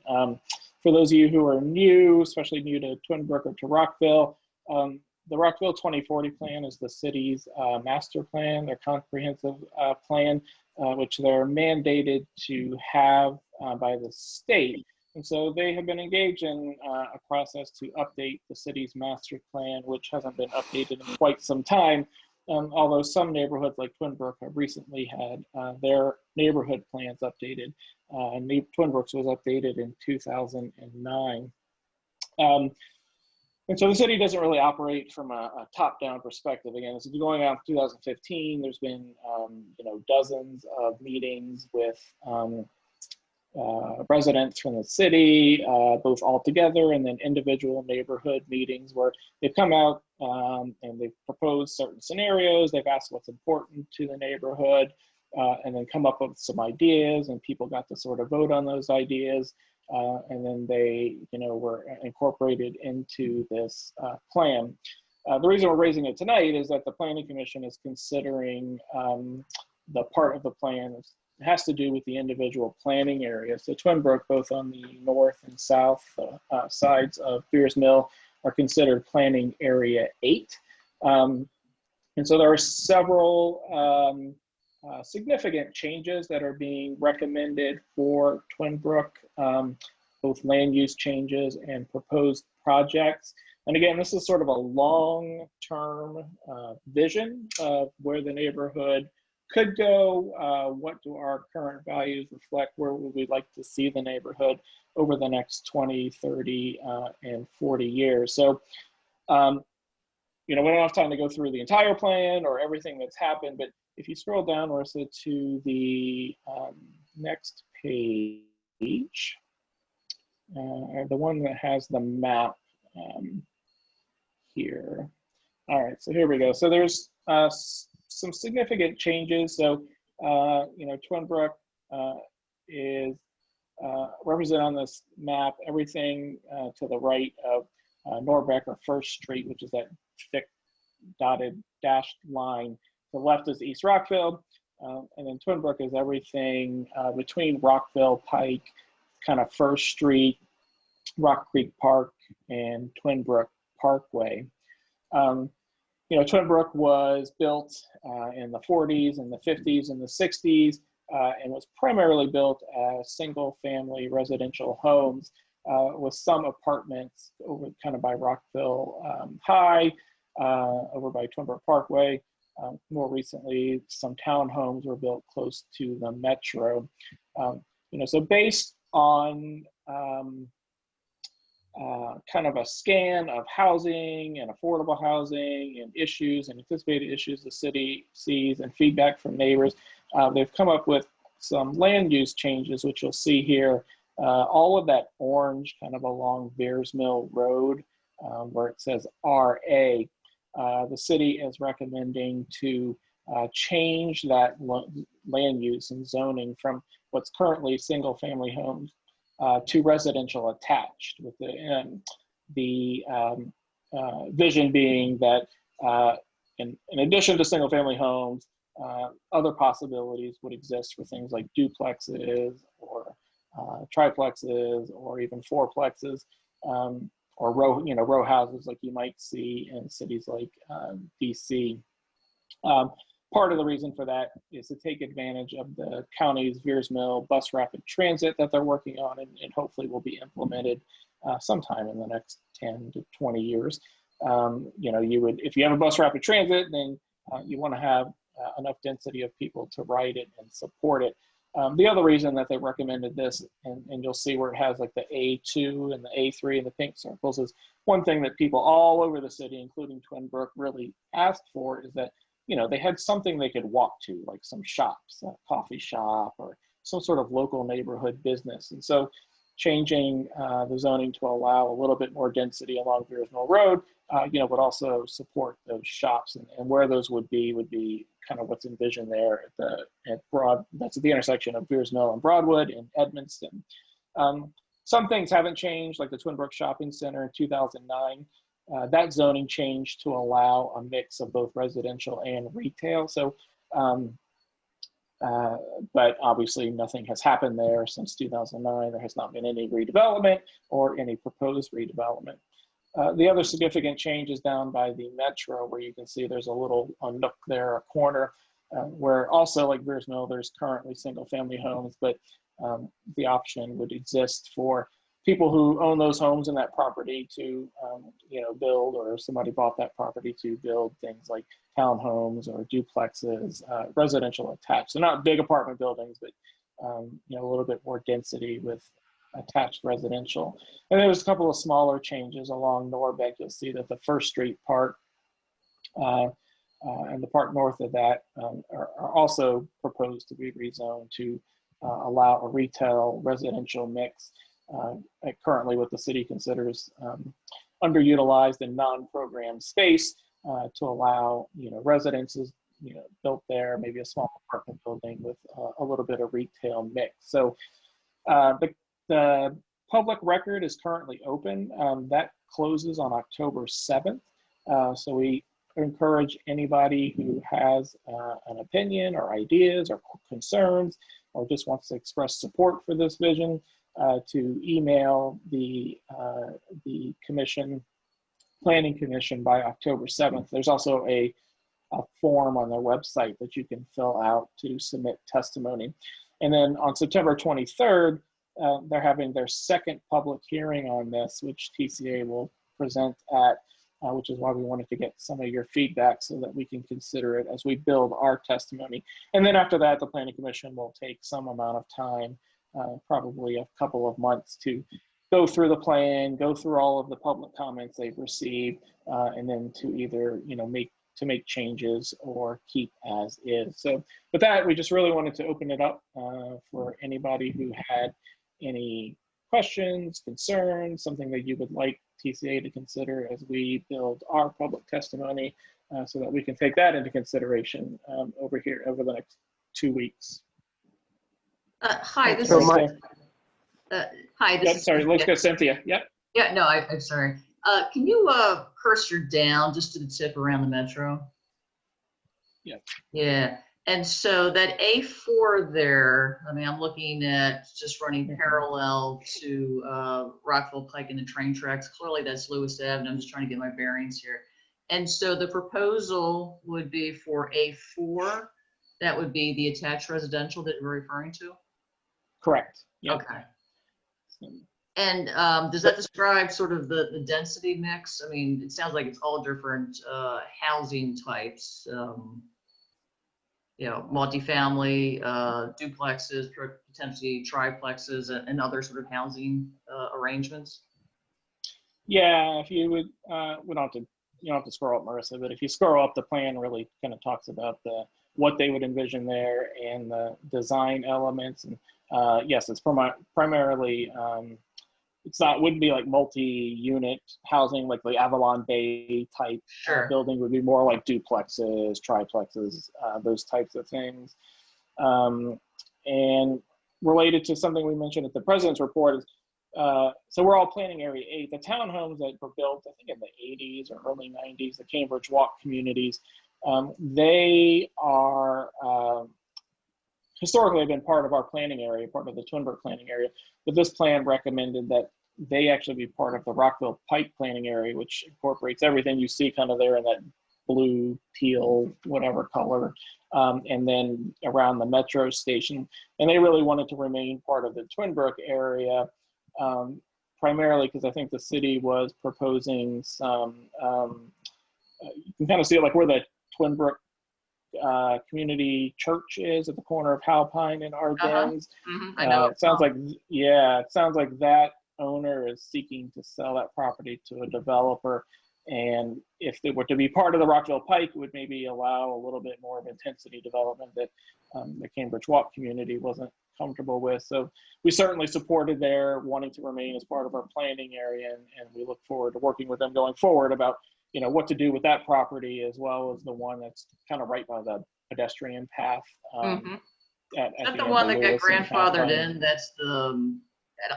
S1: For For those of you who are new, especially new to Twinbrook or to Rockville, the Rockville 2040 plan is the city's master plan, their comprehensive plan, which they're mandated to have by the state. And so they have been engaged in a process to update the city's master plan, which hasn't been updated in quite some time. Although some neighborhoods like Twinbrook have recently had their neighborhood plans updated. And Twinbrook's was updated in 2009. And so the city doesn't really operate from a top-down perspective. Again, this is going on 2015. There's been dozens of meetings with residents from the city, both all together, and then individual neighborhood meetings where they've come out and they've proposed certain scenarios. They've asked what's important to the neighborhood, and then come up with some ideas, and people got to sort of vote on those ideas. And then they, were incorporated into this plan. The reason we're raising it tonight is that the Planning Commission is considering the part of the plan that has to do with the individual planning areas. So Twinbrook, both on the north and south sides of Beers Mill, are considered Planning Area 8. And so there are several significant changes that are being recommended for Twinbrook, both land use changes and proposed projects. And again, this is sort of a long-term vision of where the neighborhood could go. What do our current values reflect? Where would we like to see the neighborhood over the next 20, 30, and 40 years? So, we don't have time to go through the entire plan or everything that's happened, but if you scroll down, Marissa, to the next page, the one that has the map here. All right, so here we go. So there's some significant changes. So, Twinbrook is represented on this map, everything to the right of Norbeck or First Street, which is that thick dotted dashed line. The left is East Rockville, and then Twinbrook is everything between Rockville, Pike, kind of First Street, Rock Creek Park, and Twinbrook Parkway. Twinbrook was built in the 40s and the 50s and the 60s, and was primarily built as single-family residential homes with some apartments over kind of by Rockville High, over by Twinbrook Parkway. More recently, some townhomes were built close to the metro. So based on kind of a scan of housing and affordable housing and issues and anticipated issues the city sees and feedback from neighbors, they've come up with some land use changes, which you'll see here. All of that orange kind of along Beers Mill Road, where it says RA, the city is recommending to change that land use and zoning from what's currently single family homes to residential attached, with the vision being that in addition to single family homes, other possibilities would exist for things like duplexes or triplexes or even fourplexes, or row houses like you might see in cities like DC. Part of the reason for that is to take advantage of the county's Beers Mill bus rapid transit that they're working on, and hopefully will be implemented sometime in the next 10 to 20 years. If you have a bus rapid transit, then you want to have enough density of people to ride it and support it. The other reason that they recommended this, and you'll see where it has like the A2 and the A3 and the pink circles, is one thing that people all over the city, including Twinbrook, really asked for is that they had something they could walk to, like some shops, a coffee shop, or some sort of local neighborhood business. And so changing the zoning to allow a little bit more density along Beers Mill Road, would also support those shops, and where those would be kind of what's envisioned there that's at the intersection of Beers Mill and Broadwood in Edmonston. Some things haven't changed, like the Twinbrook Shopping Center in 2009. That zoning changed to allow a mix of both residential and retail. So But obviously nothing has happened there since 2009. There has not been any redevelopment or any proposed redevelopment. The other significant change is down by the metro, where you can see there's a little nook there, a corner, where also like Beers Mill, there's currently single family homes, but the option would exist for people who own those homes and that property to, build, or somebody bought that property to build things like townhomes or duplexes, residential attached. So not big apartment buildings, but a little bit more density with attached residential. And there's a couple of smaller changes along Norbeck. You'll see that the First Street part and the part north of that are also proposed to be rezoned to allow a retail residential mix. Currently what the city considers underutilized and non-programmed space to allow residences built there, maybe a small apartment building with a little bit of retail mix. So the public record is currently open. That closes on October 7th. So we encourage anybody who has an opinion or ideas or concerns or just wants to express support for this vision to email the Planning Commission by October 7th. There's also a form on their website that you can fill out to submit testimony. And then on September 23rd, they're having their second public hearing on this, which TCA will present at, which is why we wanted to get some of your feedback so that we can consider it as we build our testimony. And then after that, the Planning Commission will take some amount of time, probably a couple of months, to go through the plan, go through all of the public comments they've received, and then to either make changes or keep as is. So with that, we just really wanted to open it up for anybody who had any questions, concerns, something that you would like TCA to consider as we build our public testimony, so that we can take that into consideration over the next 2 weeks.
S6: Hi, this
S1: So
S6: is. Hi, this is.
S1: Sorry, let's go Cynthia. Yep.
S6: Yeah, no, I'm sorry. Can you cursor down just to the tip around the metro?
S1: Yeah.
S6: Yeah. And so that A4 there, I mean, I'm looking at just running parallel to Rockville Pike and the train tracks. Clearly that's Lewis Avenue. I'm just trying to get my bearings here. And so the proposal would be for A4. That would be the attached residential that you're referring to?
S1: Correct. Yep.
S6: Okay. And does that describe sort of the density mix? I mean, it sounds like it's all different housing types. Multifamily, duplexes, potentially triplexes, and other sort of housing arrangements.
S1: Yeah, if you would, you don't have to scroll up, Marissa, but if you scroll up, the plan really kind of talks about what they would envision there and the design elements. And yes, it's primarily, wouldn't be like multi-unit housing like the Avalon Bay type building. Would be more like duplexes, triplexes, those types of things. And related to something we mentioned at the President's report is, so we're all planning Area 8. The townhomes that were built, I think in the 80s or early 90s, the Cambridge Walk communities, they are historically have been part of our planning area, part of the Twinbrook planning area. But this plan recommended that they actually be part of the Rockville Pike planning area, which incorporates everything you see kind of there in that blue, teal, whatever color, and then around the metro station. And they really wanted to remain part of the Twinbrook area, primarily because I think the city was proposing some, you can kind of see it like where the Twinbrook Community Church is at the corner of Halpine and Ardennes.
S6: I know.
S1: It sounds like that owner is seeking to sell that property to a developer. And if they were to be part of the Rockville Pike, it would maybe allow a little bit more of intensity development that the Cambridge Walk community wasn't comfortable with. So we certainly supported their wanting to remain as part of our planning area, and we look forward to working with them going forward about what to do with that property, as well as the one that's kind of right by the pedestrian path.
S6: Is that the one that got grandfathered in? That's the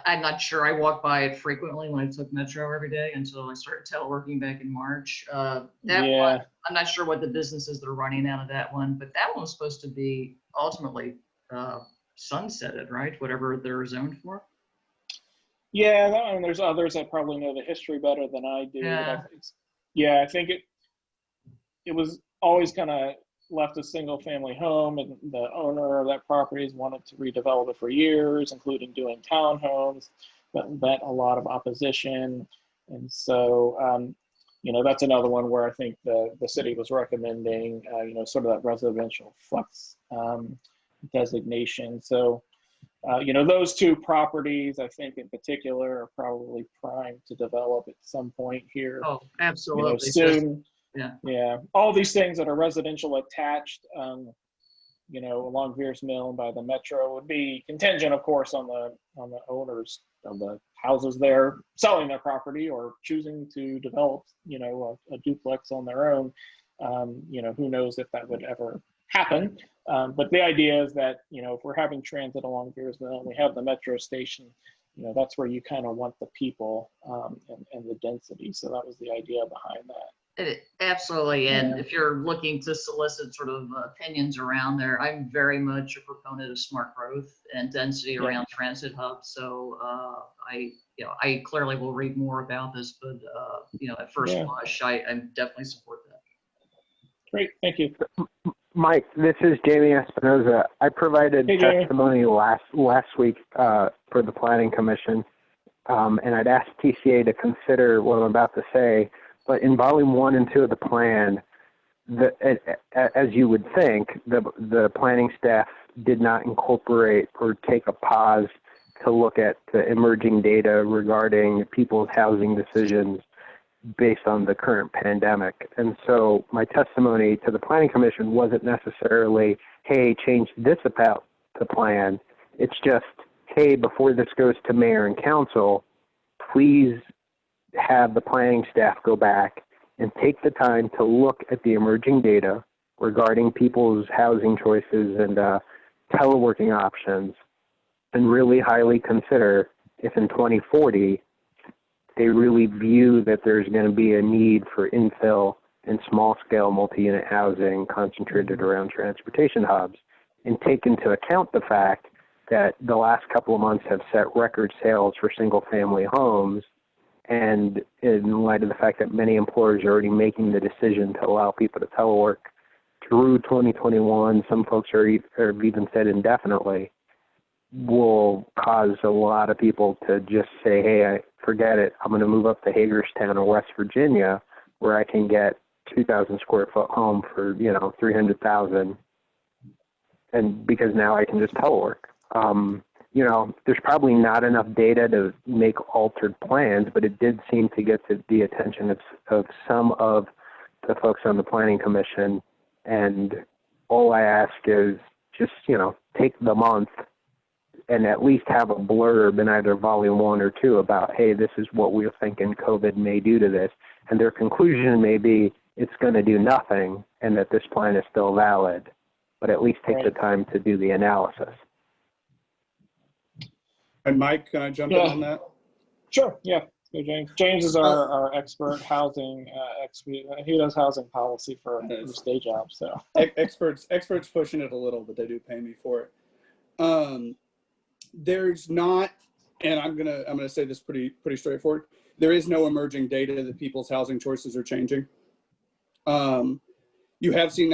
S6: I'm not sure. I walk by it frequently when I took Metro every day until I started teleworking back in March. That one, I'm not sure what the businesses that are running out of that one, but that one was supposed to be ultimately sunsetted, right? Whatever they're zoned for.
S1: Yeah, and there's others that probably know the history better than I do.
S6: Yeah.
S1: I think it was always kind of left a single family home, and the owner of that property has wanted to redevelop it for years, including doing townhomes, but met a lot of opposition. And so, that's another one where I think the city was recommending, sort of that residential flex designation. So, those two properties, I think in particular, are probably primed to develop at some point here.
S6: Oh, absolutely.
S1: Soon.
S6: Yeah.
S1: All these things that are residential attached, along Veers Mill and by the Metro would be contingent, of course, on the owners of the houses there selling their property or choosing to develop, a duplex on their own. Who knows if that would ever happen. But the idea is that, if we're having transit along Veers Mill and we have the Metro station, that's where you kind of want the people and the density. So that was the idea behind that.
S6: Absolutely. And if you're looking to solicit sort of opinions around there, I'm very much a proponent of smart growth and density around transit hubs. So I clearly will read more about this, but at first blush, I definitely support that.
S1: Great, thank you.
S14: Mike, this is Jamie Espinoza. I provided testimony last week for the Planning Commission, and I'd asked TCA to consider what I'm about to say. But in volume 1 and 2 of the plan, as you would think, the planning staff did not incorporate or take a pause to look at the emerging data regarding people's housing decisions based on the current pandemic. And so my testimony to the Planning Commission wasn't necessarily, hey, change this about the plan. It's just, hey, before this goes to mayor and council, please have the planning staff go back and take the time to look at the emerging data regarding people's housing choices and teleworking options, and really highly consider if in 2040 they really view that there's going to be a need for infill and small-scale multi-unit housing concentrated around transportation hubs, and take into account the fact that the last couple of months have set record sales for single-family homes. And in light of the fact that many employers are already making the decision to allow people to telework through 2021, some folks have even said indefinitely, will cause a lot of people to just say, hey, forget it. I'm going to move up to Hagerstown or West Virginia, where I can get 2,000 square foot home for, $300,000. And because now I can just telework. There's probably not enough data to make altered plans, but it did seem to get the attention of some of the folks on the Planning Commission. And all I ask is just, take the month and at least have a blurb in either volume 1 or 2 about, hey, this is what we're thinking COVID may do to this. And their conclusion may be it's going to do nothing and that this plan is still valid, but at least take the time to do the analysis.
S17: And Mike, can I jump in on that?
S1: Sure, yeah. Go, James. James is our expert housing expert. He does housing policy for his day job. So
S17: experts pushing it a little, but they do pay me for it. There's not, and I'm gonna say this pretty straightforward. There is no emerging data that people's housing choices are changing. You have seen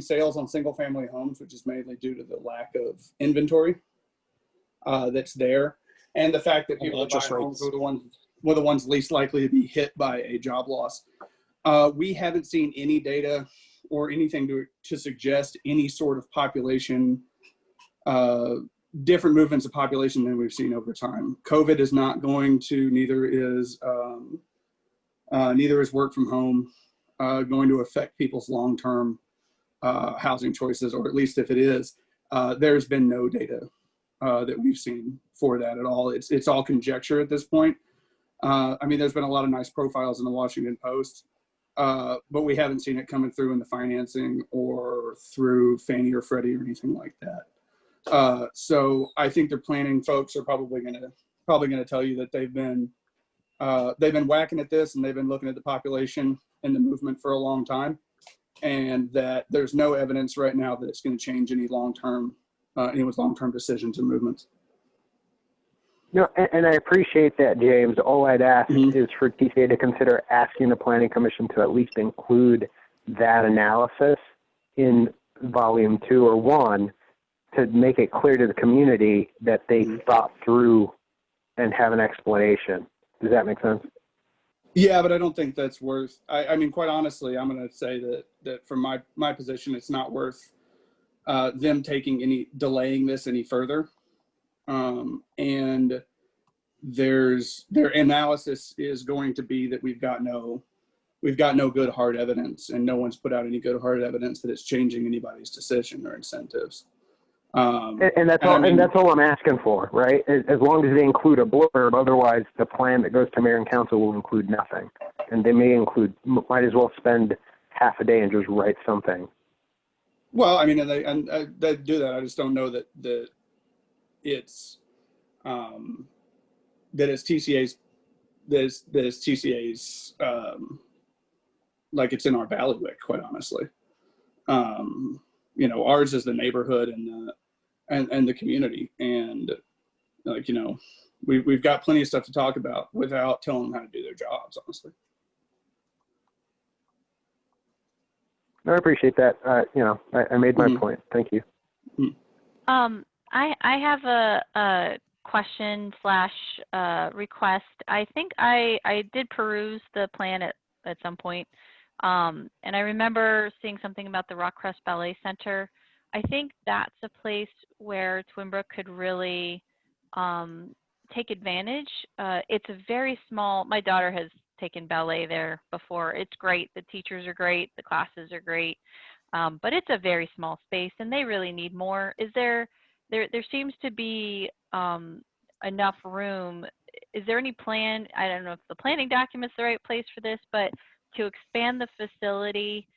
S17: sales on single family homes, which is mainly due to the lack of inventory that's there, and the fact that people that buy homes were the ones least likely to be hit by a job loss. We haven't seen any data or anything to suggest any sort of population, different movements of population than we've seen over time. COVID is not going to, neither is work from home going to affect people's long-term housing choices, or at least if it is, there's been no data that we've seen for that at all. It's all conjecture at this point. There's been a lot of nice profiles in the Washington Post, but we haven't seen it coming through in the financing or through Fannie or Freddie or anything like that. So I think their planning folks are probably gonna tell you that they've been whacking at this, and they've been looking at the population and the movement for a long time, and that there's no evidence right now that it's going to change anyone's long-term decisions and movements.
S14: No, and I appreciate that, James. All I'd ask is for TCA to consider asking the Planning Commission to at least include that analysis in volume 2 or 1 to make it clear to the community that they thought through and have an explanation. Does that make sense?
S17: Yeah, but I don't think that's worth, I mean, quite honestly, I'm going to say that from my position, it's not worth them delaying this any further. And their analysis is going to be that we've got no good hard evidence, and no one's put out any good hard evidence that it's changing anybody's decision or incentives.
S14: And that's all I'm asking for, right? As long as they include a blurb, otherwise the plan that goes to mayor and council will include nothing. And they might as well spend half a day and just write something.
S17: Well, I mean, and they do that. I just don't know that it's TCA's like it's in our bailiwick, quite honestly. Ours is the neighborhood and the community, and we've got plenty of stuff to talk about without telling them how to do their jobs, honestly.
S14: I appreciate that. I made my point. Thank you.
S8: I have a question / request. I think I did peruse the plan at some point, and I remember seeing something about the Rockcrest Ballet Center. I think that's a place where Twinbrook could really take advantage. It's a very small, my daughter has taken ballet there before. It's great. The teachers are great. The classes are great. But it's a very small space, and they really need more. There seems to be enough room. Is there any plan? I don't know if the planning document's the right place for this, but to expand the facility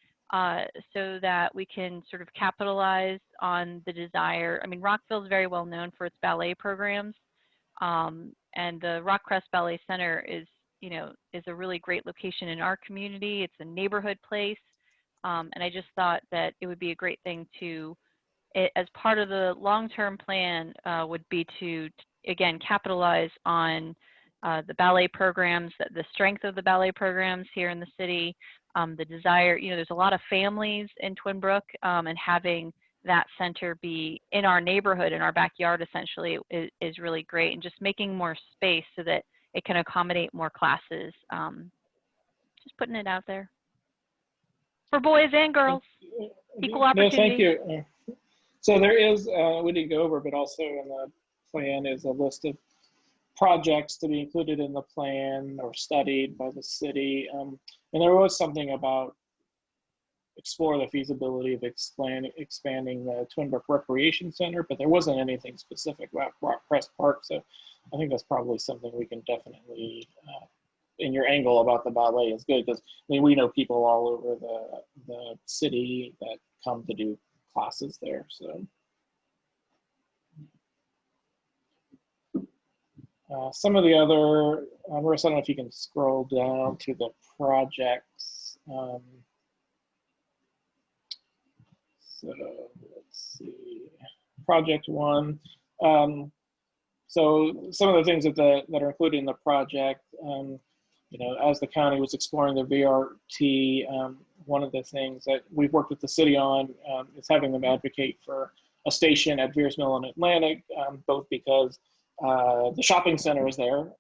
S8: so that we can sort of capitalize on the desire. I mean, Rockville is very well known for its ballet programs, and the Rockcrest Ballet Center is a really great location in our community. It's a neighborhood place, and I just thought that it would be a great thing to, as part of the long-term plan, would be to again capitalize on the ballet programs, the strength of the ballet programs here in the city. The desire, there's a lot of families in Twinbrook, and having that center be in our neighborhood, in our backyard, essentially, is really great. And just making more space so that it can accommodate more classes. Just putting it out there. For boys and girls, equal opportunity.
S1: No, thank you. So there is, we didn't go over, but also in the plan is a list of projects to be included in the plan or studied by the city. And there was something about explore the feasibility of expanding the Twinbrook Recreation Center, but there wasn't anything specific about Rockcrest Park. So I think that's probably something we can definitely, in your angle about the ballet is good, because we know people all over the city that come to do classes there. So some of the other, Marissa, I don't know if you can scroll down to the projects. So let's see, project 1. So some of the things that are included in the project, as the county was exploring the VRT, one of the things that we've worked with the city on is having them advocate for a station at Veers Mill and Atlantic, both because the shopping center is there,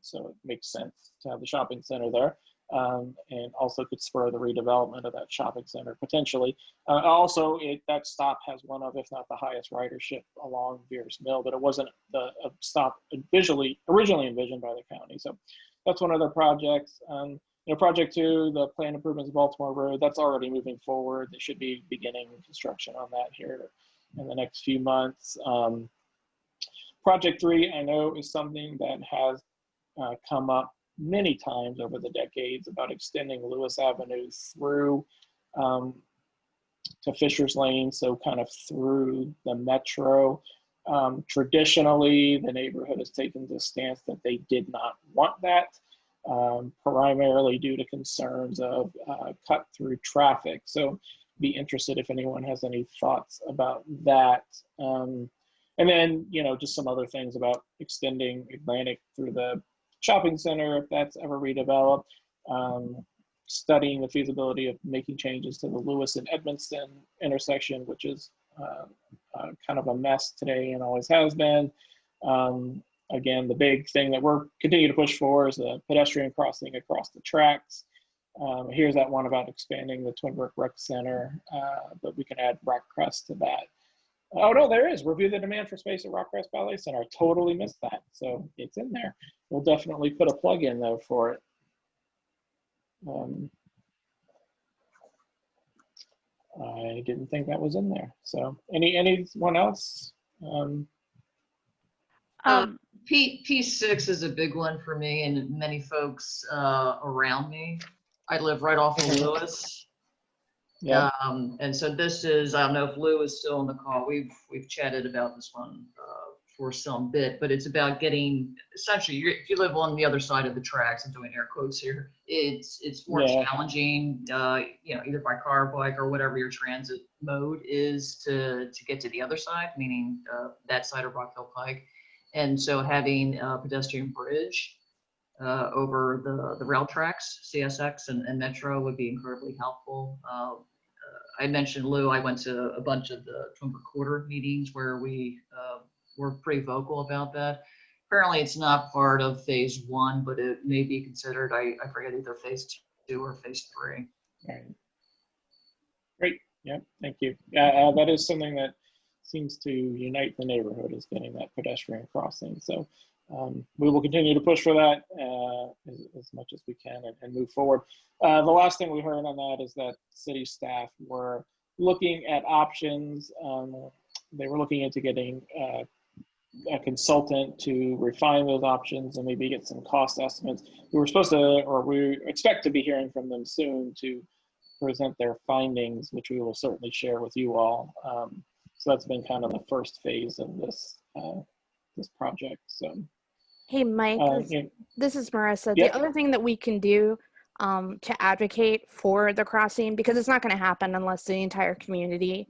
S1: so it makes sense to have the shopping center there, and also could spur the redevelopment of that shopping center potentially. Also, that stop has one of, if not the highest ridership along Veers Mill, but it wasn't a stop originally envisioned by the county. So that's one of their projects. Project 2, the planned improvements of Baltimore Road, that's already moving forward. They should be beginning construction on that here in the next few months. Project 3, I know, is something that has come up many times over the decades about extending Lewis Avenue through to Fisher's Lane, so kind of through the metro. Traditionally, the neighborhood has taken the stance that they did not want that, primarily due to concerns of cut through traffic. So be interested if anyone has any thoughts about that. And then, you know, just some other things about extending Atlantic through the shopping center, if that's ever redeveloped. Studying the feasibility of making changes to the Lewis and Edmonston intersection, which is kind of a mess today and always has been. Again, the big thing that we're continuing to push for is a pedestrian crossing across the tracks. Here's that one about expanding the Twinbrook Rec Center, but we can add Rockcrest to that. Oh no, there is. Review the demand for space at Rockcrest Ballet Center. I totally missed that, so it's in there. We'll definitely put a plug in though for it. I didn't think that was in there. So anyone else?
S6: P6 is a big one for me and many folks around me. I live right off of Lewis.
S1: Yeah.
S6: And so this is, I don't know if Lou is still on the call. We've chatted about this one for some bit, but it's about getting, essentially, if you live on the other side of the tracks, I'm doing air quotes here, it's more challenging, you know, either by car, bike, or whatever your transit mode is to get to the other side, meaning that side of Rockville Pike. And so having a pedestrian bridge over the rail tracks, CSX and Metro, would be incredibly helpful. I mentioned, Lou, I went to a bunch of the Twinbrook Quarter meetings where we were pretty vocal about that. Apparently it's not part of phase 1, but it may be considered, I forget, either phase 2 or phase 3.
S1: Right. Great, yeah, thank you. Yeah, that is something that seems to unite the neighborhood, is getting that pedestrian crossing. So we will continue to push for that as much as we can and move forward. The last thing we heard on that is that city staff were looking at options. They were looking into getting a consultant to refine those options and maybe get some cost estimates. We were supposed to, or we expect to be hearing from them soon to present their findings, which we will certainly share with you all. So that's been kind of the first phase of this this project. So.
S3: Hey, Mike, this is Marissa.
S1: Yep.
S3: The other thing that we can do to advocate for the crossing, because it's not going to happen unless the entire community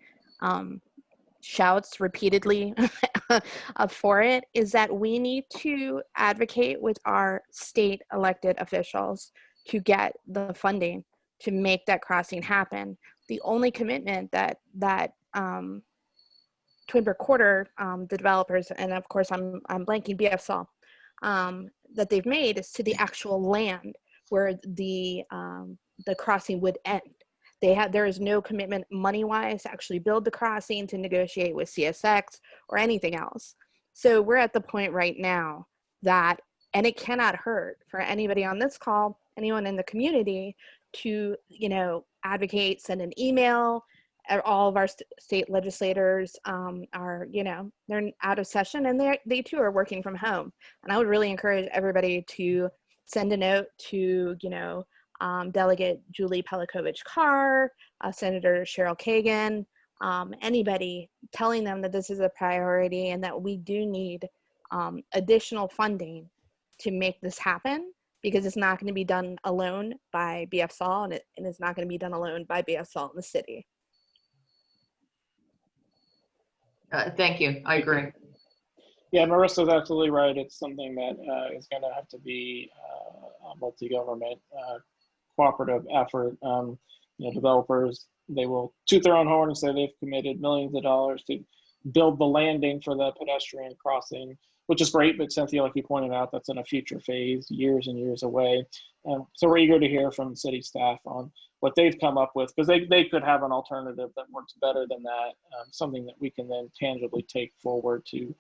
S3: shouts repeatedly for it, is that we need to advocate with our state elected officials to get the funding to make that crossing happen. The only commitment that Twinbrook Quarter, the developers, and of course I'm blanking, BFSL, that they've made is to the actual land where the crossing would end. There is no commitment money-wise to actually build the crossing, to negotiate with CSX or anything else. So we're at the point right now that, and it cannot hurt for anybody on this call, anyone in the community, to, you know, advocate, send an email. All of our state legislators are, you know, they're out of session, and they too are working from home. And I would really encourage everybody to send a note to, you know, Delegate Julie Pelikovich-Carr, Senator Cheryl Kagan, anybody, telling them that this is a priority and that we do need additional funding to make this happen, because it's not going to be done alone by BFSL, and it's not going to be done alone by BFSL in the city.
S6: Thank you. I agree.
S1: Yeah, Marissa's absolutely right. It's something that is going to have to be a multi-government cooperative effort. You know, developers, they will toot their own horn and say they've committed millions of dollars to build the landing for the pedestrian crossing, which is great. But Cynthia, like you pointed out, that's in a future phase, years and years away. So we're eager to hear from city staff on what they've come up with, because they could have an alternative that works better than that, something that we can then tangibly take forward to,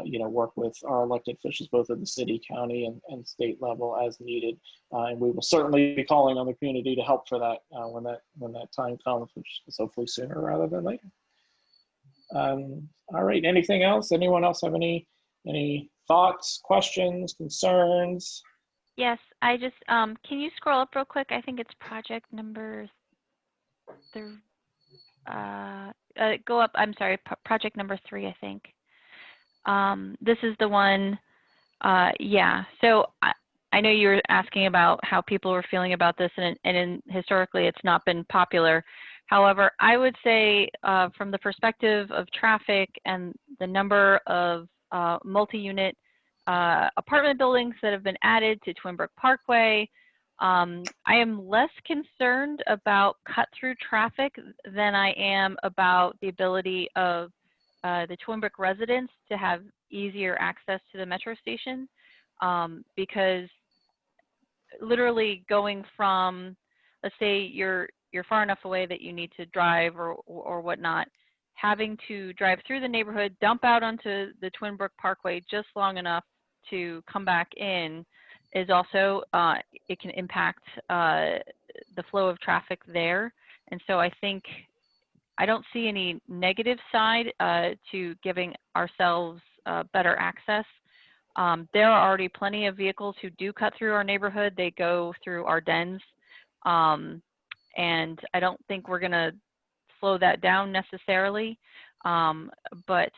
S1: you know, work with our elected officials, both at the city, county, and state level as needed. And we will certainly be calling on the community to help for that when that time comes, which is hopefully sooner rather than later. All right, anything else? Anyone else have any thoughts, questions, concerns?
S8: Yes, I just, can you scroll up real quick? I think it's project number go up, I'm sorry, project number 3, I think. This is the one, yeah. So I know you were asking about how people were feeling about this, and historically it's not been popular. However, I would say from the perspective of traffic and the number of multi-unit apartment buildings that have been added to Twinbrook Parkway, I am less concerned about cut-through traffic than I am about the ability of the Twinbrook residents to have easier access to the metro station, because literally going from, let's say you're far enough away that you need to drive or whatnot, having to drive through the neighborhood, dump out onto the Twinbrook Parkway just long enough to come back in is also, it can impact the flow of traffic there. And so I think, I don't see any negative side to giving ourselves better access. There are already plenty of vehicles who do cut through our neighborhood. They go through our dens. And I don't think we're gonna slow that down necessarily. But,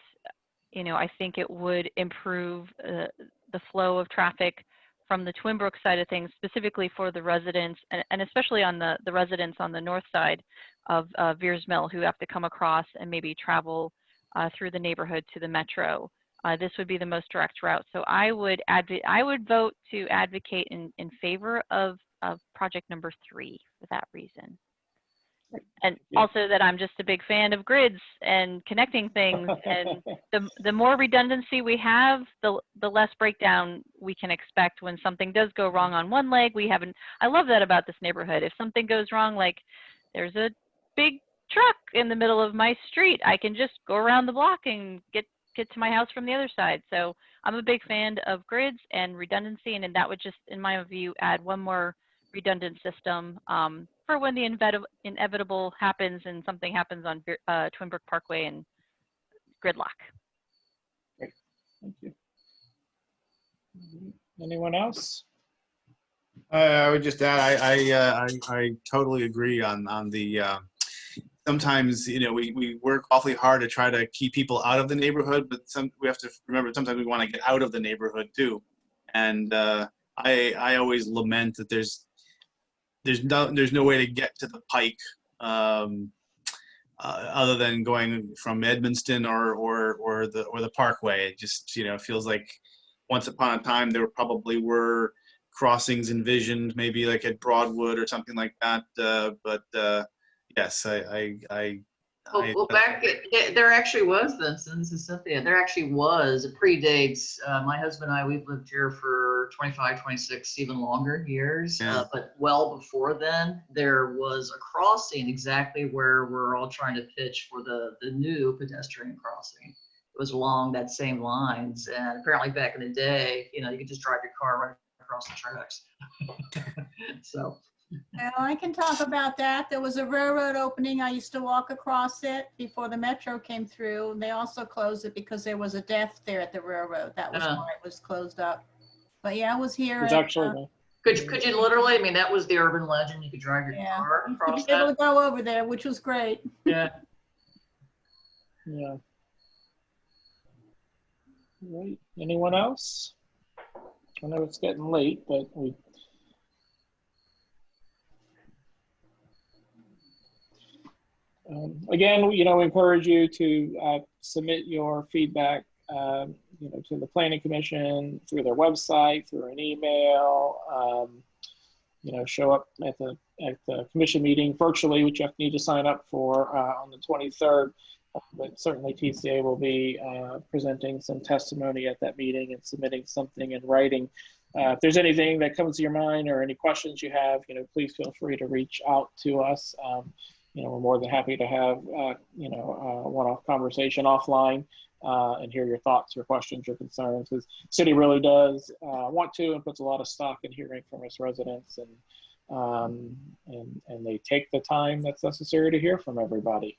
S8: you know, I think it would improve the flow of traffic from the Twinbrook side of things, specifically for the residents, and especially on the residents on the north side of Veers Mill, who have to come across and maybe travel through the neighborhood to the metro. This would be the most direct route. So I would vote to advocate in favor of project number 3 for that reason. And also that I'm just a big fan of grids and connecting things, and the more redundancy we have, the less breakdown we can expect when something does go wrong on one leg. I love that about this neighborhood. If something goes wrong, like there's a big truck in the middle of my street, I can just go around the block and get to my house from the other side. So I'm a big fan of grids and redundancy, and that would just, in my view, add one more redundant system for when the inevitable happens and something happens on Twinbrook Parkway and gridlock.
S1: Great, thank you. Anyone else?
S5: I would just add, I totally agree on the, sometimes, you know, we work awfully hard to try to keep people out of the neighborhood, but we have to remember sometimes we want to get out of the neighborhood too. And I always lament that there's no way to get to the Pike other than going from Edmonston or the Parkway. It just, you know, feels like once upon a time there probably were crossings envisioned, maybe like at Broadwood or something like that. But yes,
S6: Well, back there actually was, Vincent, this is Cynthia. There actually was, it predates, my husband and I, we've lived here for 25, 26, even longer years.
S5: Yeah.
S6: But well before then, there was a crossing exactly where we're all trying to pitch for the new pedestrian crossing. It was along that same lines. And apparently back in the day, you know, you could just drive your car right across the tracks. So.
S10: Well, I can talk about that. There was a railroad opening. I used to walk across it before the metro came through. They also closed it because there was a death there at the railroad. That was why it was closed up. But yeah, I was here.
S6: Could you literally, I mean, that was the urban legend. You could drive your car across
S10: that. Able to go over there, which was great.
S6: Yeah.
S1: Yeah. Right. Anyone else? I know it's getting late, but we. Again, you know, encourage you to submit your feedback, you know, to the Planning Commission through their website, through an email. You know, show up at the commission meeting virtually, which you need to sign up for on the 23rd. But certainly TCA will be presenting some testimony at that meeting and submitting something in writing. If there's anything that comes to your mind or any questions you have, you know, please feel free to reach out to us. You know, we're more than happy to have, you know, one-off conversation offline and hear your thoughts, your questions, your concerns. Because city really does want to and puts a lot of stock in hearing from its residents, and they take the time that's necessary to hear from everybody.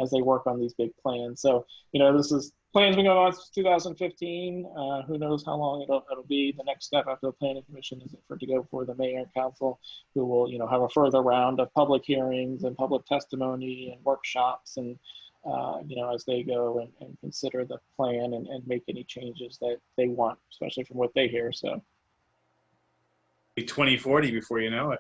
S1: as they work on these big plans. So, this is plans been going on since 2015. Who knows how long it'll be. The next step after the planning commission is for it to go for the mayor and council, who will, have a further round of public hearings and public testimony and workshops and, as they go and consider the plan and make any changes that they want, especially from what they hear. So.
S18: Be 2040 before you know it.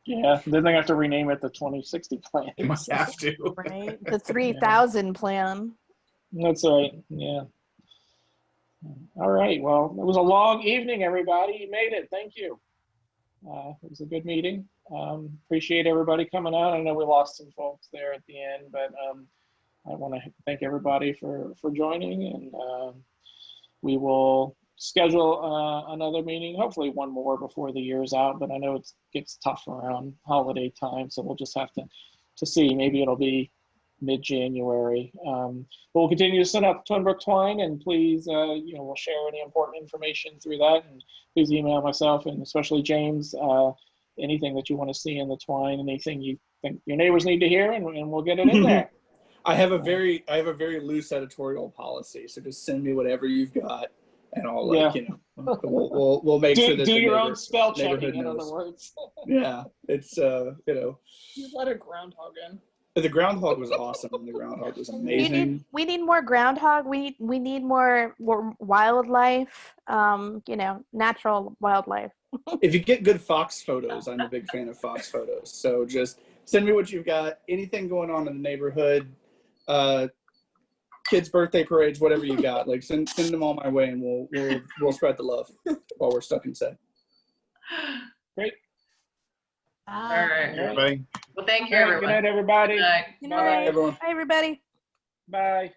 S1: Yeah, then they have to rename it the 2060 plan.
S18: You might have to.
S3: Right, the 3000 plan.
S1: That's right. Yeah. All right. Well, it was a long evening, everybody. You made it. Thank you. It was a good meeting. Appreciate everybody coming out. I know we lost some folks there at the end, but I want to thank everybody for joining, and we will schedule another meeting, hopefully one more before the year's out, but I know it gets tough around holiday time, so we'll just have to see. Maybe it'll be mid-January. We'll continue to send out Twinbrook Twine, and please, we'll share any important information through that, and please email myself and especially James anything that you want to see in the Twine, anything you think your neighbors need to hear, and we'll get it in there.
S17: I have a very loose editorial policy, so just send me whatever you've got, and I'll we'll make sure that
S1: do your own spell checking, in other words.
S17: Yeah, it's
S19: You let a groundhog in.
S17: The groundhog was awesome. The groundhog was amazing.
S3: We need more groundhog. We need more wildlife. Natural wildlife.
S17: If you get good fox photos, I'm a big fan of fox photos. So just send me what you've got. Anything going on in the neighborhood, kids' birthday parades, whatever you got. Like send them all my way, and we'll spread the love while we're stuck inside.
S1: Great.
S6: All right.
S18: Everybody.
S6: Well, thank you, everyone.
S1: Good night, everybody.
S6: Good night.
S3: Good night.
S17: Everyone.
S3: Bye, everybody.
S1: Bye.